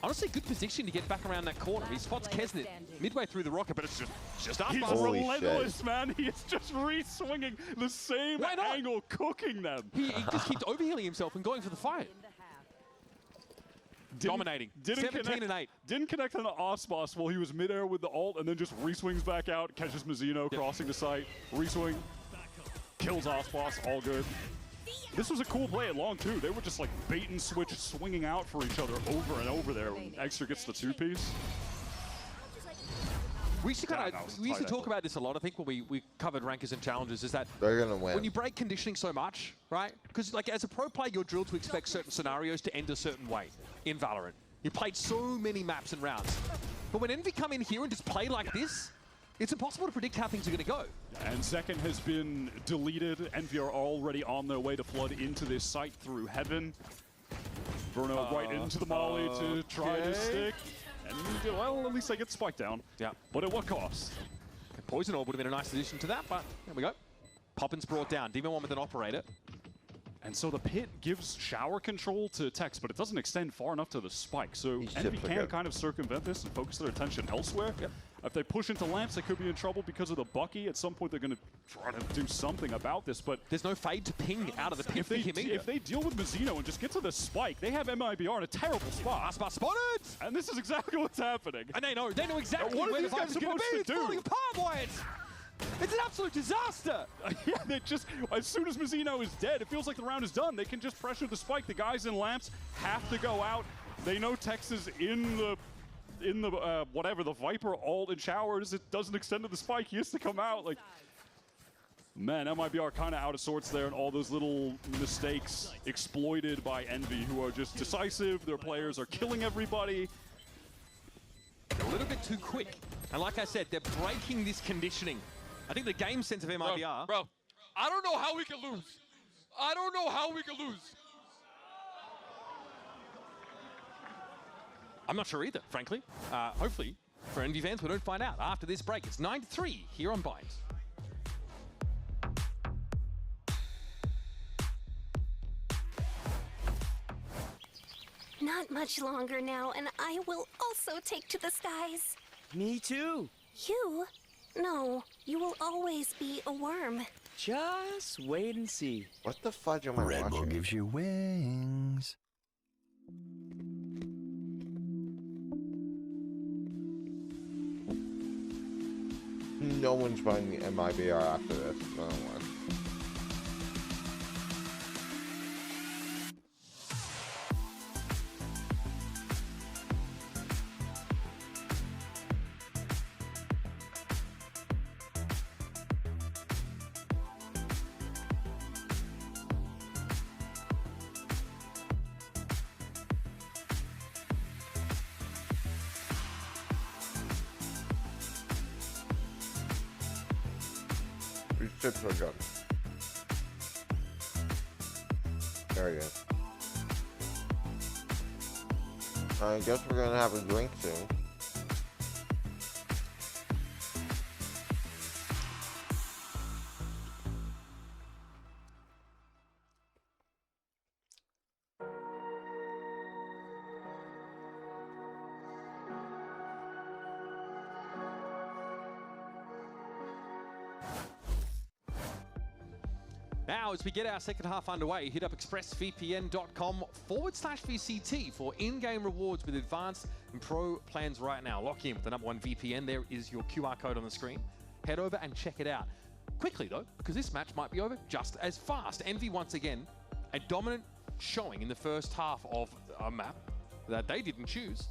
Honestly, good position to get back around that corner. He spots Kesnet midway through the rocket, but it's just He's Aspas. relentless, man. He is just re-swinging the same angle, cooking them. He just keeps overhealing himself and going for the fight. Dominating. 17 and 8. Didn't connect on the Osmos while he was midair with the ult, and then just re-swings back out, catches Mizuno, crossing the site, re-swing, kills Osmos, all good. This was a cool play at long, too. They were just like bait and switch, swinging out for each other over and over there when Extra gets the 2-piece. We used to talk about this a lot, I think, when we covered rankers and challenges, is that They're gonna win. when you break conditioning so much, right? Because like as a pro player, you're drilled to expect certain scenarios to end a certain way in Valorant. You played so many maps and rounds. But when Envy come in here and just play like this, it's impossible to predict how things are going to go. And Zekin has been deleted. Envy are already on their way to flood into this site through Heaven. Bruno right into the molly to try to stick. And, well, at least they get spiked down. Yeah. But at what cost? Poison Orb would have been a nice addition to that, but there we go. Poppin's brought down. Demon 1 with an operator. And so the pit gives shower control to Tex, but it doesn't extend far enough to the spike. So Envy can kind of circumvent this and focus their attention elsewhere. Yep. If they push into lamps, they could be in trouble because of the Bucky. At some point, they're going to try to do something about this. But there's no fade to ping out of the pit for him either. If they deal with Mizuno and just get to the spike, they have MIBR in a terrible spot. Aspas spotted! And this is exactly what's happening. And they know exactly what where are the these guys Viper's going supposed to be. to It's falling do? apart, boys! It's an absolute disaster! Yeah, they just, as soon as Mizuno is dead, it feels like the round is done. They can just pressure the spike. The guys in lamps have to go out. They know Tex is in the whatever, the Viper ult and showers. It doesn't extend to the spike. He has to come out. Like, man, MIBR kind of out of sorts there, and all those little mistakes exploited by Envy, who are just decisive. Their players are killing everybody. A little bit too quick. And like I said, they're breaking this conditioning. I think the game sense of MIBR... Bro, I don't know how we can lose. I don't know how we can lose. I'm not sure either, frankly. Hopefully, for Envy fans, we don't find out after this break. It's 9-3 here on Bind. Not much longer now, and I will also take to the skies. Me too. You? No, you will always be a worm. Just wait and see. What the fudge am I Red Bull watching? gives you wings. No one's buying the MIBR after this. No one. These chips are good. There it is. I guess we're gonna have a drink soon. Now, as we get our second half underway, hit up expressvpn.com/VCT for in-game rewards with advanced and pro plans right now. Lock in with the #1 VPN. There is your QR code on the screen. Head over and check it out. Quickly, though, because this match might be over just as fast. Envy, once again, a dominant showing in the first half of a map that they didn't choose.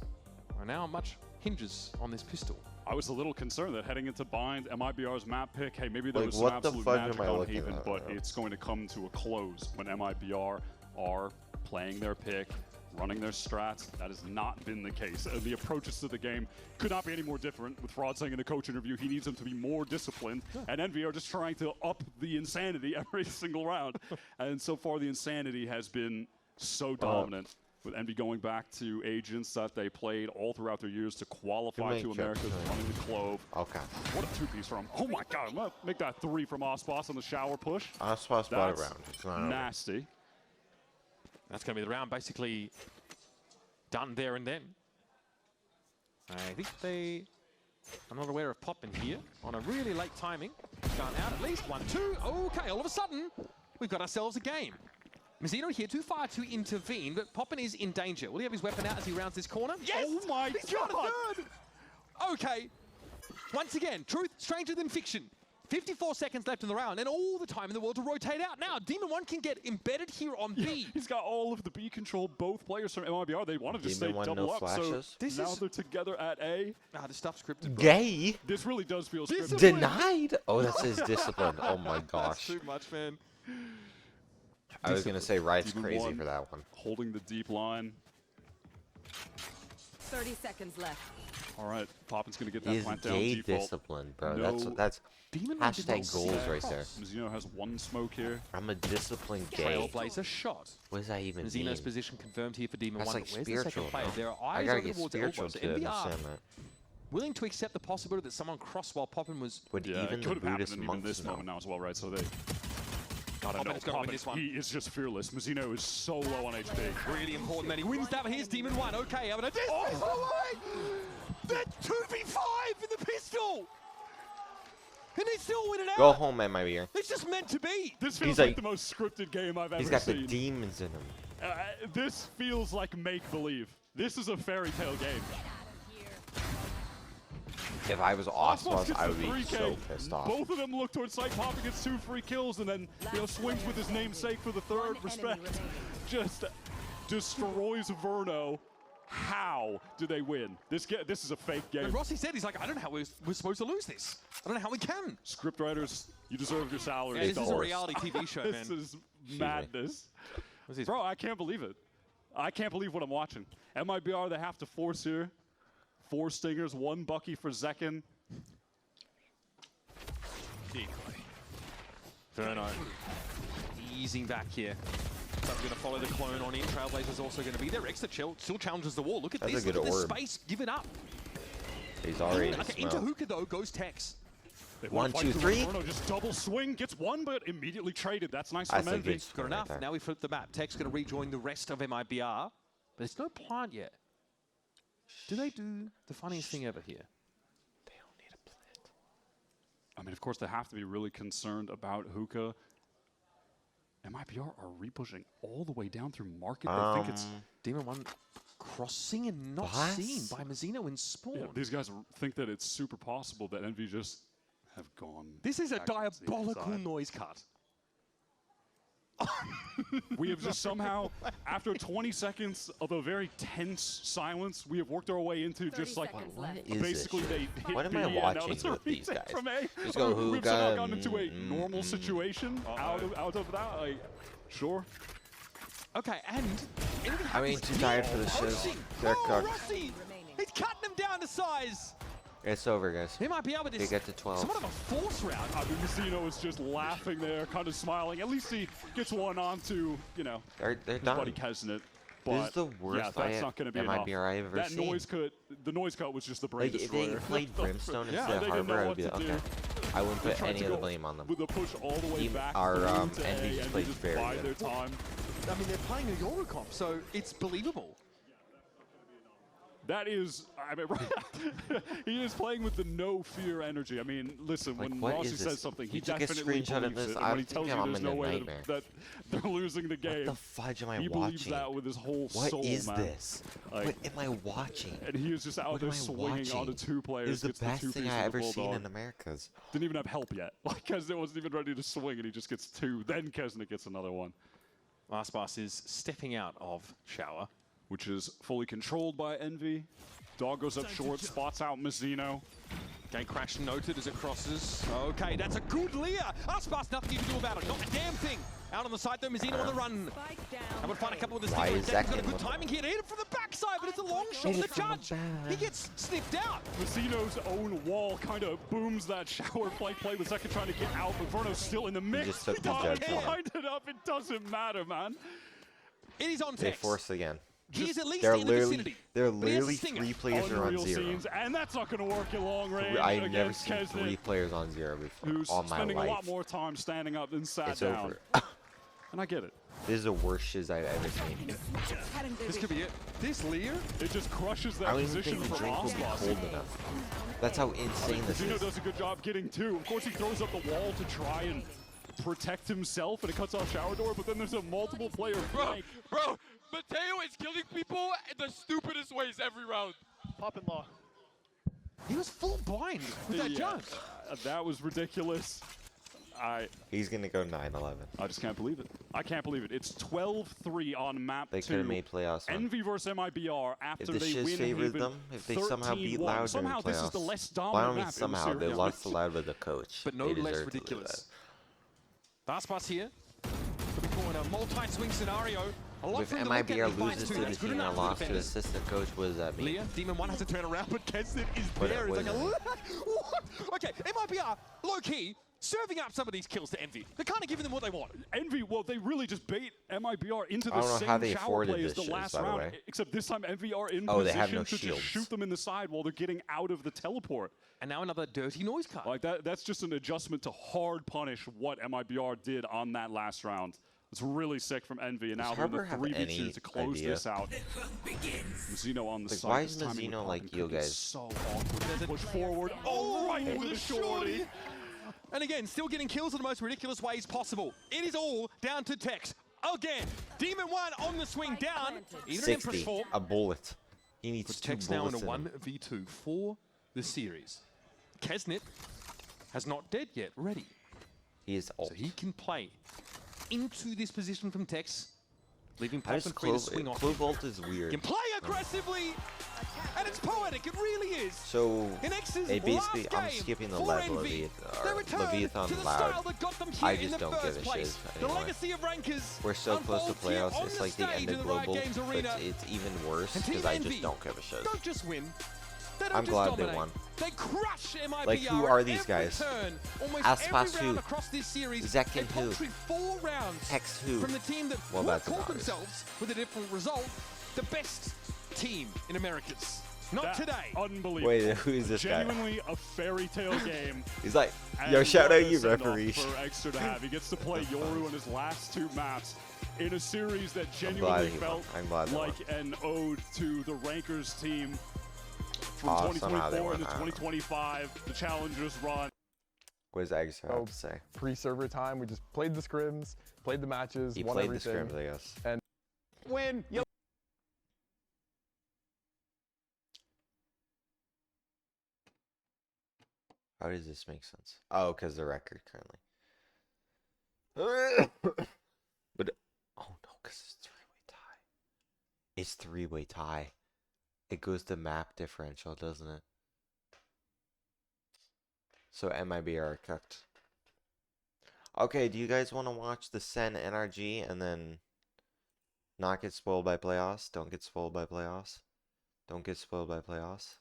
And now much hinges on this pistol. I was a little concerned that heading into Bind, MIBR's map pick, hey, maybe there Like, was some what the absolute fuck magic am I on looking Haven, at? but it's going to come to a close when MIBR are playing their pick, running their strats. That has not been the case. The approaches to the game could not be any more different. With Fraud saying in the coach interview he needs them to be more disciplined, and Envy are just trying to up the insanity every single round. And so far the insanity has been so dominant. With Envy going back to agents that they played all throughout their years to qualify to America's running the Clove. Okay. What a two-piece from, oh my god, I'm gonna make that 3 from Ospas on the shower push. Ospas bought it around. It's not nasty. That's going to be the round basically done there and then. I think I'm not aware of popping here on a really late timing. Gone out at least 1-2. Okay, all of a sudden, we've got ourselves a game. Mizzino here, too far to intervene, but Poppin is in danger. Will he have his weapon out as he rounds this corner? Yes! Oh my He's got a third! Okay. Once again, truth stranger than fiction. 54 seconds left in the round, and all the time in the world to rotate out. Now, Demon 1 can get embedded here on B. He's got all of the B control. Both players from MIBR, they wanted to stay double up, so now they're together at A. This stuff's scripted, bro. Gay? This really does feel scripted. Denied? Oh, that says discipline. Oh my gosh. That's too much, man. I was going to say Riot's crazy for that one. Holding the deep line. 30 seconds left. All right, Poppin's going to get that He's plant down gay default. discipline, bro. No. That's hashtag goals right there. Mizzino has one smoke here. I'm a disciplined gay. Trailblazer shot. What does that even mean? Mizzino's position confirmed here for Demon 1. That's like Where's the second spiritual, player? no? There are I eyes gotta over get towards spiritual elbows. to MBR understand that. willing to accept the possibility that someone crossed while Poppin was... Would Yeah, even it the could have happened Buddhist in even monks this know? moment now as well, right? So they... Poppin's got to win this one. He is just fearless. Mizzino is so low on HP. Really important that he wins that. Here's Demon 1. Okay, but this is the 2v5 in the pistol! And they still win it out! Go home, MIBR. It's just meant to be! This feels like the most scripted game I've ever seen. He's got the demons in him. This feels like make-believe. This is a fairy tale game. If I was Osmos, I would be 3K. so pissed off. Both of them look towards site. Poppin gets 2 free kills and then swings with his namesake for the third. Respect. Just destroys Verno. How do they win? This is a fake game. And Rossi said, he's like, I don't know how we're supposed to lose this. I don't know how we can. Script writers, you deserve your salary. Yeah, this is a reality TV show, man. This is madness. Bro, I can't believe it. I can't believe what I'm watching. MIBR, they have to force here. 4 stingers, 1 Bucky for Zekin. Verno easing back here. So I'm going to follow the clone on in. Trailblazer's also going to be there. Extra still challenges the wall. Look at this. Look at this space. Give it up. He's already into hookah, though, goes Tex. 1, 2, 3. Verno just double swing, gets 1, but immediately traded. That's nice from Envy. Good enough. Now we flip the map. Tex going to rejoin the rest of MIBR. But there's no plant yet. Do they do the funniest thing ever here? They don't need a plant. I mean, of course, they have to be really concerned about hookah. MIBR are repushing all the way down through market. They think it's Demon 1 crossing and not seen by Mizzino in spawn. Yeah, these guys think that it's super possible that Envy just have gone. This is a diabolical noise cut. We have just somehow, after 20 seconds of a very tense silence, we have worked our way into just like basically they hit What am B I and now watching it's a with these retake guys? from A. Just go We've somehow hookah. gotten into a normal situation out of that. Like, sure. Okay, and I mean, too tired for the show. They're cooked. Rossi! He's cutting them down to size. It's over, guys. He might be able to. They get to 12. Somewhat of a force round. I mean, Mizzino is just laughing there, kind of smiling. At least he gets one onto, you know, they're his done. buddy Kesnet. This is the worst yeah, that's not going to be MIBR I've ever that seen. noise cut, the noise cut was just the brain Like, if they destroyer. played Brimstone Yeah, instead they of didn't know Harbor, I would what be to like, do. okay. I wouldn't They put tried any to of the go blame on them. With the push all the way Even back our to Envy A, just and plays they just very bide good. their time. I mean, they're playing a Eurocomp, so it's believable. That is, I mean, he is playing with the no fear energy. I mean, listen, Like, when what Rossi is says this? something, he You took a definitely screenshot of believes this? it. And I when he think tells you I'm there's in no a way nightmare. that they're losing the game, What the fudge am I he watching? believes that with his whole What soul, is man. this? Like, What am I watching? and he is just out What there am I swinging watching? onto two players. It was the gets best the thing two-piece I with the ever seen Bulldog. in Americas. Didn't even have help yet. Like, Kesnet wasn't even ready to swing, and he just gets two. Then Kesnet gets another one. Aspas is stepping out of shower. Which is fully controlled by Envy. Dog goes up short, spots out Mizzino. Game crash noted as it crosses. Okay, that's a good Leah. Aspas, nothing you can do about it. Not a damn thing. Out on the side though, Mizzino on the run. I would find a couple of the Why Steelers. is Got a Zekin good timing here to hit it from the backside, but it's a long shot Hit for it the from the judge. back. He gets sniffed out. Mizzino's own wall kind of booms that shower play with Zekin trying to get out, but Verno's still in the mix. just took the Dog judge one. lined it up. It doesn't matter, man. It is on They text. force again. He's at least They're in the literally, vicinity. they're But he has a literally stinger. 3 players are on Unreal 0. scenes, and that's not going to work in long range I've never against seen Kesnet, 3 players on 0 before. who's All my spending life. a lot more time standing up than sat It's down. over. And I get it. This is the worst shiz I've ever seen. This could be it. This Lear? It just crushes I that don't even position think the for drink will be Aspas. cold enough. That's how insane this Mizzino is. does a good job getting 2. Of course, he throws up the wall to try and protect himself, and it cuts off shower door, but then there's a multiple player flank. Bro, Mateo is killing people in the stupidest ways every round. Pop and law. He was full blind with that judge. That was ridiculous. He's going to go 9-11. I just can't believe it. I can't believe it. It's 12-3 on map 2. They could have made playoffs. Envy versus MIBR after If the they shiz win favored Haven, them, if they somehow beat 13-1. Loud during Somehow this is the playoffs. less Well, I dominant don't mean map in the somehow. They series. lost to Loud with the coach. But no They less deserve to lose ridiculous. Fast pass here. Could be caught in a multi-swing scenario. A lot If from the look at MIBR he finds loses two. to the That's good team that enough for lost to the defenders. assistant coach, what does that mean? Leah, Demon 1 has to turn around, but Kesnet is What- there. what It's like is what? Okay, MIBR, low-key, serving up some of these kills to Envy. They're kind of giving them what they want. Envy, well, they really just bait MIBR into I the don't know same how they shower afforded play as this the shiz, last by the round, way. except this time Envy are in Oh, they position have no to shields. just shoot them in the side while they're getting out of the teleport. And now another dirty noise cut. Like that's just an adjustment to hard punish what MIBR did on that last round. It's really sick from Envy, and now they're in the Harbour have 3v2 any to close idea? this out. Mizzino on the Like, side. why this is timing with Mizzino Parker like you Cook is guys? So awkward. Push forward. Oh, right into the shorty. And again, still getting kills in the most ridiculous ways possible. It is all down to Tex. Again, Demon 1 on the swing down. Even an Empress 60. 4. A bullet. He needs But 2 Tex now in bullets a in him. 1v2 for the series. Kesnet has not dead yet, ready. He is ult. So he can play into this position from Tex, leaving How Pop does and Free to swing off. Clove ult is weird. Can play aggressively, and it's poetic, it really is. So, In X's they basically, last I'm game skipping the for level Envy, of they return to Leviathan the style Loud. that got them here I in just the don't give first a place. shiz The anymore. legacy of Rankers We're so close to unfolds here playoffs, on it's the like the stage end in of the Riot global, Games but Arena. it's even worse And Team because I just Envy don't give a shiz. don't just win. They don't I'm just glad dominate. they won. They crush MIBR. Like, who are these every guys? Turn, almost Aspas every round who? across this series. Zekin a who? paltry 4 rounds Hex who? from the team that Well, would have that's called obvious. themselves with a different result, the best team in Americas. Not today. Unbelievable. Wait, who is this guy? Genuinely a fairy tale game. He's like, And yo, shout what out a you, send-off referee. For Extra to have. He gets to play Yoru on his last 2 maps in a series that glad genuinely he felt won. I'm glad they won. like an ode to the Rankers team from Somehow they 2024 won. into I don't know. 2025, the Challengers run. What does Extra have to say? Pre-server time, we just played the scrims, played the matches, He won played everything. the scrims, I guess. And win. Yo. How does this make sense? Oh, because the record currently. But oh no, because it's 3-way tie. It's 3-way tie. It goes to map differential, doesn't it? So MIBR are cooked. Okay, do you guys want to watch the SEN NRG and then not get spoiled by playoffs? Don't get spoiled by playoffs. Don't get spoiled by playoffs.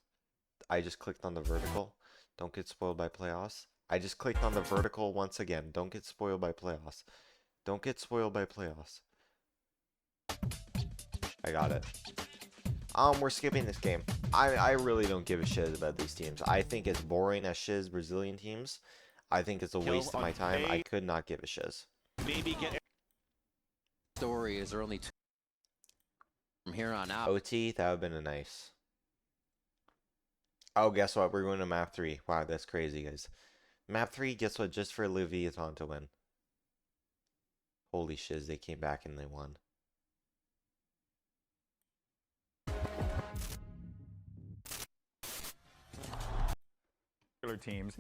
I just clicked on the vertical. Don't get spoiled by playoffs. I just clicked on the vertical once again. Don't get spoiled by playoffs. Don't get spoiled by playoffs. I got it. We're skipping this game. I really don't give a shit about these teams. I think it's boring as shiz Brazilian teams. I think it's a waste of my time. I could not give a shiz. Maybe get story is there only 2 from here on out. OT, that would have been a nice. Oh, guess what? We're going to map 3. Wow, that's crazy, guys. Map 3, guess what? Just for Leviathan to win. Holy shiz, they came back and they won. Teams.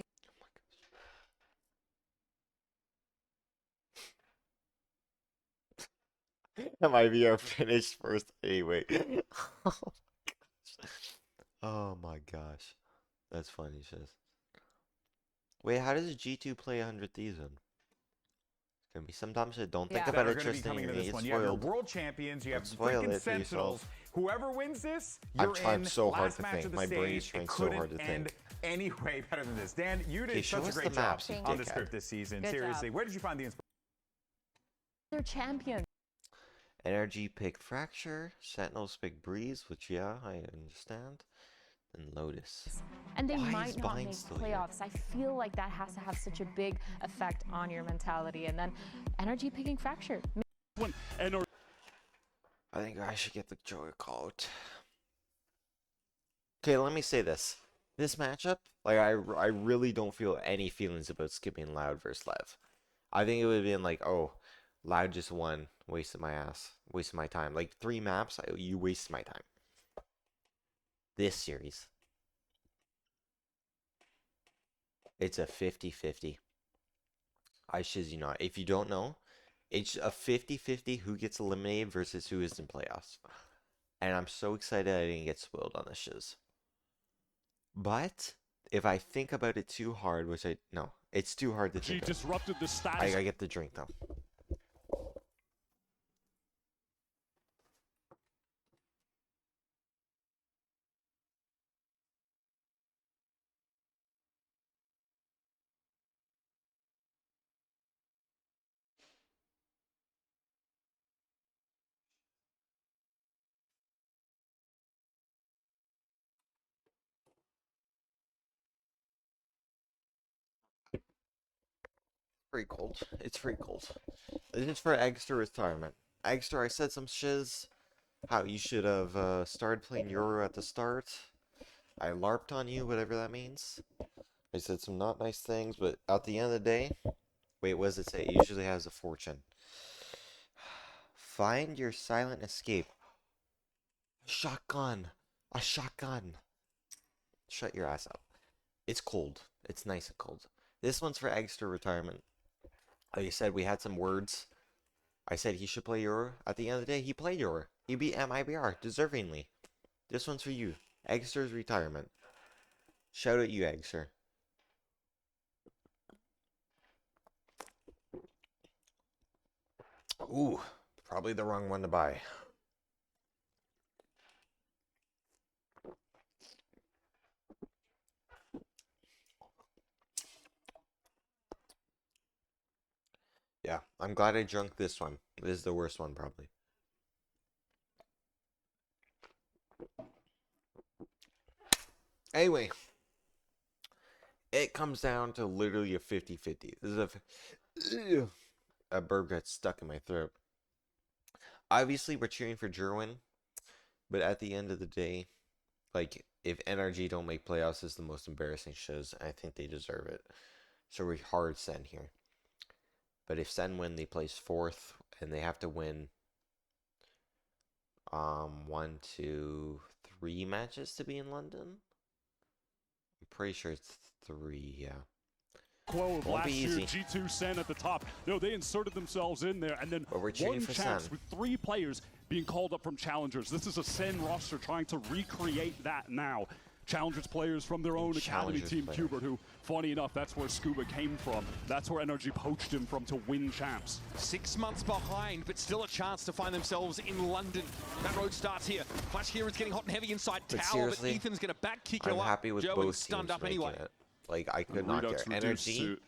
MIBR finished first anyway. Oh my gosh. That's funny, shiz. Wait, how does G2 play 100 Thieves then? It's gonna be sometimes I don't think about it, Tristan. You're gonna get You have your spoiled. world champions, you have Spoil freaking it for Sentinels. yourself. Whoever wins this, I'm you're trying in. so hard Last to match think. of the My brain is stage, trying it so couldn't hard to end think. any way better than this. Dan, you Okay, did show such a us the great job maps, you on the dickhead. script this season. Good Seriously, job. where did you find the inspiration? They're champion. NRG pick Fracture, Sentinels pick Breeze, which yeah, I understand. And Lotus. And they Why is might not Vine make still here? playoffs. I feel like that has to have such a big effect on your mentality. And then NRG picking Fracture. I think I should get the joy code. Okay, let me say this. This matchup, like I really don't feel any feelings about skipping Loud versus Lev. I think it would have been like, oh, Loud just won, wasted my ass, wasted my time. Like 3 maps, you wasted my time. This series, it's a 50-50. I shiz you not. If you don't know, it's a 50-50 who gets eliminated versus who is in playoffs. And I'm so excited I didn't get spoiled on this shiz. But if I think about it too hard, which no, it's too hard to think. Disrupted the status. I get the drink though. Pretty cold. It's pretty cold. This is for Eggster retirement. Eggster, I said some shiz. How you should have started playing Euro at the start. I LARPed on you, whatever that means. I said some not nice things, but at the end of the day, wait, what does it say? It usually has a fortune. Find your silent escape. A shotgun. A shotgun. Shut your ass up. It's cold. It's nice and cold. This one's for Eggster retirement. Like I said, we had some words. I said he should play Euro. At the end of the day, he played Euro. He beat MIBR, deservingly. This one's for you. Eggster's retirement. Shout out you, Eggster. Ooh, probably the wrong one to buy. Yeah, I'm glad I drunk this one. This is the worst one, probably. Anyway, it comes down to literally a 50-50. This is a burp got stuck in my throat. Obviously, we're cheering for Jerwin, but at the end of the day, like, if NRG don't make playoffs, it's the most embarrassing shiz. I think they deserve it. So we hard SEN here. But if SEN win, they place 4th, and they have to win 1, 2, 3 matches to be in London. I'm pretty sure it's 3, yeah. Quo of Won't last be year, easy. G2 SEN at the top. No, they inserted themselves in there, and then But we're cheering one for chance SEN. with 3 players being called up from Challengers. This is a SEN roster trying to recreate that now. Challengers players from their own academy Challengers team, players. Kubert, who, funny enough, that's where Scuba came from. That's where NRG poached him from to win champs. 6 months behind, but still a chance to find themselves in London. That road starts here. Flash here is getting hot and heavy inside But tower, seriously, but Ethan's going to back kick I'm you up. happy with Jerwin's both stunned teams up making anyway. it. Like, I could not care. Redux reduced NRG, to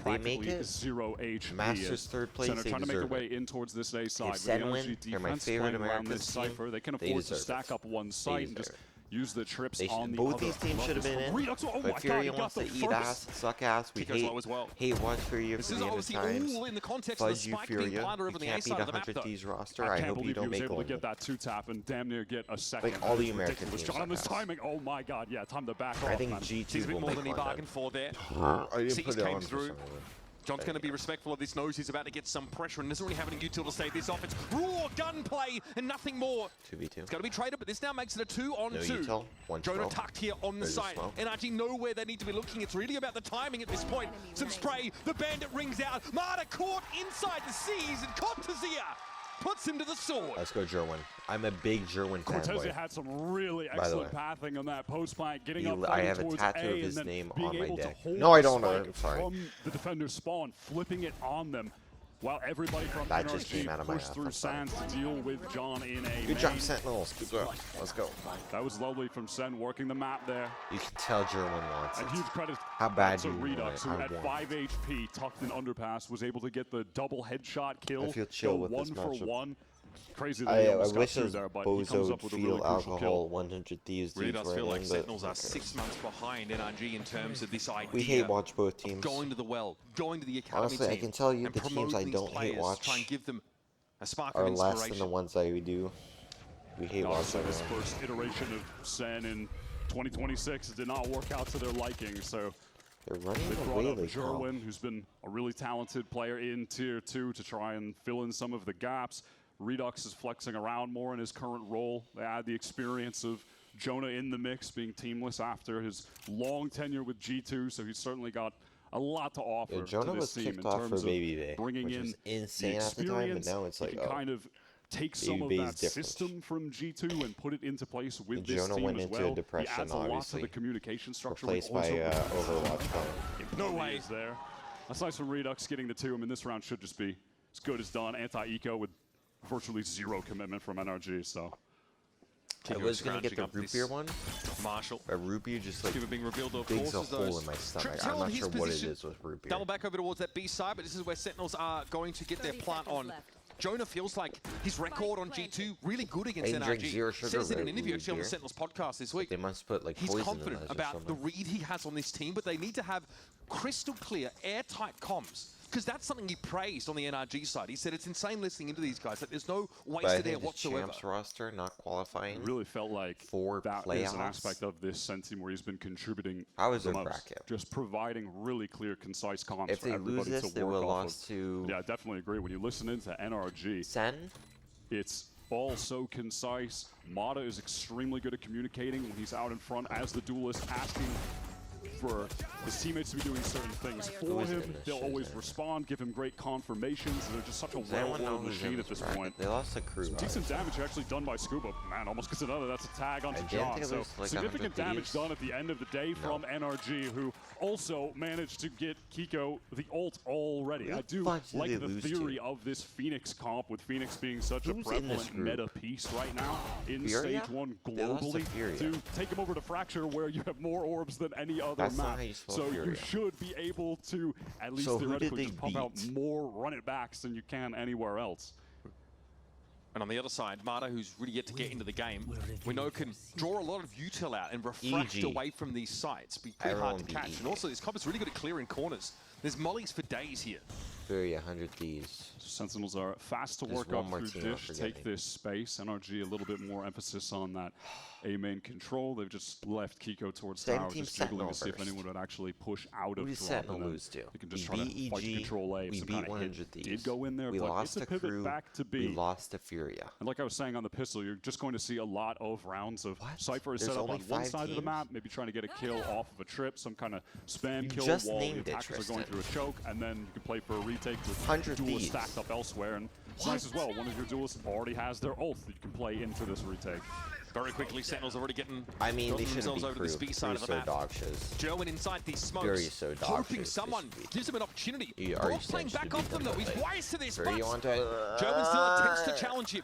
they make practically it. 0 HP. Masters as 3rd place, Center they trying to make their deserve way it. in towards this A side. If With SEN the win, NRG they're my defense favorite playing around this Americans team. cipher, they can They afford to deserve stack it. up one They site and just deserve use the trips on the both other. these teams should have been in. Redux, oh my But Fury God, he wants got to the eat first. ass and suck ass. We Kiko's low as well. hate watch Fury This for is the end of obviously times. all in the context of the Fudge you, spike being Furia. planted over You on the can't A side beat of the map, 100 though. D's roster. I I can't hope you believe he don't was make able to one. get that 2-tap and damn near get a second. Like all That the is American ridiculous. teams John on suck this ass. timing. Oh my God, yeah, time to back I off, think man. Seems G2 a bit will more make than he one. bargained for there. I didn't Seas put it came on for through. some reason. John's going to be respectful of this, knows he's about to get some pressure and doesn't really have any util to stave this off. It's raw gunplay and nothing more. 2v2. It's going to be traded, but this now makes it a 2-on-2. No util, one Jonah smoke. tucked here on the There's a side. smoke. NRG know where they need to be looking. It's really about the timing at this point. Some spray, the bandit rings out. Marta caught inside the seas and Cortezia puts him to the sword. Let's go Jerwin. I'm a big Jerwin Cortezia fanboy. had some really By the way. excellent pathing on that post plant, getting He- up I fighting have a towards tattoo of A, his and then name being on my able to deck. hold No, I the don't know. spike I'm sorry. From the defender's spawn, flipping it on them. While everybody from That just came NRG out of my pushed ass, through I'm sorry. Sands to deal with John in a Good job, main. Sentinels. Keep going. Let's go. That was lovely from Sen working the map there. You can tell Jerwin wants And it. huge credit How bad to do you want Redux, it? who I at want 5 HP, tucked in underpass, was able to get the double headshot kill. I feel chill go with one this for matchup. one. Crazy that I he almost got wish through those there, but he comes bozo up would with a feel really crucial alcohol kill. 100 Thieves Really dudes does feel right like in, Sentinels but are 6 months behind NRG in terms of this idea. we hate watch both teams. of going to the well, going to the academy Honestly, I team, can tell you and the teams promoting I these don't hate players, watch try and give them a spark are of less inspiration. than the ones that we do. We hate Also, watching this them. first iteration of Sen in 2026 did not work out to their liking, so They're running they brought away up like hell. Jerwin, who's been a really talented player in Tier 2 to try and fill in some of the gaps. Redux is flexing around more in his current role. They add the experience of Jonah in the mix, being teamless after his long tenure with G2, so he's certainly got a lot to offer Yeah, Jonah to this was team kicked in off terms for of Baby Bay, bringing which in was the insane at the time, but experience. now it's He like, can oh, kind of take Baby some of Bay's that different. system from G2 and put it into place with And this Jonah team went as into well. depression, he adds a lot to obviously. the communication structure. Replaced with by also Overwatch coming. No way. is there. That's nice from Redux getting the 2. I mean, this round should just be as good as done. Anti-eco with virtually zero commitment from NRG, so. I was going to get the up root this beer one. Marshall. But root beer just like People being revealed, of digs course, a as those hole in my stomach. trips I'm held not his sure what it position. is with root beer. Double back over towards that B side, but this is where Sentinels are going to get their plant on. Jonah feels like his record on G2 really good against They drink NRG. zero sugar Says in an root interview actually on the beer. Sentinels podcast this week. They must put like He's poison confident in those or about the something. read he has on this team, but they need to have crystal clear, airtight comms. Because that's something he praised on the NRG side. He said it's insane listening into these guys, that there's no But I wasted air think the whatsoever. champs roster not qualifying. It really felt like for that playoffs. is an aspect of this Sen team where he's been contributing How is the their most. bracket? Just providing really clear, concise comms If for they everybody lose this, to they work will off lost of. to Yeah, I definitely agree. When you listen into NRG, Sen. it's all so concise. Mata is extremely good at communicating when he's out in front as the duelist, asking for his teammates to be doing certain things for is him. in this They'll shit, always man? respond, give him great confirmations. They're just such a Does anyone know well-oiled who's in machine at this bracket? point. They lost to Crew. Decent damage actually done by Scuba. Man, almost gets another. That's a tag onto I didn't John. think it So was like significant 100 damage Ds. done at the end of the day from NRG, who also managed to get Kiko the ult already. Who I the do fuck did like they the lose theory to? of this Phoenix comp, with Phoenix being such a Who's in this prevalent group? meta piece right now in Furia? Stage 1 They lost to globally. Furia. To take him over to Fracture, where you have more orbs than any other That's not map. how you spell So you Furia. should be able to at least So who did theoretically they just pump out beat? more run it backs than you can anywhere else. And on the other side, Marta, who's really yet to get into the game, we know can draw a lot of util out and refract EG. away from these sites. Be pretty hard to Everyone beat catch. EG. And also, this comp is really good at clearing corners. There's mollies for days here. Fury 100 Thieves. Sentinels are fast to There's work one up more through team I'm Dish, forgetting. take this space. NRG a little bit more emphasis on that A main control. They've just left Kiko towards Same tower, team just jiggling Sentinel to see if first. anyone would actually push out Who of did drop. Sentinel and then lose to? They can just We try to beat fight EG, control A. we Some beat kind of 100 hit Thieves. did go in there, We but lost it's a to pivot Crew. back to B. We lost to Furia. And like I was saying on the pistol, you're just going to see a lot of rounds of Cypher is There's set up only on one 5 side of the teams? map, maybe trying to get a kill off of a trip, some kind of spam You kill just while the named it, attackers are going Tristan. through a choke, and then you can play for a retake with 100 duelists Thieves. stacked up elsewhere. And it's nice as well, one of your duelists already has their ult that you can play into this retake. Very quickly, Sentinels already getting I mean, they gotten shouldn't themselves be over to Crew. this B side of the Crew's so map. dog shiz. Jerwin inside these smokes, Fury is so dog hoping shiz. someone They should be- gives him an opportunity. You are Brock playing essentially back off them though. He's like, wise to this, Fury, but you want to? Jerwin still attempts to challenge him.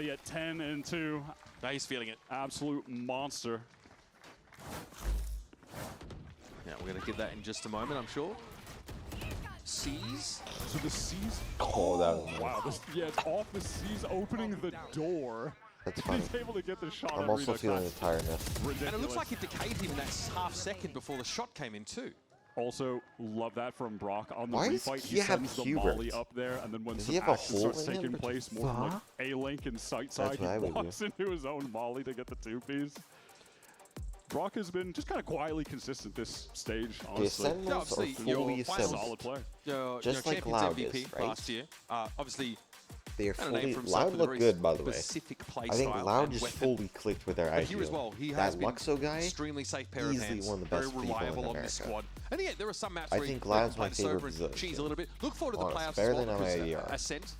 already at 10 and 2. Now he's feeling it. Absolute monster. Yeah, we We're going to get that in just a moment, I'm sure. C's. So the C's. Oh, that was nice. Wow. Yeah, it's off the C's opening the door. That's funny. He's able to get the shot. I'm also feeling the tiredness. And it looks like it decayed him in that half second before the shot came in too. Also, love that from Brock on the Why does refight. he He have sends the Hubert? molly up there, and then when Does some he have a action hole starts in him? taking What the place, more from like fuck? A-Link and sight side, That's what I he would do. walks into his own molly to get the two-piece. Brock has been just kind of quietly consistent this stage, honestly. Sentinels are obviously, fully your Sims. Solid play. Just like Champions Loud MVP is, right? last year. Obviously, They are had a name fully. for himself Loud with a look very good, by the way. specific play I think style Loud and just weapon. fully clicked with their But ideal. here as well, he has That been Luxo guy, extremely safe pair of easily hands, one of the very best people in reliable on America. this squad. And yeah, there are some maps I where think he Loud's play my the server favorite and cheese a little bit. Look forward to the Honest, playoffs better as well than because MIBR. Ascent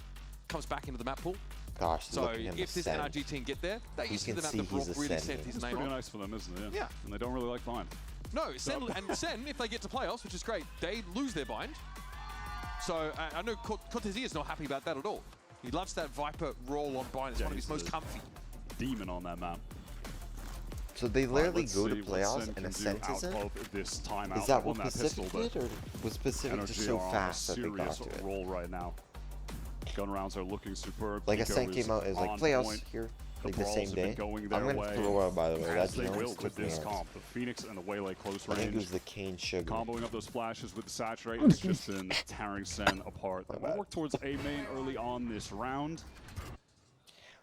comes back into the map pool. Gosh, So look at him if this ascend. NRG team get there, they You used to can have see the he's Brock really ascending. set his It's name pretty on. nice for them, isn't it? Yeah. And they don't really like Vine. No, Sen, and Sen, if they get to playoffs, which is great, they lose their bind. So I know Cortezia is not happy about that at all. He loves that Viper roll on bind. It's one of his most comfy. Demon on that map. So they literally Let's go to see what playoffs Sen and can Ascent do is in? out of this timeout. Is that Won what pistol, Pacific but did, or was Pacific just NRG so are on fast a that they got serious to it? roll right now. Gun rounds are looking superb. Like Pico Ascent is came out as like on playoffs point. here, The like the brawls same have been day. going I'm their gonna way, throw out, by the way. as That's they no will with this hands. comp. The Phoenix and the Waylay close I think it range. was the cane sugar. Comboing up those flashes with the saturate has just been tearing Sen apart. They're going to work towards A main early on this round.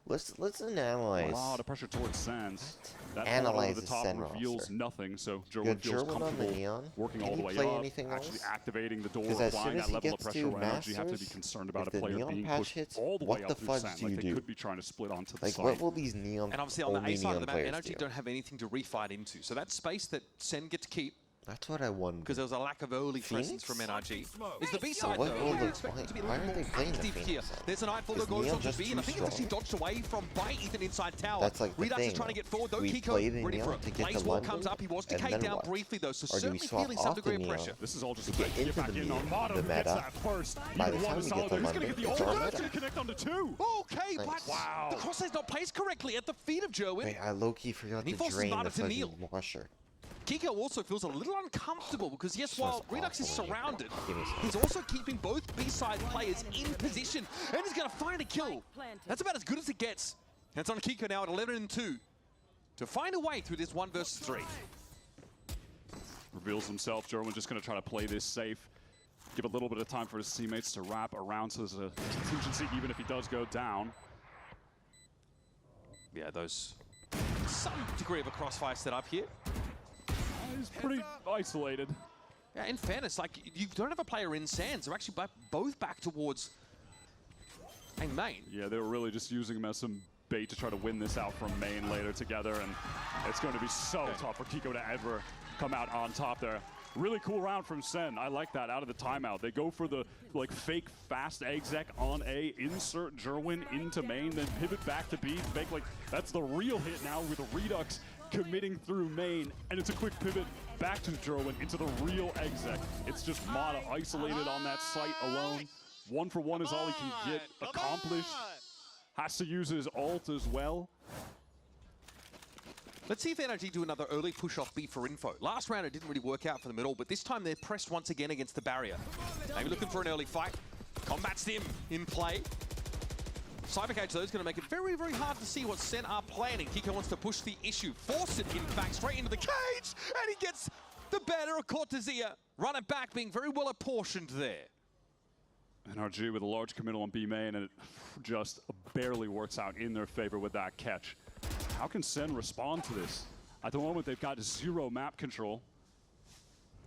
Let's analyze. A lot of pressure towards Sands. That Analyze over the the top Sen reveals roster. nothing, so Good Jerwin feels Jerwin on the comfortable Neon. working Can all the he way play up, anything actually else? activating the door, Because as applying soon as that he level of gets pressure to where NRG have to be Masters, concerned about if a the player Neon being patch pushed hits, all the what way the up through fudge Sen. do Like you they do? could be trying to split onto the Like, site. what will these Neon And obviously on the only A side of Neon the map, players NRG do? don't have anything to refight into. So that space that Sen get to keep, That's what I wonder. because there was a lack of early presence from NRG, is the B side What though. will You the- expect it to be a why little aren't more they playing the active Phoenix here. side? There's a Nightfall Is that goes Neon on to just B, too and I think it's actually strong? dodged away from by Ethan inside tower. That's like the Redux thing, is trying to though. get forward though. We Kiko played in ready for Neon it. to get to Blaze Wall London, comes up. He was and decayed then down what? briefly though, so Or do we certainly swap feeling some off the degree of Neon pressure. This is all just to a get get into back the in. meta? Armada The who gets meta? that first. By the Either one time is we get solid. to He's going to London, get the it's ult. our That's meta. going to connect on the two. Okay, but Wow. the crosshair's not placed correctly at the feet of Jerwin. Wait, I low-key forgot He to forces drain Barter the to kneel. fucking washer. Kiko also feels a little uncomfortable because yes, Just while Redux is awful. surrounded, Give me some. he's also keeping both B-side players in position, and he's going to find a kill. That's about as good as it gets. And it's on Kiko now at 11-2 to find a way through this 1 versus 3. Reveals himself. Jerwin just going to try to play this safe. Give a little bit of time for his teammates to wrap around so there's a contingency even if he does go down. Yeah, those some degree of a crossfire set up here. He's pretty isolated. Yeah, in fairness, like you don't have a player in Sands. They're actually both back towards a main. Yeah, they were really just using him as some bait to try to win this out from main later together, and it's going to be so tough for Kiko to ever come out on top there. Really cool round from Sen. I like that out of the timeout. They go for the like fake fast exec on A, insert Jerwin into main, then pivot back to B. Make like that's the real hit now with Redux committing through main, and it's a quick pivot back to Jerwin into the real exec. It's just Mata isolated on that site alone. 1 for 1 is all he can get accomplished. Has to use his ult as well. Let's see if NRG do another early push off B for info. Last round it didn't really work out for them at all, but this time they're pressed once again against the barrier. Maybe looking for an early fight. Combat Stim in play. Cybercage though is going to make it very, very hard to see what Sen are planning. Kiko wants to push the issue, force it in fact straight into the cage, and he gets the better of Cortezia. Run it back, being very well apportioned there. NRG with a large committal on B main, and it just barely works out in their favor with that catch. How can Sen respond to this? At the moment, they've got 0 map control.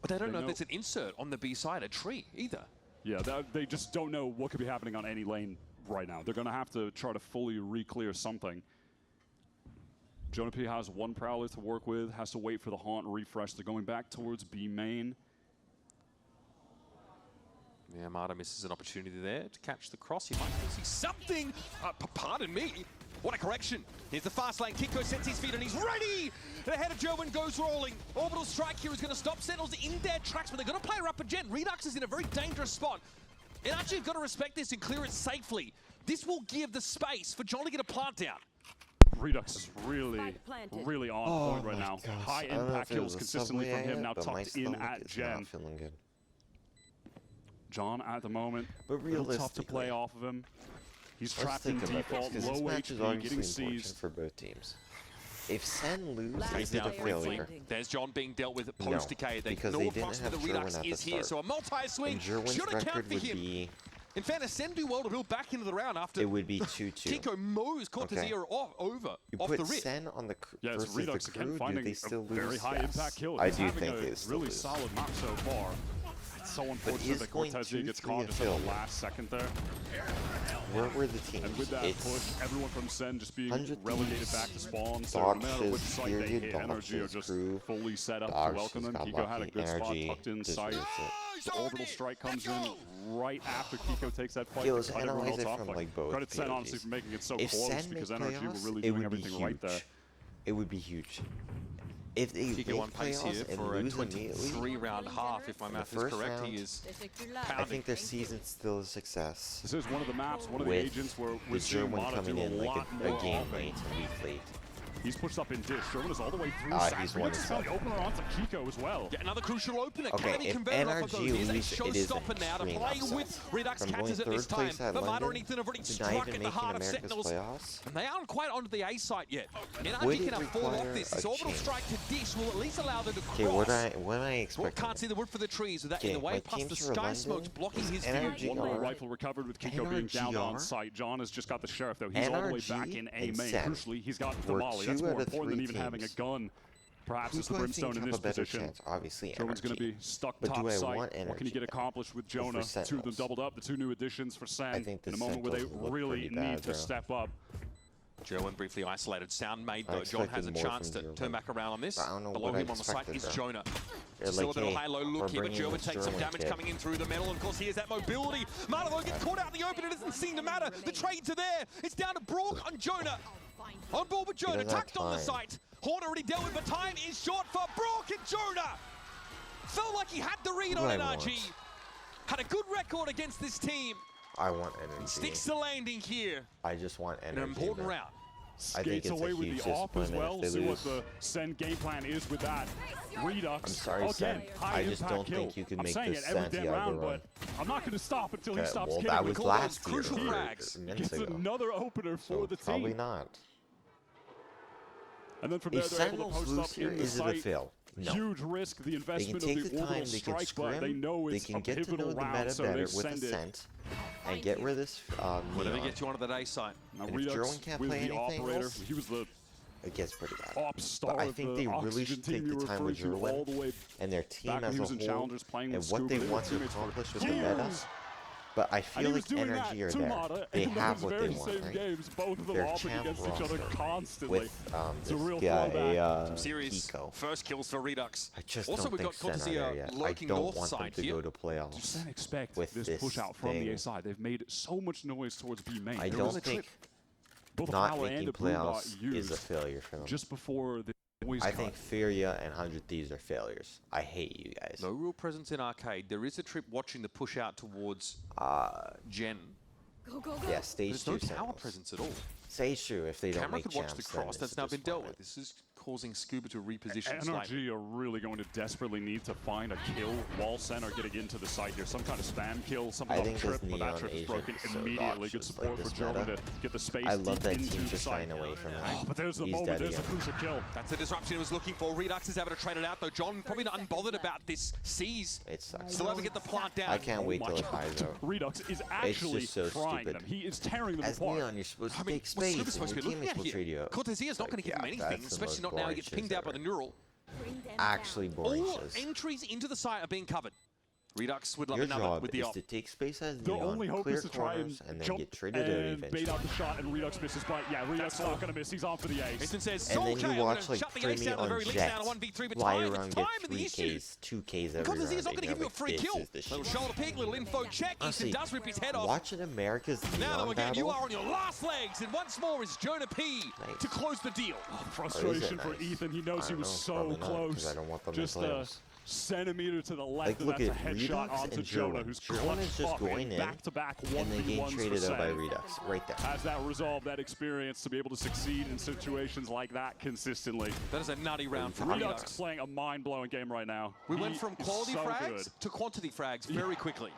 But they don't know if there's an insert on the B side, a tree, either. Yeah, they just don't know what could be happening on any lane right now. They're going to have to try to fully re-clear something. Jonah P has 1 Prowler to work with, has to wait for the Haunt refresh. They're going back towards B main. Yeah, Mata misses an opportunity there to catch the cross. He might see something. Pardon me. What a correction. Here's the fast lane. Kiko sets his feet and he's ready. The head of Jerwin goes rolling. Orbital strike here is going to stop Sentinels in their tracks, but they're going to play her up again. Redux is in a very dangerous spot. And actually, you've got to respect this and clear it safely. This will give the space for John to get a plant down. Redux is really on point right now. High impact kills consistently from him, now tucked in at Gen. Feeling good. John at the moment, but realistically, tough to play off of him. He's trapped in default, low HP, getting seized. For both teams. If SEN lose, is it a failure? There's John being dealt with post-decay. Because they didn't have the Redux is here, so a multi-swing should account for him. In fairness, SEN do well to build back into the round after it would be 2-2. Kiko mows Cortezia off the rip. SEN on the versus Redux the crew, again, finding they still lose? Very high impact kill. I do think they still really lose. solid map so far. It's so unfortunate that Cortezia gets caught just at the last second there. Where were the teams? And with that push, everyone from SEN just being relegated back to spawn. So no matter which site they hit, NRG are just fully set up to welcome them. Kiko had a good spot tucked in sight. The orbital strike comes in right after Kiko takes that fight to cut everyone else off. Credit SEN honestly for making it so close because NRG were really doing everything right there. It would be huge. If they Kiko on pace here for a lose 23-round half, if my math is correct, he is pounding. I think their season's still a success. This is one of the maps, one of the agents where we're seeing Mata do a lot more a game late and week late. He's pushed up in dish. Sherman is all the way through. He's one found the opener onto Kiko as well. Yeah, another crucial opener. Okay, can he if convert off of those? NRG He's a leaves, showstopper now to play with Redux catches at this time. But Mata and Ethan have already struck at the heart of Sentinels. And they aren't quite onto the A site yet. NRG can afford off this. This orbital strike to dish will at least allow them to cross. Okay, what I expect? Can't see the wood for the trees with that in the way, plus the sky smoke's blocking his view. One more rifle recovered with Kiko being down on site. John has just got the sheriff though. He's all the way back in A main. Crucially, he's got the molly. That's more important than even having a gun. Perhaps it's the Brimstone in this position. Obviously, Jonah's going to be stuck top site. What can he get accomplished with Jonah? Two of them doubled up, the two new additions for SEN in a moment where they really need to step up. Joan briefly isolated. Sound made though. John has a chance to turn back around on this. Below him on the site is Jonah. Just a little high-low look here, but Gerwin takes some damage coming in through the metal. And of course, he has that mobility. Mata though gets caught out in the open. It doesn't seem to matter. The trades are there. It's down to Brook on Jonah. On board with Jonah, tucked on the site. Horn already dealt with, but time is short for Brook and Jonah. Felt like he had the read on NRG. Had a good record against this team. I want energy. Sticks the landing here. I just want energy. An important round. Skates away with the off as well. See what the SEN game plan is with that. Redux. I'm sorry, SEN. I just don't think you can make this Santiago run. I'm not going to stop until he stops well, kidding. That was last year. Crucial frags. Gets another opener for the team. Probably not. And then from there, they're able to post up in the site. Is it a fail? No. Huge risk, the investment of the orbital strike, but they know it's a pivotal round, so they send it. And get rid of this. Whatever gets you onto that A site. Now Redux with the operator, he was the it gets pretty bad. But I think they really should take the time with Gerwin and their team as a whole and what they want to accomplish with the meta. But I feel like energy are there. They have what they want, right? They're champ roster with this guy, serious Kiko. First kills for Redux. I just also, don't think SEN are there yet. I don't want them to go to playoffs. SEN expect with this push out from the A side. They've made so much noise towards B main. I don't think not making playoffs is a failure for them. Just before the I think Furia and 100 Thieves are failures. I hate you guys. No real presence in arcade. There is a trip watching the push out towards Gen. Yeah, stage 2. There's no tower presence at all. Stage 2 if they don't Camera make could champs. Watch the cross. That's now been dealt with. This is causing Scuba to reposition slightly. NRG are really going to desperately need to find a kill while SEN are getting into the site here. Some kind of spam kill, some kind of trip, but that trip is broken immediately. Good support for German to get the space I love that into team the just site. shying away from him. Oh, but there's the moment, there's a crucial kill. That's the disruption he was looking for. Redux is able to trade it out though. John probably not unbothered about this. Sees. It sucks. Still able to get the plant down. I can't wait till it hides out. Redux is actually frying them. He is tearing them apart. As Neon, you're supposed to take space and your teammates will trade you out. Cortesia's not going to give him anything, especially not now he gets pinged out by the neural. Actually boring All entries into the site are being covered. Redux would love Your another job with the is op. to take space as The Neon, only hope clear is to try corners, and then jump get traded out and eventually. bait out the shot, and Redux misses, but yeah, Redux not going to miss. He's on for the ace. Ethan says, And then you watch like shut the ace down at the very least down to 1v3, but fly time, around, it's get time in the issue. 3Ks, 2Ks every Because round. he's not going to give you a free kill. Little shoulder pick, little info check. Honestly, Ethan does rip his head off. Watching America's Now Neon again, you battle, are on your last legs, and once more is Jonah P to close the deal. Frustration for Ethan. He knows he was so close. I don't want them Just in playoffs. centimeter to the left, Like, and look that's at a headshot Redux onto and Jonah, Jerwin. who's Jerwin is just going in, back-to-back and they get 1v1s traded for out by SEN. Redux right there. Has that resolve, that experience to be able to succeed in situations like that consistently. That is a nutty round for Redux Redux. playing a mind-blowing game right now. We He went from is quality so frags good. to quantity frags very quickly.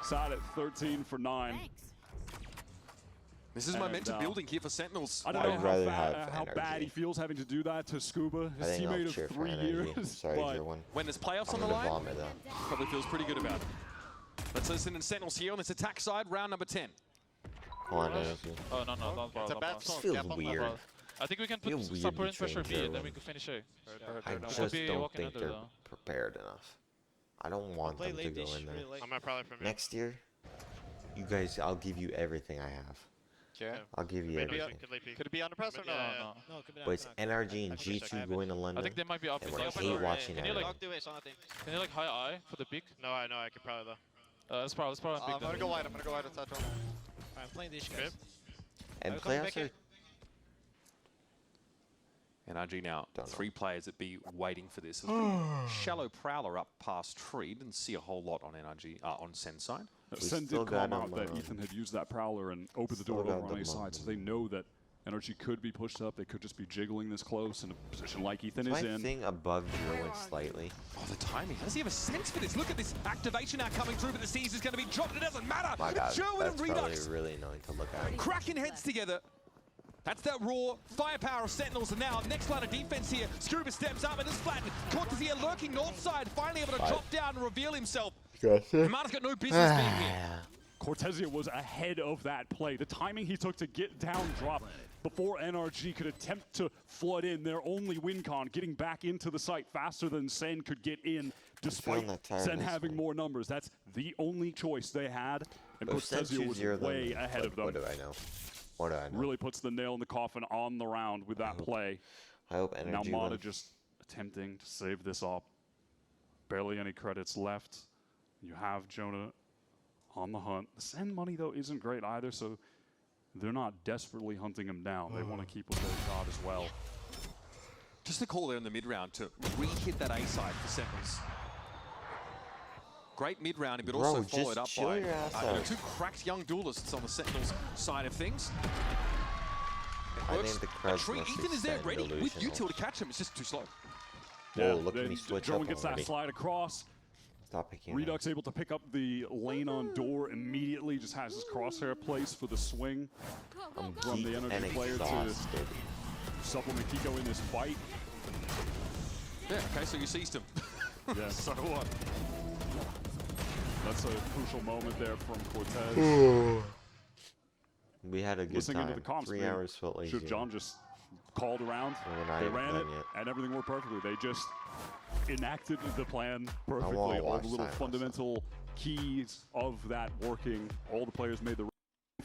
Sat at 13 for 9. This is momentum building here for Sentinels. I don't know how bad he feels having to do that to Scuba, his teammate of 3 years. Sorry, but when there's playoffs on the line, probably feels pretty good about it. Let's listen to Sentinels here on this attack side, round number 10. Come on, Oh, no, don't It's a bad song. Feels weird. I think we can Feels weird start putting to pressure train B, and then Jerwin. we can finish A. I just don't think they're prepared enough. I don't want them to go in there. Next year, you guys, I'll give you everything I have. Okay. I'll give you everything. Could it be under press or no? No, it could be But it's NRG and G2 going to London. I think they might be up. And I hate watching Can you that. like, high eye for the peak? No, I know, I could probably though. Let's probably on peak. I'm gonna go wide, on top. I'm playing these guys. And playoffs are... NRG now, 3 players that be waiting for this. Shallow Prowler up past tree. Didn't see a whole lot on NRG, on Sen side. Sen did call out that Ethan had used that Prowler and opened the door over on A side, so they know that NRG could be pushed up. They could just be jiggling this close in a position like Ethan is in. My thing above Jerwin slightly. Oh, the timing. How does he have a sense for this? Look at this activation now coming through, but the C's is going to be dropped. It doesn't matter. My God, Jerwin that's and probably Redux really annoying to look at. cracking heads together. That's that raw firepower of Sentinels, and now next line of defense here. Scuba steps up and is flattened. Cortez here lurking north side, finally able to drop down and reveal himself. Marta's got no business being here. Cortezia was ahead of that play. The timing he took to get down drop before NRG could attempt to flood in their only win con, getting back into the site faster than Sen could get in, despite Sen having more numbers. That's the only choice they had, and Cortezia was way ahead of them. What do I know? What do I know? Really puts the nail in the coffin on the round with that play. I hope NRG Now Mata wins. just attempting to save this up. Barely any credits left. You have Jonah on the hunt. The Sen money, though, isn't great either, so they're not desperately hunting him down. They want to keep with their shot as well. Just a call there in the mid-round to re-hit that A side for Sentinels. Great mid-rounding, but also followed up by two cracked young duelists on the Sentinels side of things. I think the crowd's Ethan is there ready with delusional. util to catch him. It's just too slow. Whoa, look at me switch up Jerwin gets that slide across. Stop picking Redux able to pick up the lane on door immediately. Just has his crosshair place for the swing from the energy player to supplement Kiko in this fight. Yeah, okay, so you seized him. Yeah, so what? That's a crucial moment there from Cortez. We had a good Listening time. into the comms, 3 hours felt like should John just called around. They ran it, and everything worked perfectly. They just enacted the plan perfectly. All the little fundamental keys of that working. All the players made the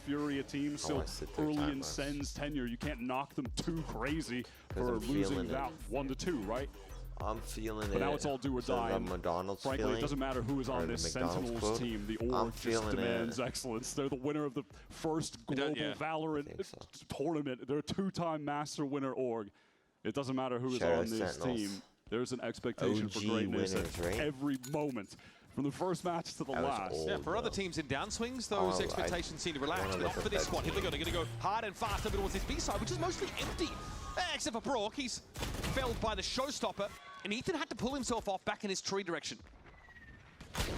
Fury a team still early in Sen's tenure. You can't knock them too crazy for losing that 1-2, right? I'm feeling it. But now it's all do or die. Frankly, it doesn't matter who is on this Sentinels team. The org just demands excellence. They're the winner of the first global Valorant tournament. They're a 2-time master winner org. It doesn't matter who is on this team. There's an expectation for greatness at every moment. From the first match to the last. Yeah, for other teams in downswings, those expectations seem to relax, but not for this one. Here they go. They're going to go hard and fast over towards this B side, which is mostly empty. Except for Brock, he's felled by the showstopper, and Ethan had to pull himself off back in his tree direction.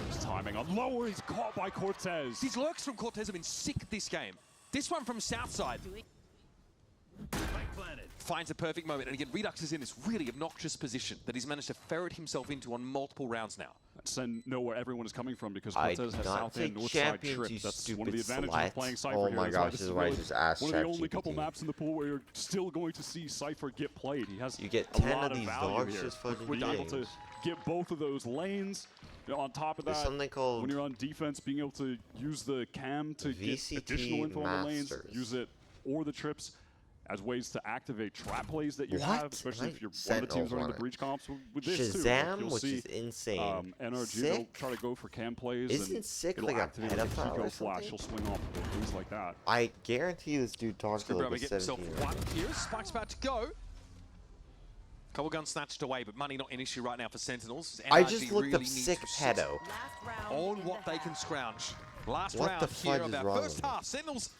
His timing on lower, he's caught by Cortez. These lurks from Cortez have been sick this game. This one from Southside finds a perfect moment, and again, Redux is in this really obnoxious position that he's managed to ferret himself into on multiple rounds now. Sen know where everyone is coming from because Cortez has south and north side trip. That's one of the advantages of playing Cypher here. Oh my gosh, this is why I just asked one of the only couple maps in the pool where you're still going to see Cypher get played. He has you get a 10 lot of these value dogs here. just fucking Being able to get both of those lanes. You know, on top of that, something called when you're on defense, being able to use the cam to get additional info on the lanes, use it or the trips as ways to activate trap plays that you have, especially if you're one of the teams running the breach comps with this Shazam, too. Like which is insane. NRG, they'll try to go for cam plays. Isn't Sick it'll like a activate with pedophile Kiko or flash. He'll swing off things like that. I guarantee this dude talks to like a 17-year-old. One here. Spike's about to go. Couple guns snatched away, but money not an issue right now for Sentinels. I NRG just looked really up needs sick to sit pedo. on what they can scrounge. Last What round the here fudge of is our wrong first with me? half. Sentinels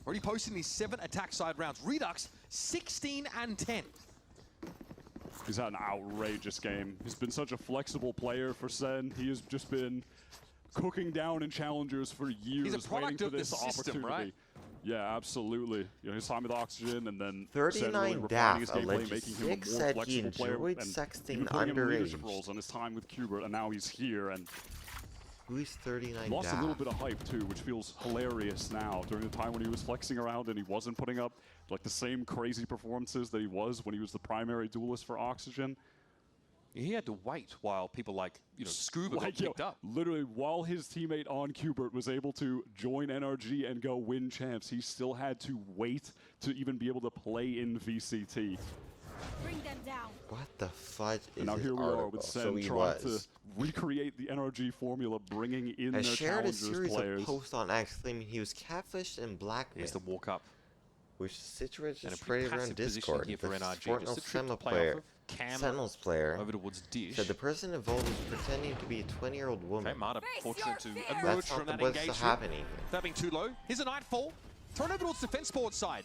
already posting these 7 attack side rounds. Redux 16 and 10. He's had an outrageous game. He's been such a flexible player for SEN. He has just been cooking down in challengers for years, He's a product waiting of for this the system, opportunity. right? Yeah, absolutely. You know, his time with Oxygen and then 39 refining daft his gameplay, alleges making him a Six more said he flexible player. enjoyed And sexting even putting him in leadership underage. roles on his time with Kubert, and now he's here and Who's 39 lost daft? a little bit of hype too, which feels hilarious now. During the time when he was flexing around and he wasn't putting up like the same crazy performances that he was when he was the primary duelist for Oxygen. He had to wait while people like, you know, Scuba got Like, picked up. Literally, while his teammate on Kubert was able to join NRG and go win champs, he still had to wait to even be able to play in VCT. Bring them down. What the fudge is And now this here we article? are with So SEN he trying to was. recreate the NRG formula, bringing in I their shared a challengers series players. of posts on X claiming he was catfished and blackmailed. Here's the walk up. Which situated And a spread pretty around passive position Discord. here for The NRG. Fortnite Just a trip to Sentinel play player, off of. Cam Sentinels player over towards Dish. said the person involved was pretending to be a 20-year-old woman. Okay, Marta fortunate to emerge That's from not that what's engagement. happening. That being too low. Here's a Nightfall. Thrown over towards defense board side.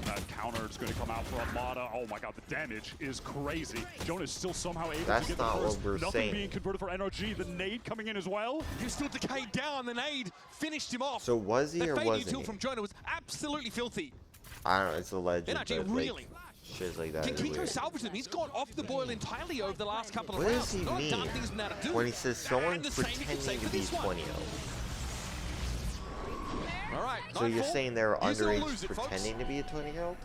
That counter is going to come out for Armada. Oh my god, the damage is crazy. Jonah's still somehow able That's to get not the what first. we're Nothing saying. being converted for NRG. The nade coming in as well. He was still decayed down. The nade finished him off. So was he that or fade wasn't util he? from Jonah was absolutely filthy. I don't know, it's alleged, NRG but really. like, shit like that Can is Kiko weird. salvage them? He's gone off the boil entirely over the last couple of What rounds. does he A lot of mean dark things been able to do. when he says someone's And the same you can say pretending to for be this one. 20-year-old? All right, So you're Nightfall. saying they're Use it or underage lose it, folks. pretending to be a 20-year-old?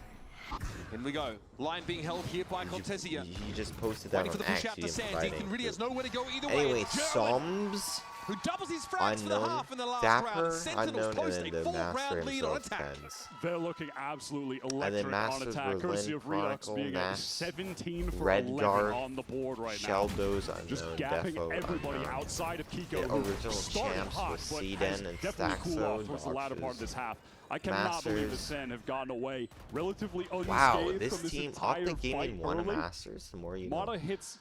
In we go. Line being held here by Cortesia. He just posted that Waiting for on the push X. out He to didn't Sands. provide Ethan any really has proof. nowhere to go either way. Anyway, It's Jerwin, Soms, who doubles his frags for the unknown, half in the last Dapper, round. Sentinels unknown, post and a then the 4-round Master lead on himself attack. Pens. They're looking absolutely And then electric on Masters attack, courtesy Berlin, of Redux Chronicle, being at Nash, 17 for Red 11 Guard, on the board right Sheldos, now. unknown, Just gapping Defo, everybody unknown. outside of Kiko, The who original started champs hot, with but Cden has and definitely cooled off Staxo, towards the latter part of this half. I cannot Masters. believe that SEN have gotten away relatively unscathed Wow, this from this team, entire Optic Gaming fight won a early. Masters, the more you know. Mata hits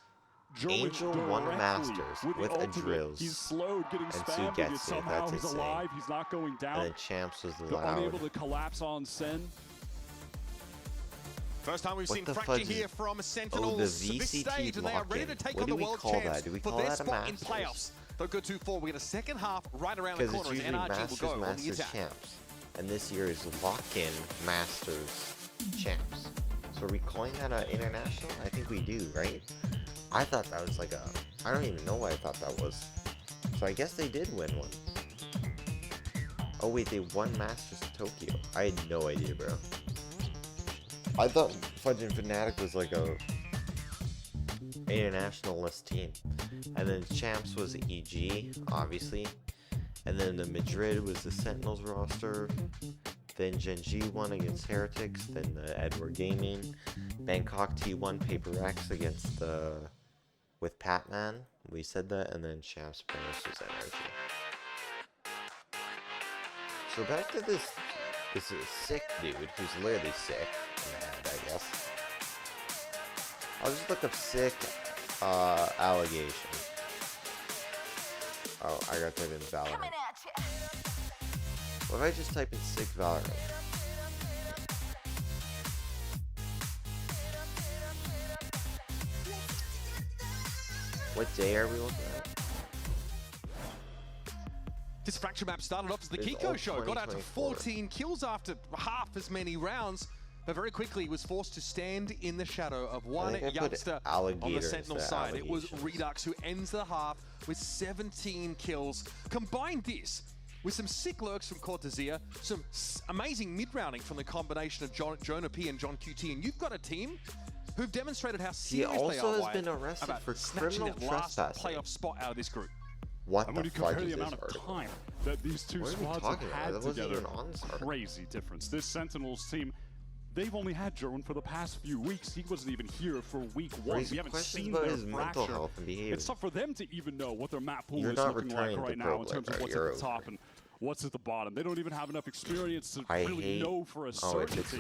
German Angel won directly Masters with, with the a ultimate. drills. He's slowed, getting And Sue spammed, and gets yet it, somehow that's he's insane. alive. He's not going down. And then Champs was the They're unable loud. to collapse on SEN. First time we've What seen the Fracture fudge here is- from Sentinels. Oh, the This stage, and they are ready to lock-in. take What on do the we world call champs that? Do we for call their that a spot in Masters? playoffs. Don't go too far. We get a second half right around the Because corner it's as usually NRG Masters, will go on the Masters, attack. Champs. And this year is lock-in Masters Champs. So are we calling that an international? I think we do, right? I thought that was like a... I don't even know what I thought that was. So I guess they did win one. Oh wait, they won Masters Tokyo. I had no idea, bro. I thought Fudge and Fnatic was like a internationalist team. And then Champs was EG, obviously. And then the Madrid was the Sentinels roster. Then Gen G won against Heretics. Then the Edward Gaming. Bangkok T1 Paper X against with Patman. We said that. And then Champs bonus was NRG. So back to this sick dude who's literally sick in the head, I guess. I'll just look up sick allegation. Oh, I gotta type in Valorant. What if I just type in sick Valorant? What day are we looking at? This Fracture map started off as the It's Kiko all show. Got out to 2024. 14 kills after half as many rounds, but very quickly was forced to stand in the shadow of one think I put youngster on alligator the Sentinel instead of side. It was allegations. Redux who ends the half with 17 kills. Combine this with some sick lurks from Cortesia, some amazing mid-rounding from the combination of Jonah P and John QT, and you've got a team who've demonstrated how serious they also are has Wyatt, been arrested about for snatching criminal that last trespassing. playoff spot out of this group. What And the when you fudge compare is the this amount of article? time that these two What are we squads have talking about? had That wasn't together, even on this article. crazy difference. This Sentinels team, they've only had Jerwin for the past few weeks. He wasn't even here for week one. Raise We haven't questions seen about their his mental fracture. health and behavior. It's tough for them to even know what their map pool You're is not looking like returning right to now Pro in terms Player, of what's you're at the top over. and what's at the bottom. They don't even have enough experience to really know for a certainty.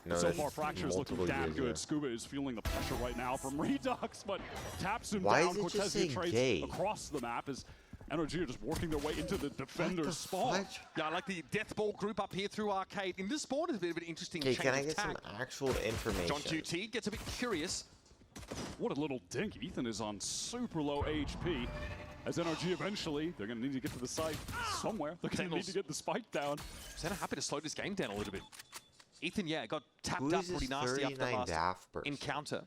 No, so far, Fracture's looking damn good. Yeah. Scuba is feeling the pressure right now from Redux, but taps him Why down. is it Cortez just saying trades gay? across the map as NRG are just working their way into the defender's spawn. Yeah, I like the death ball group up here through Arcade. In this spawn is a bit of an interesting change can I of get tack. some actual information? John QT gets a bit curious. What a little dink. Ethan is on super low HP. As NRG eventually, they're going to need to get to the site somewhere. They're going to need to get the spike down. Senna happy to slow this game down a little bit. Ethan, yeah, got tapped up pretty nasty after the last encounter.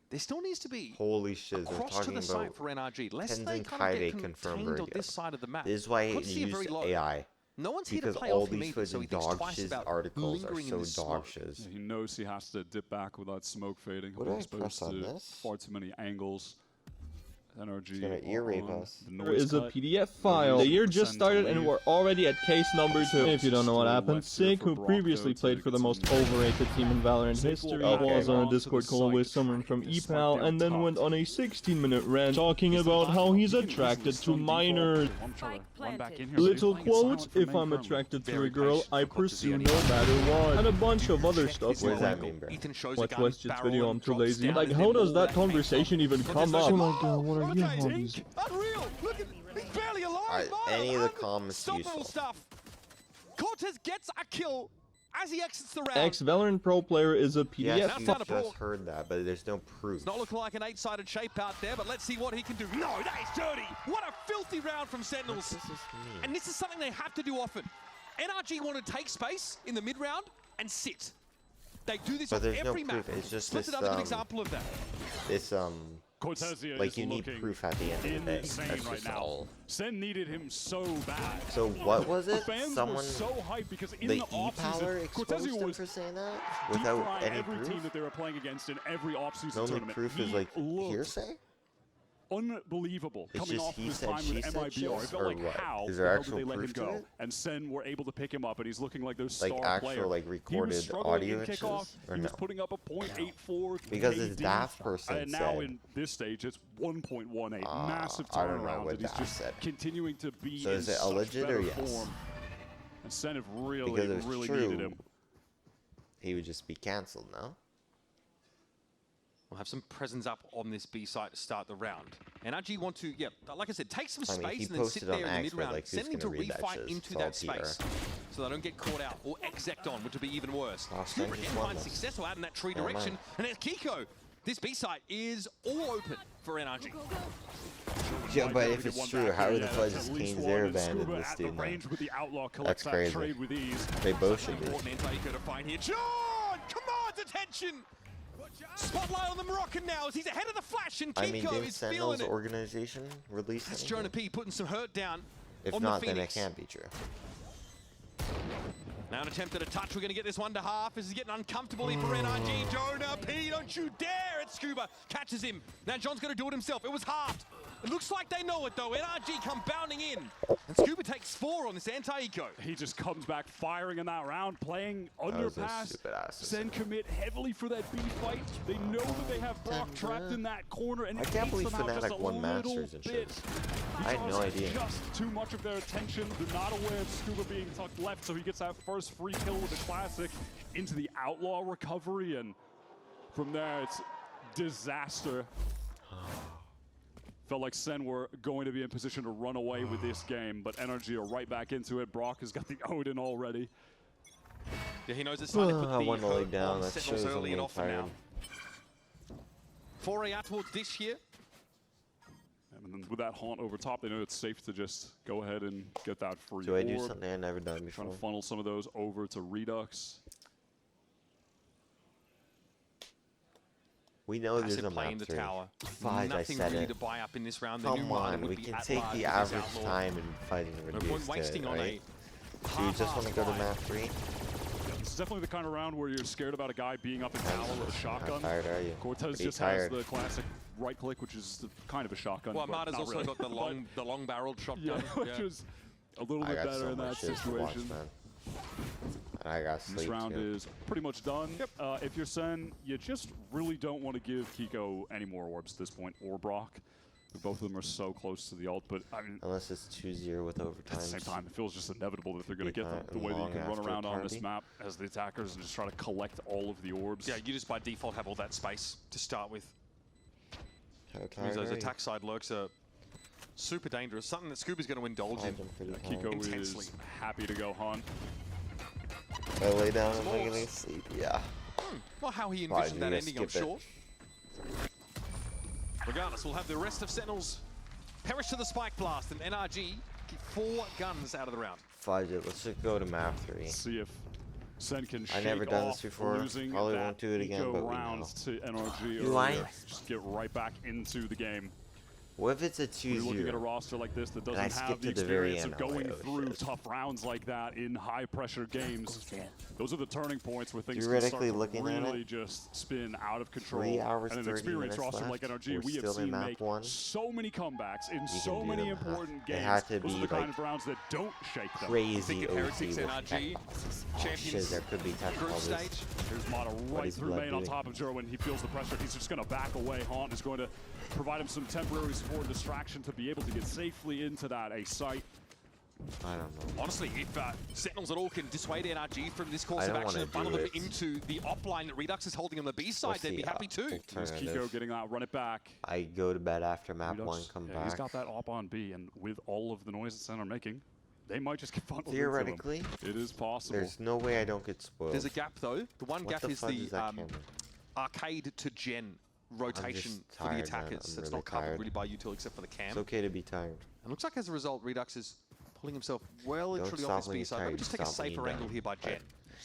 There still needs to be holy shit, they're across to talking the site about for NRG. Lest Tenzin they kind of get confirmed contained on this side of the map. This is why I Quantity use very low. AI. No one's here to because play all off him these either, so he thinks dog twice shiz about articles are lingering in so this dog smoke. shiz. Yeah, he knows he has to dip back without smoke fading. What do I Exposed press on to this? far too many angles. NRG gonna ear rape us. There is a PDF file. The year just started and we're already at case number 2. If you don't know what happened, Sig, who previously played for the most overrated team in Valorant history, was on a Discord call with someone from EPAL and then went on a 16-minute rant talking about how he's attracted to minors. Little quote, if I'm attracted to a girl, I pursue no matter what. And a bunch of other stuff. What does that mean, bro? Watch Westjit's video, I'm too lazy. Like, how does that conversation even come up? Oh my god, what are your hobbies? Unreal! Look at he's barely alive. Any of the comments useful. Stuff. Cortez gets a kill as he exits the round. Ex-Valorant pro player is a PDF Yes, file. you just heard that, but there's no proof. It's not looking like an 8-sided shape out there, but let's see what he can do. No, that is dirty. What a filthy round from Sentinels. And this is something they have to do often. NRG want to take space in the mid-round and sit. They do this on every map. It's just Split this, it up is an example of that. This, Cortezia like is you need proof at the end of the day. insane That's right just now. all. Sen needed him so bad. So what was it? Fans Someone, were so hyped because in the the E-Power offseason, exposed Cortezia them was for saying that deep without frying any every proof? team that they were playing against in every offseason The only tournament. proof is like hearsay? Unbelievable. It's Coming just off he his said, time she with said MIBR. It shit, felt or like what? how Is the there hell actual did they let him proof to go? it? And Sen were able to pick him up, and he's looking like their Like star actual player. like He was recorded struggling audio in issues? kickoff. Or He no? was putting up a .84 Because this AD, daft person and now said, in this stage, it's 1.18. Massive I don't know turnaround, what and he's that just said. continuing to be So in is it such alleged better or yes? form. And Sen have Because really, if it's really true, needed him. he would just be cancelled, no? We'll have some presence up on this B site to start the round. NRG want to, yeah, like I said, take some I mean, he space and then sit posted on there in the X, but, mid-round. like, who's Send them to gonna read that refight shit? into It's all that PR. space so they don't get caught out or exect on, which would be even worse. Last Scuba time again just won finds this. success out in that tree Never direction. mind. And there's Kiko. This B site is all open for NRG. Yeah, but if it's true, how are the Fudges Kings there abandoned this team, man? That's crazy. They both should be. Important Antaiko to find here. John! Command's attention! Spotlight on the Moroccan now as he's ahead of the flash and Kiko I mean, didn't is feeling Sentinel's it. organization release That's anything? Jonah P putting some hurt down If on not, the then it Phoenix. can't be true. Now an attempt at a touch. We're going to get this one to half. This is getting uncomfortable here for NRG. Jonah P, don't you dare! It's Scuba. Catches him. Now John's going to do it himself. It was halved. It looks like they know it though. NRG come bounding in. And Scuba takes 4 on this anti-eco. He just comes back firing in that round, playing That was a underpass. stupid ass Sen commit heavily for that B fight. They know that they have Brock trapped in that corner, and I it can't takes believe them out just Fnatic a won little Masters and shit. bit. I had no idea. Just too much of their attention. They're not aware of Scuba being tucked left, so he gets that first free kill with the classic into the outlaw recovery, and from there it's disaster. Felt like Sen were going to be in position to run away with this game, but NRG are right back into it. Brock has got the Odin already. Yeah, he knows it's time to put I want to lay hurt down. on That Sentinels shows I'm early and getting often tired. now. Foray out towards this here. And then with that haunt over top, they know it's safe to just go ahead and get that free Do I do orb. something I've never done before? Trying to funnel some of those over to Redux. We know there's Passive a play map in the 3. tower. Fudge, I Nothing said really it. to buy up in this round. They Come knew Martin on, would we be can at take large the with his average outlaw. time in fighting No reduced point to wasting it, on right? a Do you just want to go to map 3? Yeah, this is definitely the kind of round where you're scared about a guy being up in tower with a shotgun. How tired are you? Cortez Pretty just tired. has the classic right click, which is kind of a shotgun. Well, but Marta's not also really. got the long-barreled shotgun. Yeah, which is a little I bit got better so in that much shit to watch, situation. man. And I got sleep This round too. is pretty much done. If you're Sen, you just really don't want to give Kiko any more orbs at this point, or Brock. Both of them are so close to the ult, but I mean, unless it's 2-0 with overtime. At the same time, it feels just inevitable that they're going to get the way that you can run around on this map as the attackers and just try to collect all of the orbs. Yeah, you just by default have all that space to start with. Means those attack side lurks are super dangerous. Something that Scuba's going to indulge in. Kiko is happy to go hunt. I lay down and I'm going to sleep, yeah. Well, how he envisioned that ending, I'm sure. Regardless, we'll have the rest of Sentinels perish to the Spike Blast, and NRG keep 4 guns out of the round. Fudge it, let's just go to map 3. See if Sen can I've never done this before, probably won't do it again, but we know. To NRG Do I? Just get right back into the game. What if it's a 2-0? We're looking at a roster like this that doesn't have the experience of going through tough rounds like that in high-pressure games. Those are the turning points where things can start to really just spin out of control. 3 hours, and an 30 experienced minutes roster left. like NRG, we have seen make so many comebacks in so many important games. Those are the kind of rounds that don't shake them. Crazy OC NRG champions there could be group stage. Here's Mata right through main on top of Jerwin. He feels the pressure. He's just going to back away. Haunt is going to provide him some temporary support and distraction to be able to get safely into that A site. I don't know. Honestly, if Sentinels at all can dissuade NRG from this course of action and funnel them into the op line that Redux is holding on the B side, they'd be happy too. There's Kiko getting that, run it back. I go to bed after map 1, come back. He's got that op on B, and with all of the noise that Sen are making, they might just get funneled theoretically, into them. It is possible. There's no way I don't get spoiled. There's a gap though. The one gap is the arcade to gen rotation for the attackers. That's not covered really by util except for the cam. It's okay to be tired. And looks like as a result, Redux is pulling himself well and truly off his B side. Let me just take a safer angle here by Gen.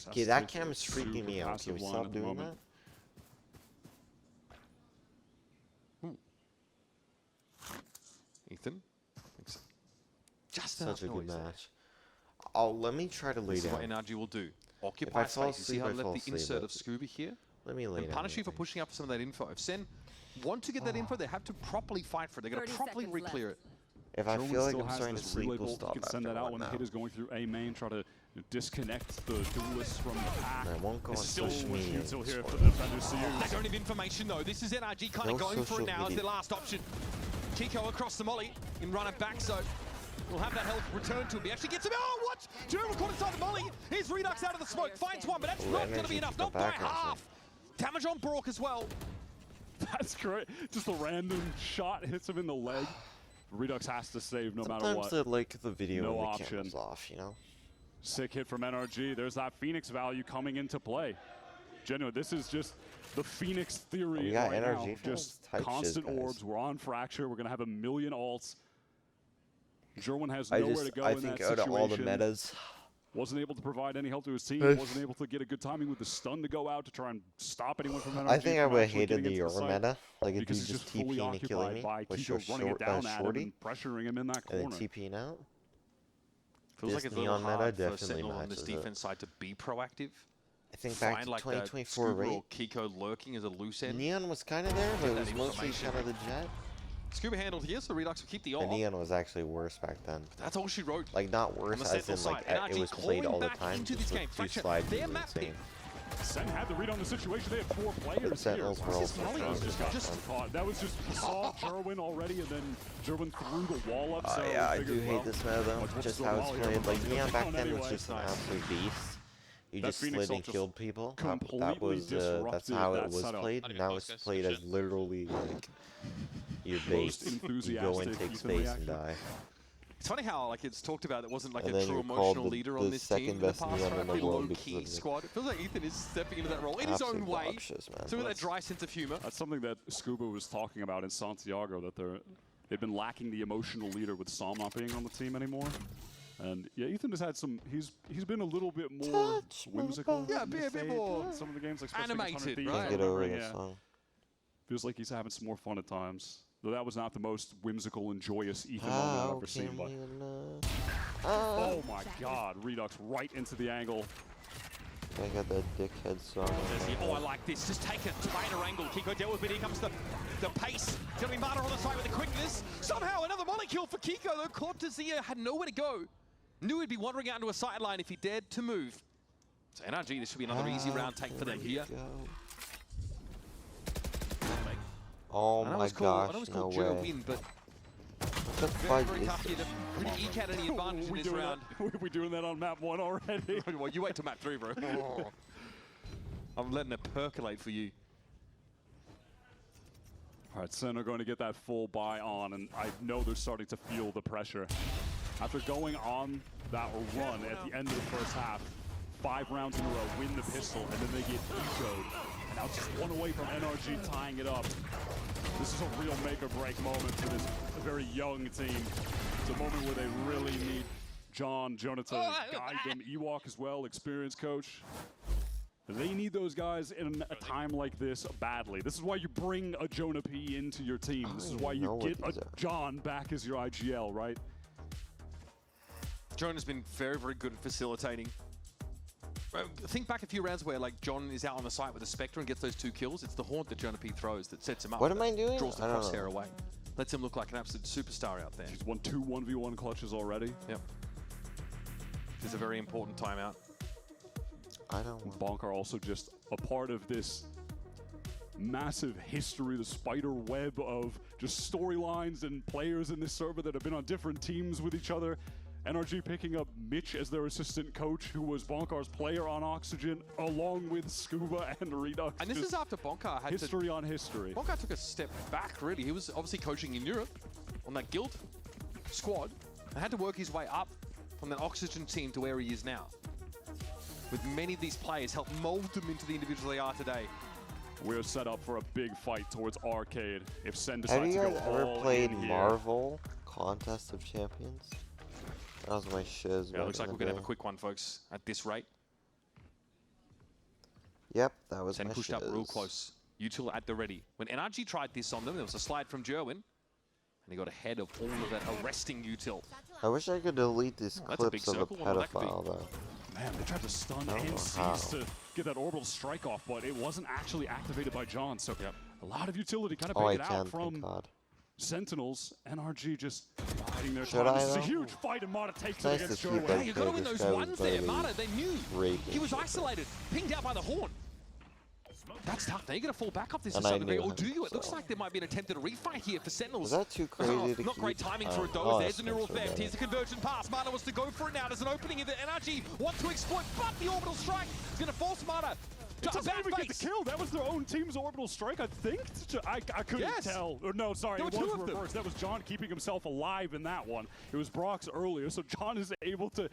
Okay, that cam is freaking me out. Can we stop doing that? Ethan. Just such a good match. Oh, let me try to lay down. This is what NRG will do. Occupy space. You see how I left the insert of Scuba here? Let me lay down. And punish you for pushing up some of that info. If Sen want to get that info, they have to properly fight for it. They're going to properly re-clear it. If I feel like I'm starting to sleep, we'll stop. You can send that out when the hit is going through A main, try to disconnect the duelists from the pack. I won't go on social media. Here for the defenders to use. They don't have information though. This is NRG kind of going for it now as their last option. Kiko across the molly in running back, so we'll have that health returned to him. He actually gets him. Oh, what? Jerwin caught inside the molly. Here's Redux out of the smoke. Finds one, but that's not going to be enough. Not by half. Damage on Brock as well. That's great. Just a random shot hits him in the leg. Redux has to save no matter what. Sometimes I like the video no when the option. camera's off, you know? Sick hit from NRG. There's that Phoenix value coming into play. Genuine, this is just the Phoenix theory got right NRG now. Just constant orbs. We're on Fracture. We're going to have a million ults. Jerwin has nowhere to go in that situation. I think out of all the metas, wasn't able to provide any help to his team. Wasn't able to get a good timing with the stun to go out to try and stop anyone from NRG. I think I would have hated the Euro meta. Like if you just TPing and killing me with shorty, pressuring him in that corner. And then TPing out. Feels like it's a little hard for Sentinel on this defense side to be proactive. I think back to 2024, right? Kiko lurking as a loose end. Neon was kind of there, but it was mostly kind of the jet. Scuba handled here, so Redux will keep the ult. The Neon was actually worse back then. That's all she wrote. Like not worse as in like it was played all the time. Just with 2 slides was insane. Sen had the read on the situation. They had 4 players Sentinels here. were also just got caught. That was just, he saw Jerwin already, and then Jerwin threw the wall up. So yeah, I do hate this meta though. Just how it's played. Like Neon back then was just an absolute beast. You just slid and killed people. That was that's how it was played. Now it's played as literally like your base. You go and take space and die. It's funny how like it's talked about it wasn't like a true emotional leader on this team in the past, right? A pretty low-key squad. It feels like Ethan is stepping into that role in his own way. So with that dry sense of humor. That's something that Scuba was talking about in Santiago, that they've been lacking the emotional leader with Psalm not being on the team anymore. And yeah, Ethan has had some. He's been a little bit more whimsical. Yeah, a bit more some of the games, like animated, right? Get over this song. Feels like he's having some more fun at times. Though that was not the most whimsical and joyous Ethan moment I've ever seen. But oh my God, Redux right into the angle. I got that dickhead song. Oh, I like this. Just take a tighter angle. Kiko dealt with it. Here comes the pace. It's going to be Mata on the side with the quickness. Somehow another molecule for Kiko, though. Cortesia had nowhere to go. Knew he'd be wandering out into a sideline if he dared to move. So NRG, this should be another easy round take for them here. Oh my gosh, I know it's no called Joe way. win, but What the very, fuck very is tough here to really eke out any advantage in this round. We're doing that on map 1 already. Well, you wait till map 3, bro. I'm letting it percolate for you. All right, SEN are going to get that full buy on, and I know they're starting to feel the pressure. After going on that run at the end of the first half, 5 rounds in a row, win the pistol, and then they get ecoed. And now just one away from NRG tying it up. This is a real make-or-break moment for this very young team. It's a moment where they really need Jonah to guide them. Ewok as well, experienced coach. They need those guys in a time like this badly. This is why you bring a Jonah P into your team. This is why you get a John back as your IGL, right? Jonah's been very, very good at facilitating. Think back a few rounds where like John is out on the site with a Spectre and gets those 2 kills. It's the haunt that Jonah P throws that sets him up. What am I doing? Draws the I don't crosshair know. away. Lets him look like an absolute superstar out there. He's won 2 1v1 clutches already. Yep. This is a very important timeout. I don't know. Bonk are also just a part of this massive history, the spider web of just storylines and players in this server that have been on different teams with each other. NRG picking up Mitch as their assistant coach, who was Bonkar's player on Oxygen, along with Scuba and Redux. And this is after Bonkar had history on history. Bonkar took a step back, really. He was obviously coaching in Europe on that guild squad and had to work his way up from that Oxygen team to where he is now. With many of these players help mold them into the individuals they are today. We're set up for a big fight towards Arcade if SEN Have decides you to guys go ever all played in here. Marvel Contest of Champions? That was my shiz. Yeah, looks like we're going to have a quick one, folks, at this rate. Yep, that was SEN my pushed shiz. up real close. Util at the ready. When NRG tried this on them, there was a slide from Jerwin, and he got ahead of all of that, arresting Util. I wish I could delete these That's a big clips of a circle. Wonder what that could be. pedophile, though. Man, they tried to stun I don't and know seize how. to get that orbital strike off, but it wasn't actually activated by John. So a lot of utility kind of Oh, I it out can, from thank God. Sentinels. NRG just biding their Should time. I, This is a though? huge fight, and Mata takes Nice it against to keep Joe. that Hey, you got to win This those guy was ones there, barely Mata. They knew raping he was shit. isolated, pinged out by the horn. That's tough. Now you're going to fall back off this to And I some degree, knew or do him, you? It looks so. like there might be an attempted refight here for Sentinels. Is that too crazy to Not great keep? timing for a Oh, dose. There's that's a neural not so theft. bad. Here's a conversion pass. Mata wants to go for it now. There's an opening in the NRG. Want to exploit, but the orbital strike is going to force Mata It to a doesn't bad even get the face. kill. That was their own team's orbital strike, I think. I couldn't Yes. tell. Or no, sorry, There it were was two of them. reversed. That was John keeping himself alive in that one. It was Brock's earlier, so John is able to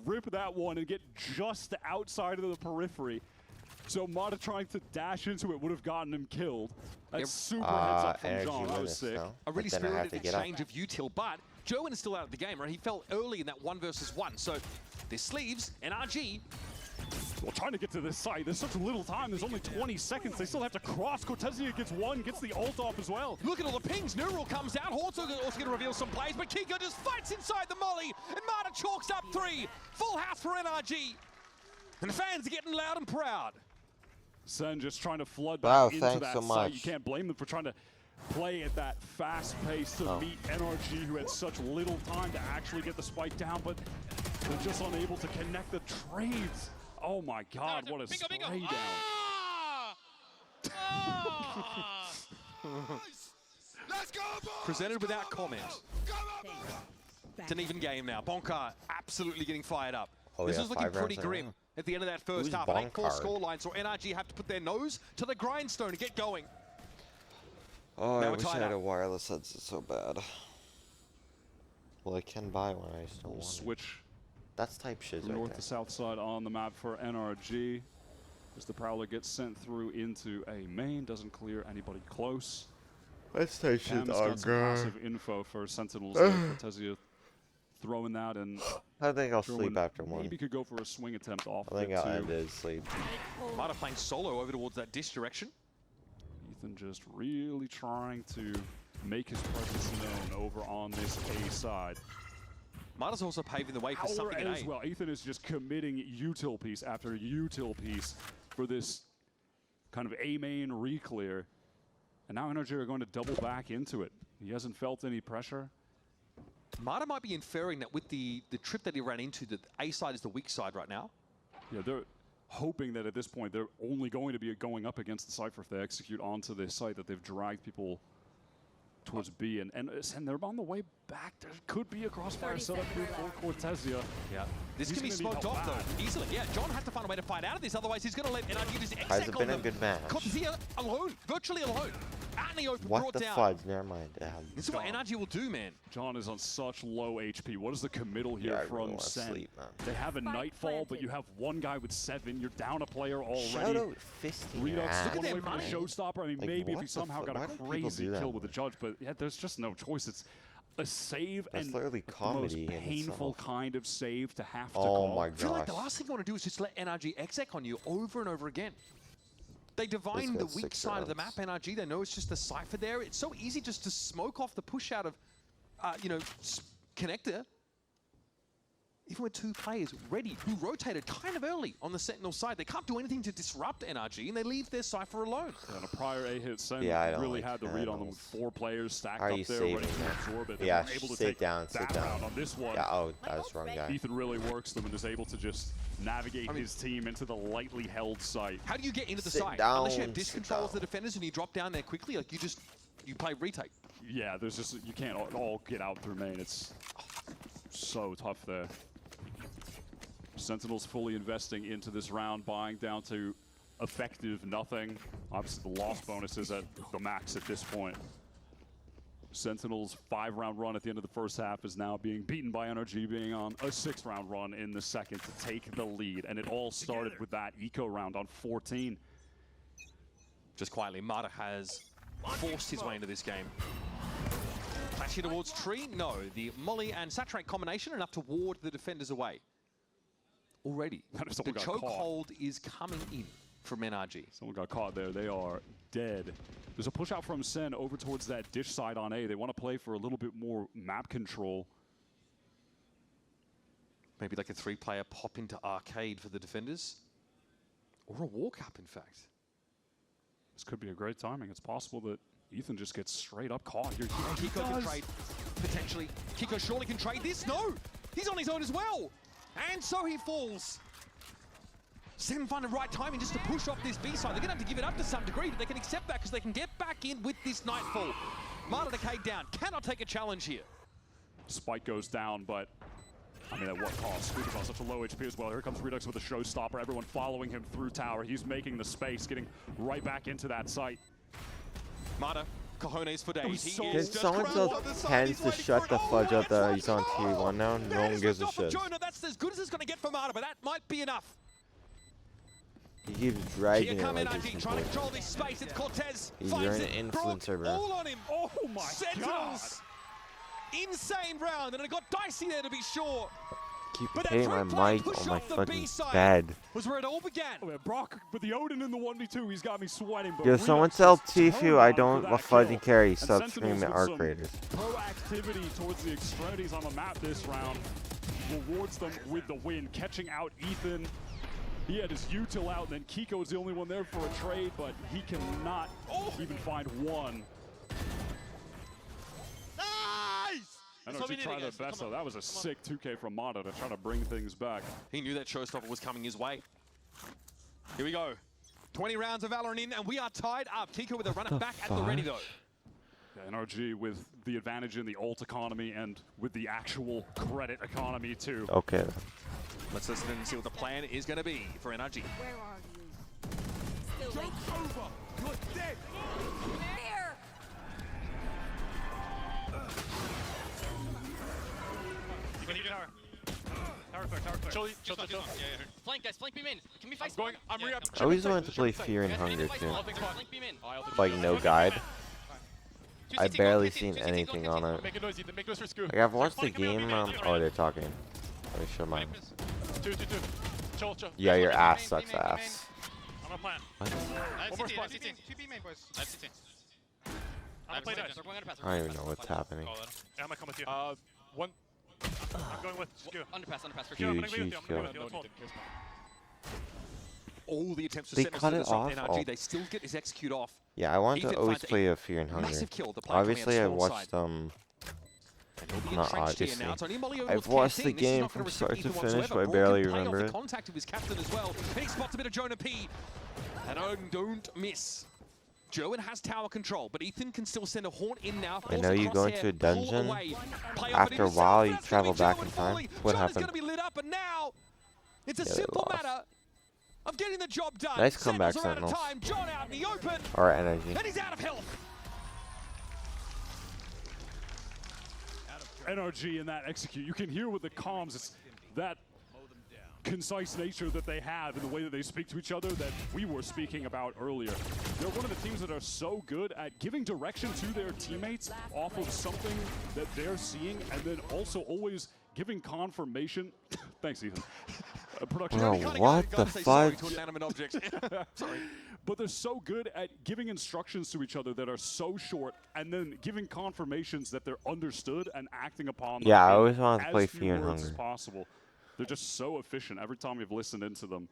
rip that one and get just outside of the periphery. So Mata trying to dash into it would have gotten him killed. That's super heads up from Energy John. That was Menace, sick. though. A really But then I have spirited to get up. exchange of util, but Joe is still out of the game, right? He fell early in that 1 versus 1. So this sleeves NRG. Well, trying to get to this site, there's such little time. There's only 20 seconds. They still have to cross. Cortezia gets one, gets the ult off as well. Look at all the pings. Neural comes out. Hort's also going to reveal some plays, but Kiko just fights inside the molly, and Mata chalks up 3. Full house for NRG. And the fans are getting loud and proud. SEN just trying to flood Wow, back into thanks that so site. much. You can't blame them for trying to play at that fast pace to meet NRG, who had such little time to actually get the spike down, but they're just unable to connect the trades. Oh my God, what a spray down. Let's go, boys! Presented without comment. It's an even game now. Bonkar absolutely getting fired up. Oh, This yeah, was looking 5 pretty rounds in a grim row. at the end of that first Who's half. An 8-4 Bonkard? scoreline, so NRG have to put their nose to the grindstone to get going. Oh, Now I we're wish I tied had up. a wireless headset so bad. Well, I can buy one. I just don't We'll want it. switch That's type shit from right north there. to south side on the map for NRG. As the Prowler gets sent through into a main, doesn't clear anybody close. That's type shit. Cam's Oh, got some God. passive info for Sentinels. Cortezia throwing that, and I think I'll Sherwin sleep after one. maybe could go for a swing attempt off I think of it I'll too. end his sleep. Mata playing solo over towards that dish direction. Ethan just really trying to make his presence known over on this A side. Mata's also paving the way for Howler something in as A. well. Ethan is just committing util piece after util piece for this kind of A main re-clear. And now NRG are going to double back into it. He hasn't felt any pressure. Mata might be inferring that with the trip that he ran into, that A side is the weak side right now. Yeah, they're hoping that at this point they're only going to be going up against the Cypher if they execute onto this site that they've dragged people towards B. And they're on the way back. There could be a crossfire setup here for Cortezia. Yeah. This can be smoked off, though, easily. Yeah, John has to find a way to fight out of this, otherwise he's going to let NRG just exec on them. Has it been a good match? Cortezia alone, virtually alone. Out in the open, what brought the down. fudge? Never mind. This is what NRG will do, man. John is on such low HP. What is the committal here from SEN? Sleep, they have a Nightfall, but you have one guy with 7. You're down a player already. Shout out Fisty. Redux one away from a showstopper. I mean, Like, maybe if what he the somehow fuck? got Why a do people crazy do that? kill with the judge, but yeah, there's just no choice. It's a save That's and literally the comedy most in painful itself. kind of save to have to Oh call. my I feel like the gosh. last thing you want to do is just let NRG exec on you over and over again. They divine the got weak 6 side of the map, rounds. NRG. They know it's just a Cypher there. It's so easy just to smoke off the push out of, connector. Even with 2 players ready, who rotated kind of early on the Sentinel side, they can't do anything to disrupt NRG, and they leave their Cypher alone. Yeah, and a prior A-hit SEN really had the read on them with 4 players stacked How are up you there, saving ready to that? absorb it. They Yeah, weren't able to sit take down, that sit down. round on this one. Yeah, oh, that was the wrong guy. Ethan really works them and is able to just navigate his team into the lightly held site. How do you get into the Sit site? down, Unless you have sit disc control as the down. defenders and you drop down there quickly, like you play retake. Yeah, there's just, you can't all get out through main. It's so tough there. Sentinels fully investing into this round, buying down to effective nothing. Obviously the loss bonus is at the max at this point. Sentinels' 5-round run at the end of the first half is now being beaten by NRG, being on a 6-round run in the second to take the lead. And it all started with that eco round on 14. Just quietly, Mata has forced his way into this game. Flash here towards Tree, no. The Molly and Saturate combination enough to ward the defenders away. Already, the chokehold is coming in from NRG. Someone got caught there. They are dead. There's a push out from SEN over towards that dish side on A. They want to play for a little bit more map control. Maybe like a 3-player pop into arcade for the defenders. Or a walk-up, in fact. This could be a great timing. It's possible that Ethan just gets straight up caught here. Kiko can trade, potentially. Kiko surely can trade this. No! He's on his own as well! And so he falls. SEN find the right timing just to push off this B side. They're going to have to give it up to some degree, but they can accept that because they can get back in with this Nightfall. Marta decayed down. Cannot take a challenge here. Spike goes down, but I mean, at what cost? Speaking about such a low HP as well. Here comes Redux with a showstopper. Everyone following him through tower. He's making the space, getting right back into that site. Marta, cojones for days. Did someone tell Hands to shut the fudge up that he's on tier 1 now? No one gives a shit. Jonah, that's as good as it's going to get for Marta, but that might be enough. He keeps dragging Here it like NRG, this. trying to control this space. It's Cortez. You're an influencer, bro. All on him. Oh my Sentinels. Insane round, and it got dicey there to be sure. Keep But hitting my mic on my fucking bed. Was where it all began. Oh, yeah, Brock with the Odin in the 1v2, he's got me sweating. But Yo, someone Redux tell is Tfue turned I on don't for that fucking kill. carry. And Stop Sentinels screaming at with our some creators. Proactivity towards the extremities on the map this round rewards them with the win, catching out Ethan. He had his util out, and then Kiko is the only one there for a trade, but he cannot even find one. Nice! NRG tried their best, though. That was a sick 2K from Mata to try to bring things back. He knew that showstopper was coming his way. Here we go. 20 rounds of Valorant in, and we are tied up. Kiko with a run it back at the ready, though. Yeah, NRG with the advantage in the ult economy and with the actual credit economy, too. Okay. Let's listen and see what the plan is going to be for NRG. Where are you? Still waiting. Over! You're dead! Here! You can tower. Tower clear. Chill. Flank, guys, flank beam in. Can we fight? I'm re-up. I always wanted to play Fear and Hunger too. Flank beam in. Like no guide. I barely seen anything on it. Make a noise, Ethan. Make noise for Scoo. Like I've watched the game. Oh, they're talking. Let me show mine. Two. Chill. Yeah, your ass sucks ass. I'm gonna plan. What? One more spot. 2 B main, boys. I have CT. I'm gonna play that. I don't even know what's happening. Yeah, I'm gonna come with you. One. I'm going with Scoo. Underpass for sure. I'm gonna go with you. Let's hold. All the attempts to They set cut it this up off? NRG, Oh. they still get his execute off. Yeah, I want to Ethan always finds play a Fear and Hunger. massive kill, the player Obviously, I coming out watched small side. And Not obviously. I've watched the game from start to finish, but I barely remember it. Contact of his captain as well. And he spots a bit of Jonah P. And don't miss. Joan has tower control, but Ethan can still send a Horn in now. I know you go into a dungeon. After a while, you travel back in time. What happened? Going to be lit up, and now it's a simple matter of getting the job done. Nice comeback, Sentinels. John out in the open. Or NRG. And he's out of health. NRG in that execute. You can hear with the comms, it's that concise nature that they have in the way that they speak to each other that we were speaking about earlier. They're one of the teams that are so good at giving direction to their teammates off of something that they're seeing, and then also always giving confirmation. Thanks, Ethan. Production. Bro, what the fuck? Sorry. But they're so good at giving instructions to each other that are so short, and then giving confirmations that they're understood and acting upon them. Yeah, I always wanted to play as few Fear and words as Hunger. possible. They're just so efficient every time we've listened into them.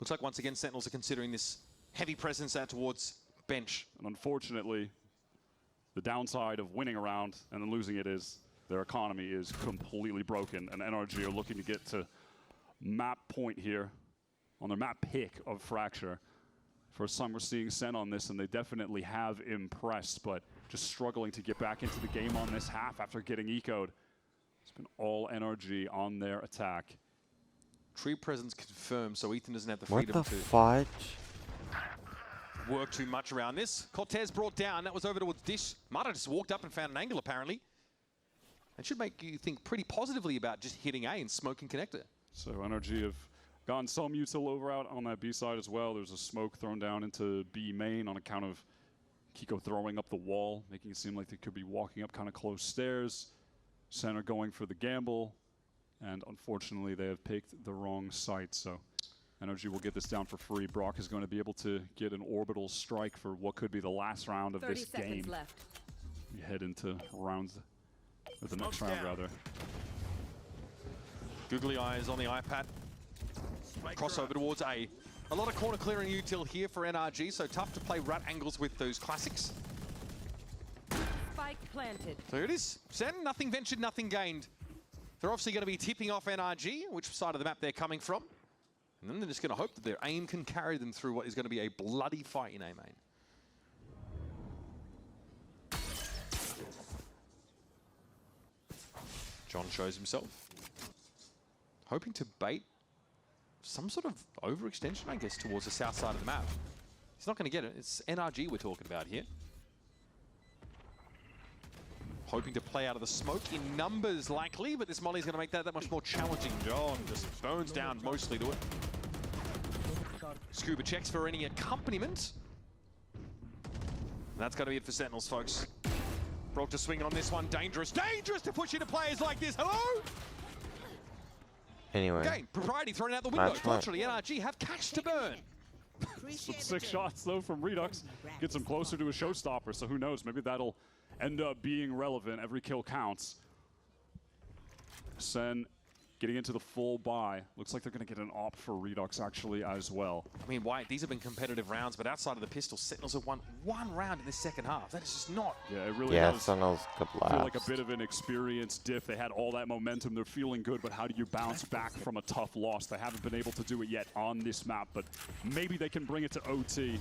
Looks like once again Sentinels are considering this heavy presence out towards bench. And unfortunately, the downside of winning a round and then losing it is their economy is completely broken, and NRG are looking to get to map point here on their map pick of Fracture. First time we're seeing SEN on this, and they definitely have impressed, but just struggling to get back into the game on this half after getting eco'd. It's been all NRG on their attack. Tree presence confirmed, so Ethan doesn't have the What freedom the to fudge? work too much around this. Cortez brought down, that was over towards Dish. Mata just walked up and found an angle apparently. That should make you think pretty positively about just hitting A and smoking connector. So NRG have gotten some util over out on that B side as well. There's a smoke thrown down into B main on account of Kiko throwing up the wall, making it seem like they could be walking up kind of close stairs. Center going for the gamble, and unfortunately they have picked the wrong site, so NRG will get this down for free. Brock is going to be able to get an orbital strike for what could be the last round of this game. Left. We head into rounds, or the next round rather. Googly eyes on the iPad. Crossover towards A. A lot of corner clearing util here for NRG, so tough to play rat angles with those classics. Spike planted. So here it is. SEN, nothing ventured, nothing gained. They're obviously going to be tipping off NRG, which side of the map they're coming from. And then they're just going to hope that their aim can carry them through what is going to be a bloody fight in A main. John shows himself. Hoping to bait some sort of overextension, I guess, towards the south side of the map. He's not going to get it. It's NRG we're talking about here. Hoping to play out of the smoke in numbers likely, but this molly's going to make that much more challenging. John just burns down mostly to it. Scuba checks for any accompaniment. That's going to be it for Sentinels, folks. Broke to swing on this one. Dangerous. Dangerous to push into players like this. Hello? Anyway. Again, propriety thrown out the window. Fortunately, NRG have cash to burn. Some 6 shots, though, from Redux. Gets him closer to a showstopper, so who knows? Maybe that'll end up being relevant. Every kill counts. SEN getting into the full buy. Looks like they're going to get an op for Redux, actually, as well. I mean, White, these have been competitive rounds, but outside of the pistol, Sentinels have won one round in this second half. That is just not. Yeah, it really yeah, does Sentinels could feel like last. a bit of an experience diff. They had all that momentum. They're feeling good, but how do you bounce back from a tough loss? They haven't been able to do it yet on this map, but maybe they can bring it to OT.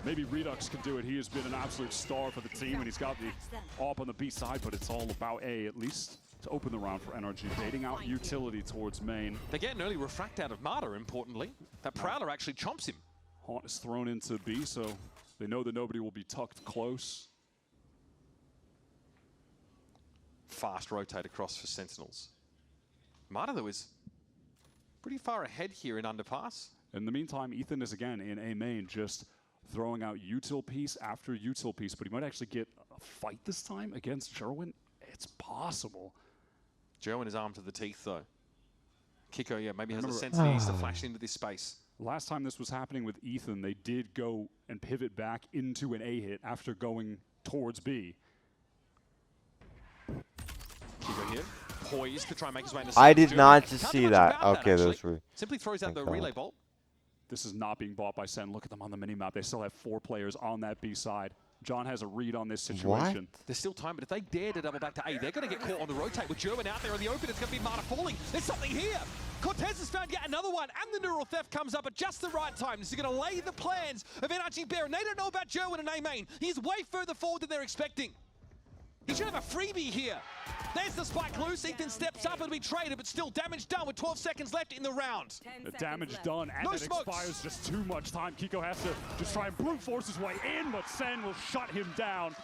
Maybe Redux can do it. He has been an absolute star for the team, and he's got the op on the B side, but it's all about A, at least, to open the round for NRG, baiting out utility towards main. They get an early refract out of Marta, importantly. That Prowler actually chomps him. Haunt is thrown into B, so they know that nobody will be tucked close. Fast rotate across for Sentinels. Marta, though, is pretty far ahead here in underpass. In the meantime, Ethan is again in A main, just throwing out util piece after util piece, but he might actually get a fight this time against Jerwin. It's possible. Jerwin is armed to the teeth, though. Kiko, yeah, maybe has a sense that he needs to flash into this space. Last time this was happening with Ethan, they did go and pivot back into an A hit after going towards B. Kiko here, poised to try and make his way into I did Jerwin. not just see that. About Okay, that, those were. Simply throws out the relay bolt. This is not being bought by SEN. Look at them on the minimap. They still have 4 players on that B side. John has a read on this situation. There's still time, but if they dare to double back to A, they're going to get caught on the rotate. With German out there in the open, it's going to be Marta falling. There's something here. Cortez has found yet another one, and the neural theft comes up at just the right time. This is going to lay the plans of NRG Bear, and they don't know about Gerwin and A-Main. He's way further forward than they're expecting. He should have a freebie here. There's the spike loose. Ethan steps up and be traded, but still damage done with 12 seconds left in the round. The damage done, and it expires just too much time. Kiko has to just try and brute force his way in, but Sen will shut him down.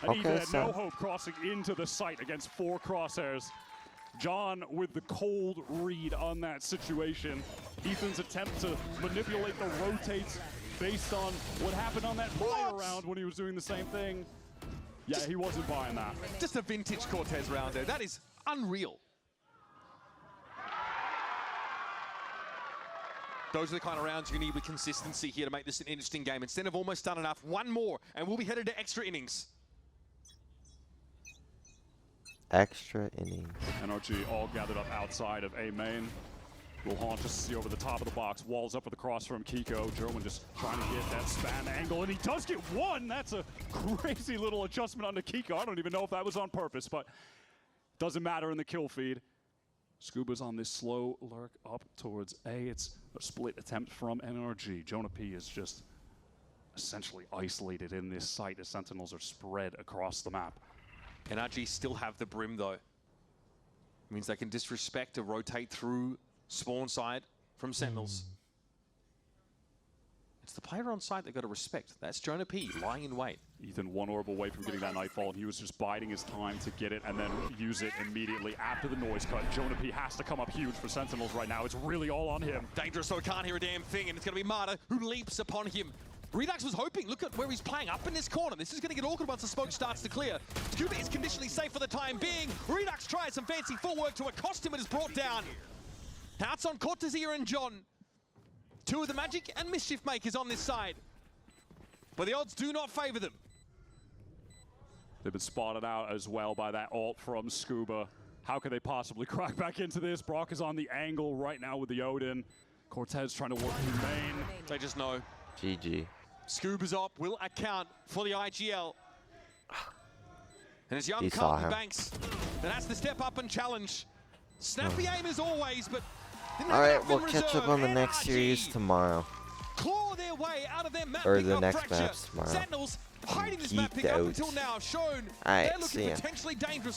And Ethan had no hope crossing into the site against 4 crosshairs. John with the cold read on that situation. Ethan's attempt to manipulate the rotates based on what happened on that prior round when he was doing the same thing. Yeah, he wasn't buying that. Just a vintage Cortez round there. That is unreal. Those are the kind of rounds you need with consistency here to make this an interesting game. Instead of almost done enough, one more, and we'll be headed to extra innings. Extra innings. NRG all gathered up outside of A main. Will Haunt just see over the top of the box. Walls up with the cross from Kiko. Gerwin just trying to get that span angle, and he does get one. That's a crazy little adjustment onto Kiko. I don't even know if that was on purpose, but doesn't matter in the kill feed. Scuba's on this slow lurk up towards A. It's a split attempt from NRG. Jonah P is just essentially isolated in this site as Sentinels are spread across the map. NRG still have the brim though. Means they can disrespect or rotate through spawn side from Sentinels. It's the player on site they've got to respect. That's Jonah P lying in wait. Ethan 1 orb away from getting that Nightfall, and he was just biding his time to get it and then use it immediately after the noise cut. Jonah P has to come up huge for Sentinels right now. It's really all on him. Dangerous, so he can't hear a damn thing, and it's going to be Marta who leaps upon him. Redux was hoping, look at where he's playing up in this corner. This is going to get awkward once the smoke starts to clear. Scuba is conditionally safe for the time being. Redux tries some fancy footwork to accost him and is brought down. Now it's on Cortezia and John. 2 of the Magic and Mischief Makers on this side. But the odds do not favor them. They've been spotted out as well by that ult from Scuba. How could they possibly crack back into this? Brock is on the angle right now with the Odin. Cortez trying to work through main. They just know. GG. Scuba's op will account for the IGL. And it's young He saw Carlton him. Banks. And that's the step up and challenge. Snappy aim as always, but Alright, we'll catch up on the next series tomorrow. Claw their way out of their map Or the pickup next fracture. maps tomorrow. Sentinels hiding this map Geeked pick up out. until now shown Alright, they're looking see ya. potentially dangerous.